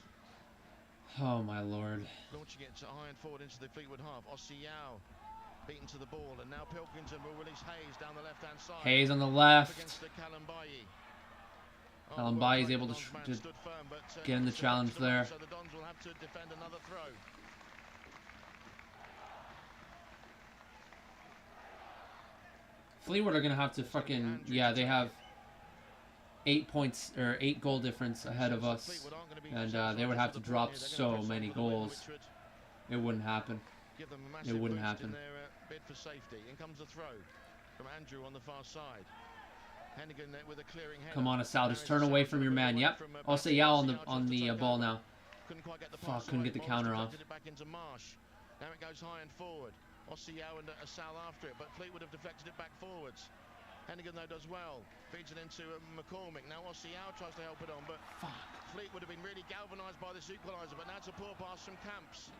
Oh my lord. Launching it high and forward into the Fleetwood half. Ossiao beaten to the ball, and now Pilkington will release Hayes down the left-hand side. Hayes on the left. Against the Callum Bailly. Callum Bailly is able to get in the challenge there. So the Dons will have to defend another throw. Fleetwood are gonna have to fucking they have 8 points or 8 goal difference ahead of us, and they would have to drop so many goals. It wouldn't happen. It wouldn't happen. Bid for safety. In comes the throw from Andrew on the far side. Hennigan with a clearing header. Come on, Asal, just turn away from your man. Yep. I'll say yeah on the ball now. Fuck, couldn't get the counter off. Back into Marsh. Now it goes high and forward. Ossiao and Asal after it, but Fleetwood have deflected it back forwards. Hennigan though does well. Feeds it into McCormick. Now Ossiao tries to help it on, but Fleetwood have been really galvanised by this equaliser, but now it's a poor pass from Camps.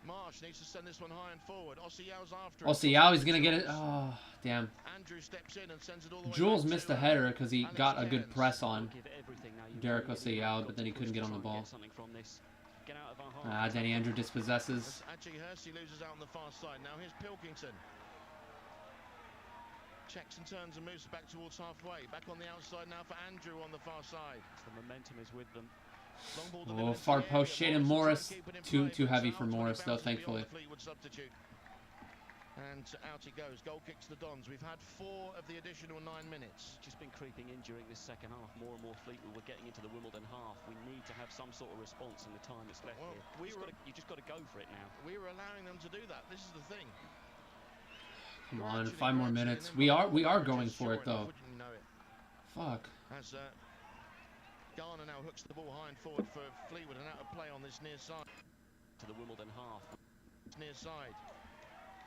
Marsh needs to send this one high and forward. Ossiao's after it. Ossiao is gonna get it. Oh, damn. Andrew steps in and sends it all the way. Jules missed a header because he got a good press on Derek Ossiao, but then he couldn't get on the ball. Danny Andrew dispossesses. Actually, Hersey loses out on the far side. Now here's Pilkington. Checks and turns and moves back towards halfway. Back on the outside now for Andrew on the far side. The momentum is with them. Oh, far post, Shaden Morris. Too heavy for Morris, though, thankfully. And out it goes. Goal kick to the Dons. We've had 4 of the additional 9 minutes. Just been creeping in during this second half. More and more Fleetwood. We're getting into the Wimbledon half. We need to have some sort of response in the time that's left here. You just got to go for it now. We were allowing them to do that. This is the thing. Come on, 5 more minutes. We are going for it, though. Fuck. As Garner now hooks the ball high and forward for Fleetwood and out of play on this near side. To the Wimbledon half. Near side.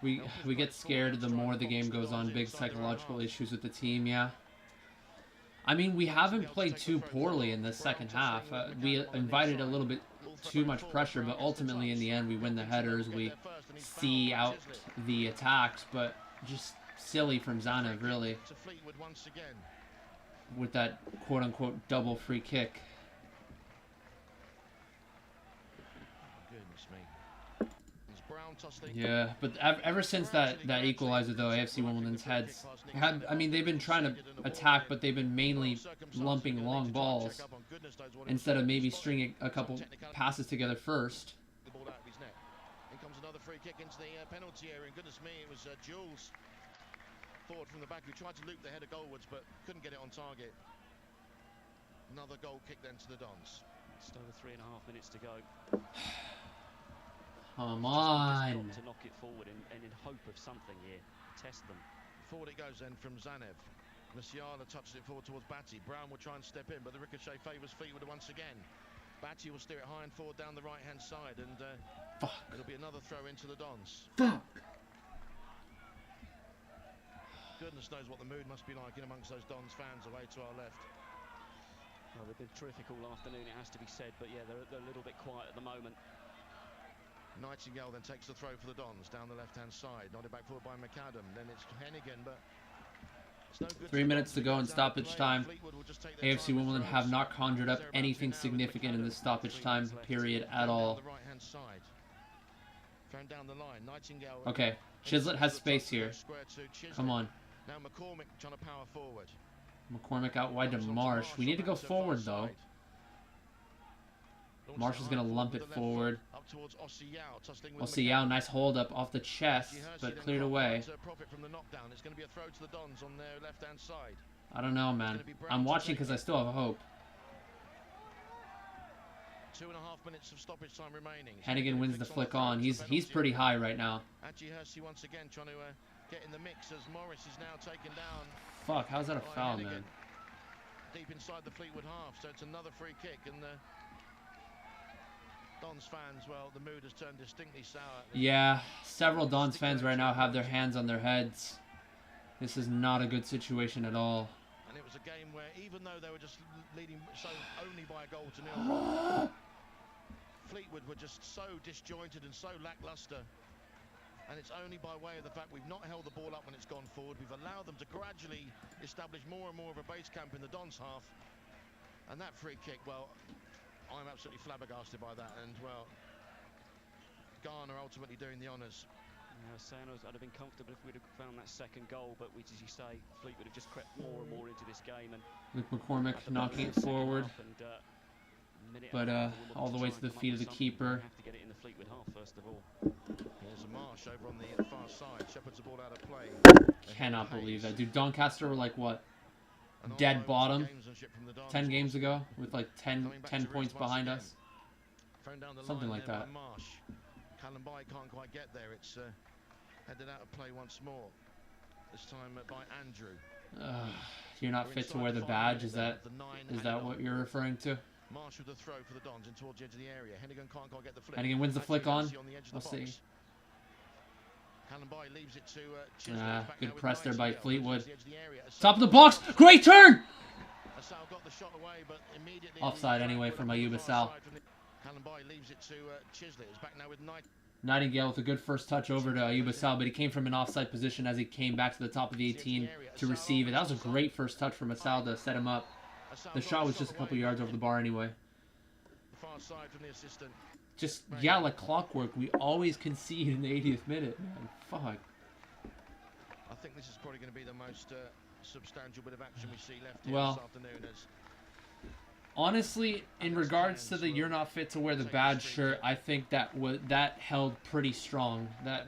We get scared the more the game goes on. Big psychological issues with the team, yeah. I mean, we haven't played too poorly in this second half. We invited a little bit too much pressure, but ultimately in the end we win the headers. We see out the attacks, but just silly from Zanev, really. With that quote-unquote double free kick. Yeah, but ever since that equalizer, though, AFC Wimbledon's I mean, they've been trying to attack, but they've been mainly lumping long balls instead of maybe stringing a couple passes together first. The ball out of his net. In comes another free kick into the penalty area, and goodness me, it was Jules forward from the back who tried to loop the header goalwards, but couldn't get it on target. Another goal kick then to the Dons. Just over 3.5 minutes to go. Come on. To knock it forward and in hope of something here. Test them. Forward it goes then from Zanev. Musiala touches it forward towards Batty. Brown will try and step in, but the ricochet favours Fleetwood once again. Batty will steer it high and forward down the right-hand side, and it'll be another throw into the Dons. Fuck. Goodness knows what the mood must be like in amongst those Dons fans away to our left. Well, they've been terrific all afternoon, it has to be said, but yeah, they're a little bit quiet at the moment. Nightingale then takes the throw for the Dons down the left-hand side. Nodded back forward by McAdam. Then it's Hennigan, but it's no good. 3 minutes to go in stoppage time. AFC Wimbledon have not conjured up anything significant in this stoppage time period at all. Okay, Chislett has space here. Come on. Now McCormick trying to power forward. McCormick out wide to Marsh. We need to go forward though. Marsh is going to lump it forward. Osiyao, nice hold up off the chest, but cleared away. I don't know, man. I'm watching because I still have hope. 2.5 minutes of stoppage time remaining. Hennigan wins the flick on. He's pretty high right now. Once again trying to get in the mix as Morris is now taken down. Fuck, how's that a foul, man? Deep inside the Fleetwood half, so it's another free kick, and Dons fans, well, the mood has turned distinctly sour. Yeah, several Dons fans right now have their hands on their heads. This is not a good situation at all. And it was a game where, even though they were just leading only by a goal to nil, Fleetwood were just so disjointed and so lackluster. And it's only by way of the fact we've not held the ball up when it's gone forward. We've allowed them to gradually establish more and more of a base camp in the Dons half. And that free kick, well, I'm absolutely flabbergasted by that. And, well, Garner ultimately doing the honours. I'd have been comfortable if we'd have found that second goal, but which, as you say, Fleetwood have just crept more and more into this game. And Luke McCormick knocking it forward, but all the way to the feet of the keeper. Have to get it in the Fleetwood half first of all. Here's a Marsh over on the far side. Shepherd's the ball out of play. Cannot believe that, dude. Doncaster were like what? Dead bottom 10 games ago with like 10 points behind us. Something like that. Callum Bay can't quite get there. It's headed out of play once more. This time by Andrew. You're not fit to wear the badge. Is that what you're referring to? Marsh with the throw for the Dons in towards the edge of the area. Hennigan can't quite get the flick. Hennigan wins the flick on. We'll see. Callum Bay leaves it to good press there by Fleetwood. Top of the box. Great turn. Got the shot away, but immediately offside anyway from Ayuba Sal. Callum Bay leaves it to Chislett. He's back now with Nightingale with a good first touch over to Ayuba Sal, but he came from an offside position as he came back to the top of the 18 to receive it. That was a great first touch from Asal to set him up. The shot was just a couple yards over the bar anyway. Far side from the assistant. Just, yeah, like clockwork, we always concede in the 80th minute, man. Fuck. I think this is probably going to be the most substantial bit of action we see left here this afternoon. Honestly, in regards to the "you're not fit to wear the badge" shirt, I think that held pretty strong. That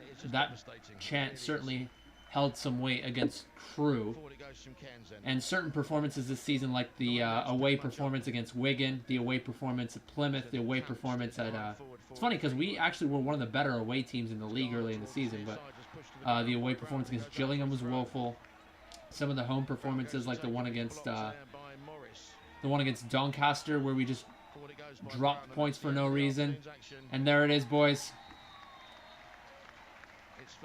chant certainly held some weight against Crewe. And certain performances this season, like the away performance against Wigan, the away performance at Plymouth, the away performance at... it's funny because we actually were one of the better away teams in the league early in the season, but the away performance against Gillingham was woeful. Some of the home performances, like the one against Doncaster, where we just dropped points for no reason. And there it is, boys.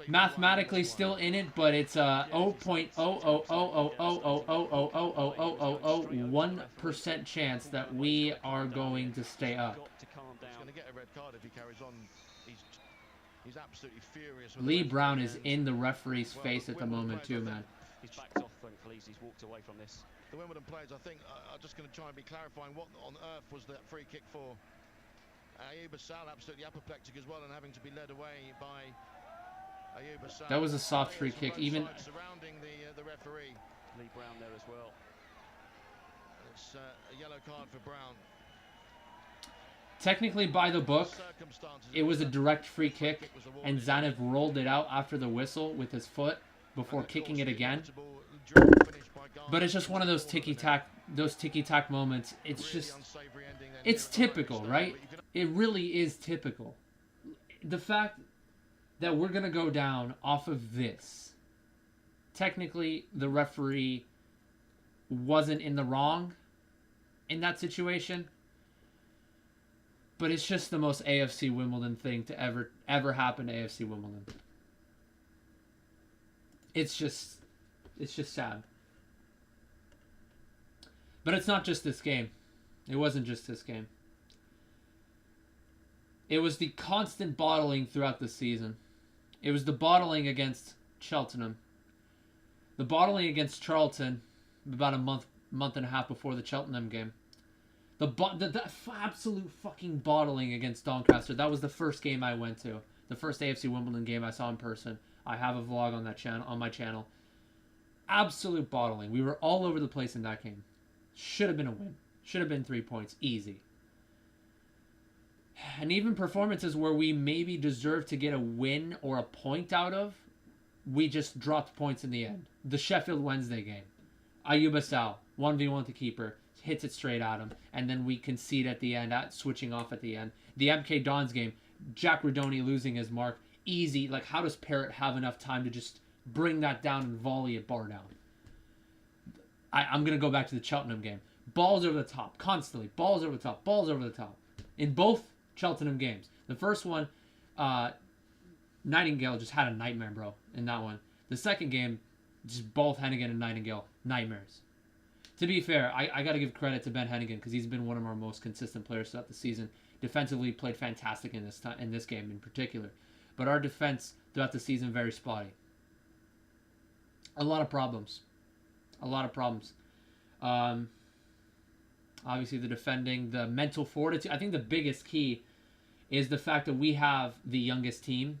Mathematically still in it, but it's 0.00000000001% chance that we are going to stay up. Lee Brown is in the referee's face at the moment too, man. He's backed off, thankfully, he's walked away from this. The Wimbledon players, I think, are just going to try and be clarifying what on earth was that free kick for. Ayuba Sal absolutely apoplectic as well and having to be led away by Ayuba Sal. That was a soft free kick, even surrounding the referee. Lee Brown there as well. It's a yellow card for Brown. Technically, by the book, it was a direct free kick, and Zanev rolled it out after the whistle with his foot before kicking it again. But it's just one of those ticky-tack moments. It's just, it's typical, right? It really is typical. The fact that we're going to go down off of this technically the referee wasn't in the wrong in that situation. But it's just the most AFC Wimbledon thing to ever happen to AFC Wimbledon. It's just sad. But it's not just this game. It wasn't just this game. It was the constant bottling throughout the season. It was the bottling against Cheltenham. The bottling against Charlton about a month and a half before the Cheltenham game. The absolute fucking bottling against Doncaster. That was the first game I went to. The first AFC Wimbledon game I saw in person. I have a vlog on that channel, on my channel. Absolute bottling. We were all over the place in that game. Should have been a win. Should have been 3 points. Easy. And even performances where we maybe deserved to get a win or a point out of, we just dropped points in the end. The Sheffield Wednesday game. Ayub Assal, 1v1 with the keeper, hits it straight at him, and then we concede at the end, switching off at the end. The MK Dons game, Jack Redoni losing his mark. Easy. Like, how does Parrott have enough time to just bring that down and volley it bar down? I'm going to go back to the Cheltenham game. Balls over the top, constantly. Balls over the top, balls over the top. In both Cheltenham games. The first one, Nightingale just had a nightmare, bro, in that one. The second game, just both Hennigan and Nightingale, nightmares. To be fair, I got to give credit to Ben Hennigan because he's been one of our most consistent players throughout the season. Defensively, played fantastic in this game in particular. But our defense throughout the season, very spotty. A lot of problems. A lot of problems. Obviously, the defending, the mental fortitude. I think the biggest key is the fact that we have the youngest team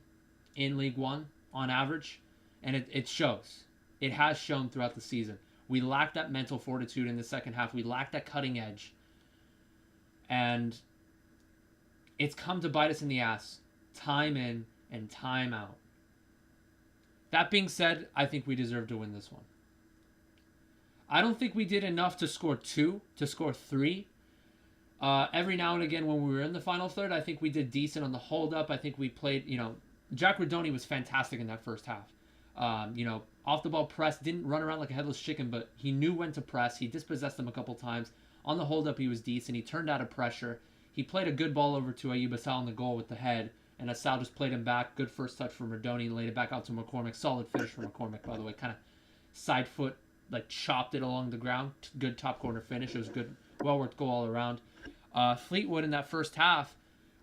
in League One on average. And it shows. It has shown throughout the season. We lacked that mental fortitude in the second half. We lacked that cutting edge. And it's come to bite us in the ass. Time in and time out. That being said, I think we deserve to win this one. I don't think we did enough to score 2, to score 3. Every now and again when we were in the final third, I think we did decent on the hold-up. I think we played, Jack Redoni was fantastic in that first half. Off the ball press, didn't run around like a headless chicken, but he knew when to press. He dispossessed them a couple times. On the hold-up, he was decent. He turned out of pressure. He played a good ball over to Ayub Assal on the goal with the head, and Assal just played him back. Good first touch from Redoni and laid it back out to McCormick. Solid finish from McCormick, by the way. Kind of side foot, chopped it along the ground. Good top corner finish. It was good, well-worked goal all around. Fleetwood in that first half,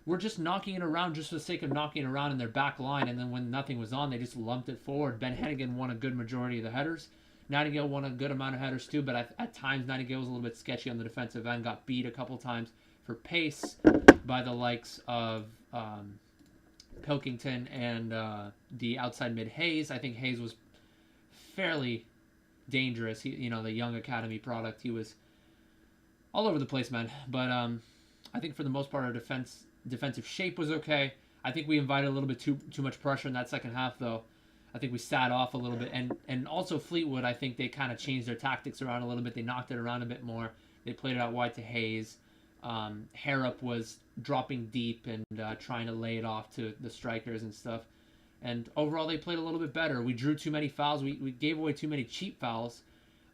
we're just knocking it around just for the sake of knocking it around in their back line, and then when nothing was on, they just lumped it forward. Ben Hennigan won a good majority of the headers. Nightingale won a good amount of headers too, but at times Nightingale was a little bit sketchy on the defensive end, got beat a couple times for pace by the likes of Pilkington and the outside mid Hayes. I think Hayes was fairly dangerous. He, the young academy product. He was all over the place, man. But I think for the most part, our defensive shape was okay. I think we invited a little bit too much pressure in that second half, though. I think we sat off a little bit. And also Fleetwood, I think they kind of changed their tactics around a little bit. They knocked it around a bit more. They played it out wide to Hayes. Harrop was dropping deep and trying to lay it off to the strikers and stuff. And overall, they played a little bit better. We drew too many fouls. We gave away too many cheap fouls.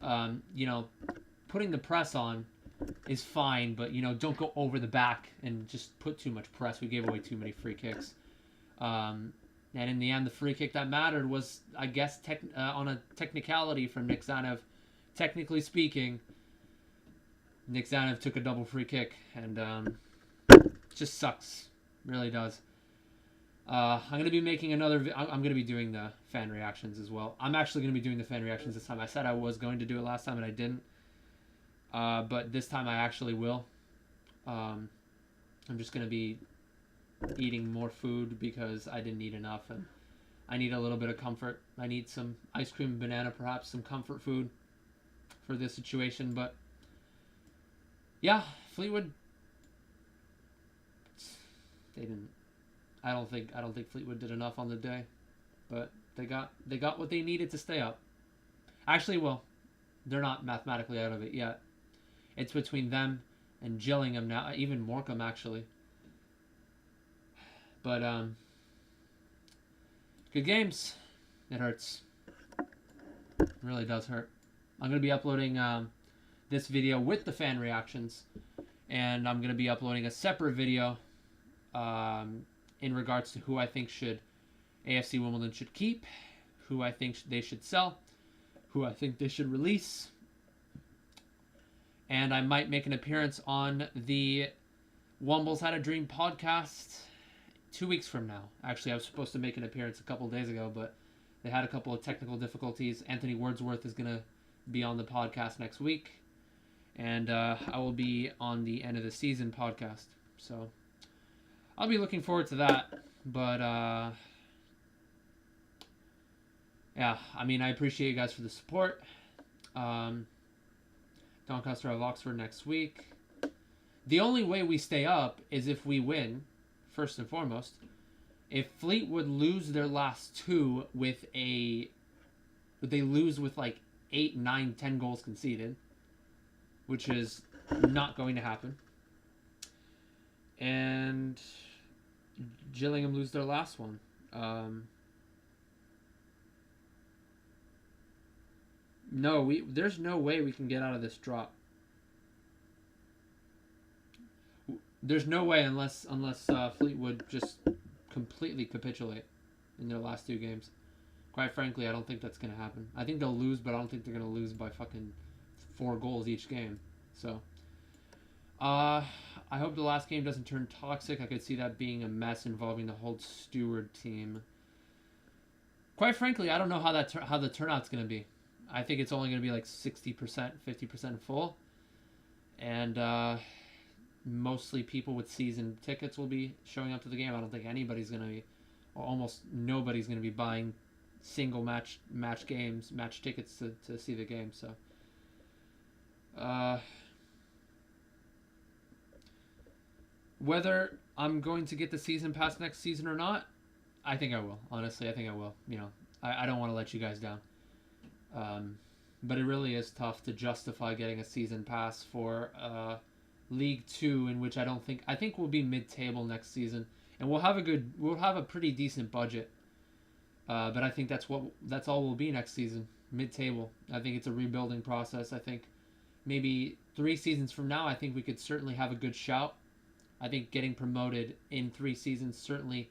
Putting the press on is fine, but, don't go over the back and just put too much press. We gave away too many free kicks. And in the end, the free kick that mattered was, I guess, on a technicality from Nick Zanev. Technically speaking, Nick Zanev took a double free kick, and it just sucks. Really does. I'm going to be making another... I'm going to be doing the fan reactions as well. I'm actually going to be doing the fan reactions this time. I said I was going to do it last time, and I didn't. But this time I actually will. I'm just going to be eating more food because I didn't eat enough, and I need a little bit of comfort. I need some ice cream and banana, perhaps some comfort food for this situation. But yeah, Fleetwood, they didn't. I don't think Fleetwood did enough on the day, but they got what they needed to stay up. Actually, well, they're not mathematically out of it yet. It's between them and Gillingham now, even Morecambe actually. But good games. It hurts. It really does hurt. I'm going to be uploading this video with the fan reactions, and I'm going to be uploading a separate video in regards to who I think AFC Wimbledon should keep, who I think they should sell, who I think they should release, and I might make an appearance on the Wumbles Had a Dream podcast 2 weeks from now. Actually, I was supposed to make an appearance a couple days ago, but they had a couple of technical difficulties. Anthony Wordsworth is going to be on the podcast next week, and I will be on the end of the season podcast. So I'll be looking forward to that. But yeah, I mean, I appreciate you guys for the support. Doncaster have Oxford next week. The only way we stay up is if we win, first and foremost. If Fleetwood lose their last two they lose with like 8, 9, 10 goals conceded, which is not going to happen. And Gillingham lose their last one. No, there's no way we can get out of this drop. There's no way unless Fleetwood just completely capitulate in their last two games. Quite frankly, I don't think that's going to happen. I think they'll lose, but I don't think they're going to lose by fucking 4 goals each game. So, I hope the last game doesn't turn toxic. I could see that being a mess involving the whole Steward team. Quite frankly, I don't know how the turnout's going to be. I think it's only going to be like 60%, 50% full. And mostly people with season tickets will be showing up to the game. I don't think anybody's going to be, or almost nobody's going to be buying single match tickets to see the game. So whether I'm going to get the season pass next season or not, I think I will. Honestly, I think I will. You know, I don't want to let you guys down. But it really is tough to justify getting a season pass for League 2, in which I think we'll be mid-table next season, and we'll have a pretty decent budget. But I think that's all we'll be next season, mid-table. I think it's a rebuilding process. I think maybe 3 seasons from now, I think we could certainly have a good shout. I think getting promoted in 3 seasons certainly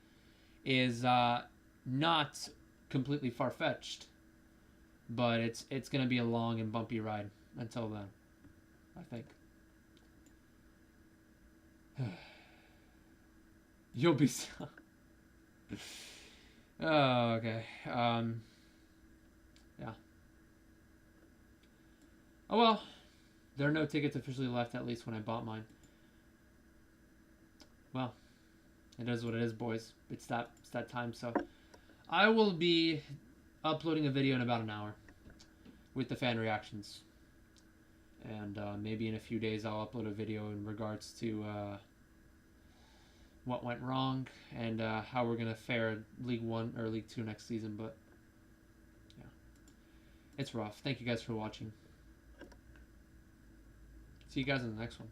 is not completely far-fetched, but it's going to be a long and bumpy ride until then, I think. You'll be so... Oh, okay. Yeah. Oh, well. There are no tickets officially left, at least when I bought mine. Well, it is what it is, boys. It's that time, so... I will be uploading a video in about an hour with the fan reactions. And maybe in a few days I'll upload a video in regards to what went wrong and how we're going to fare League 1 or League 2 next season. But yeah, it's rough. Thank you guys for watching. See you guys in the next one.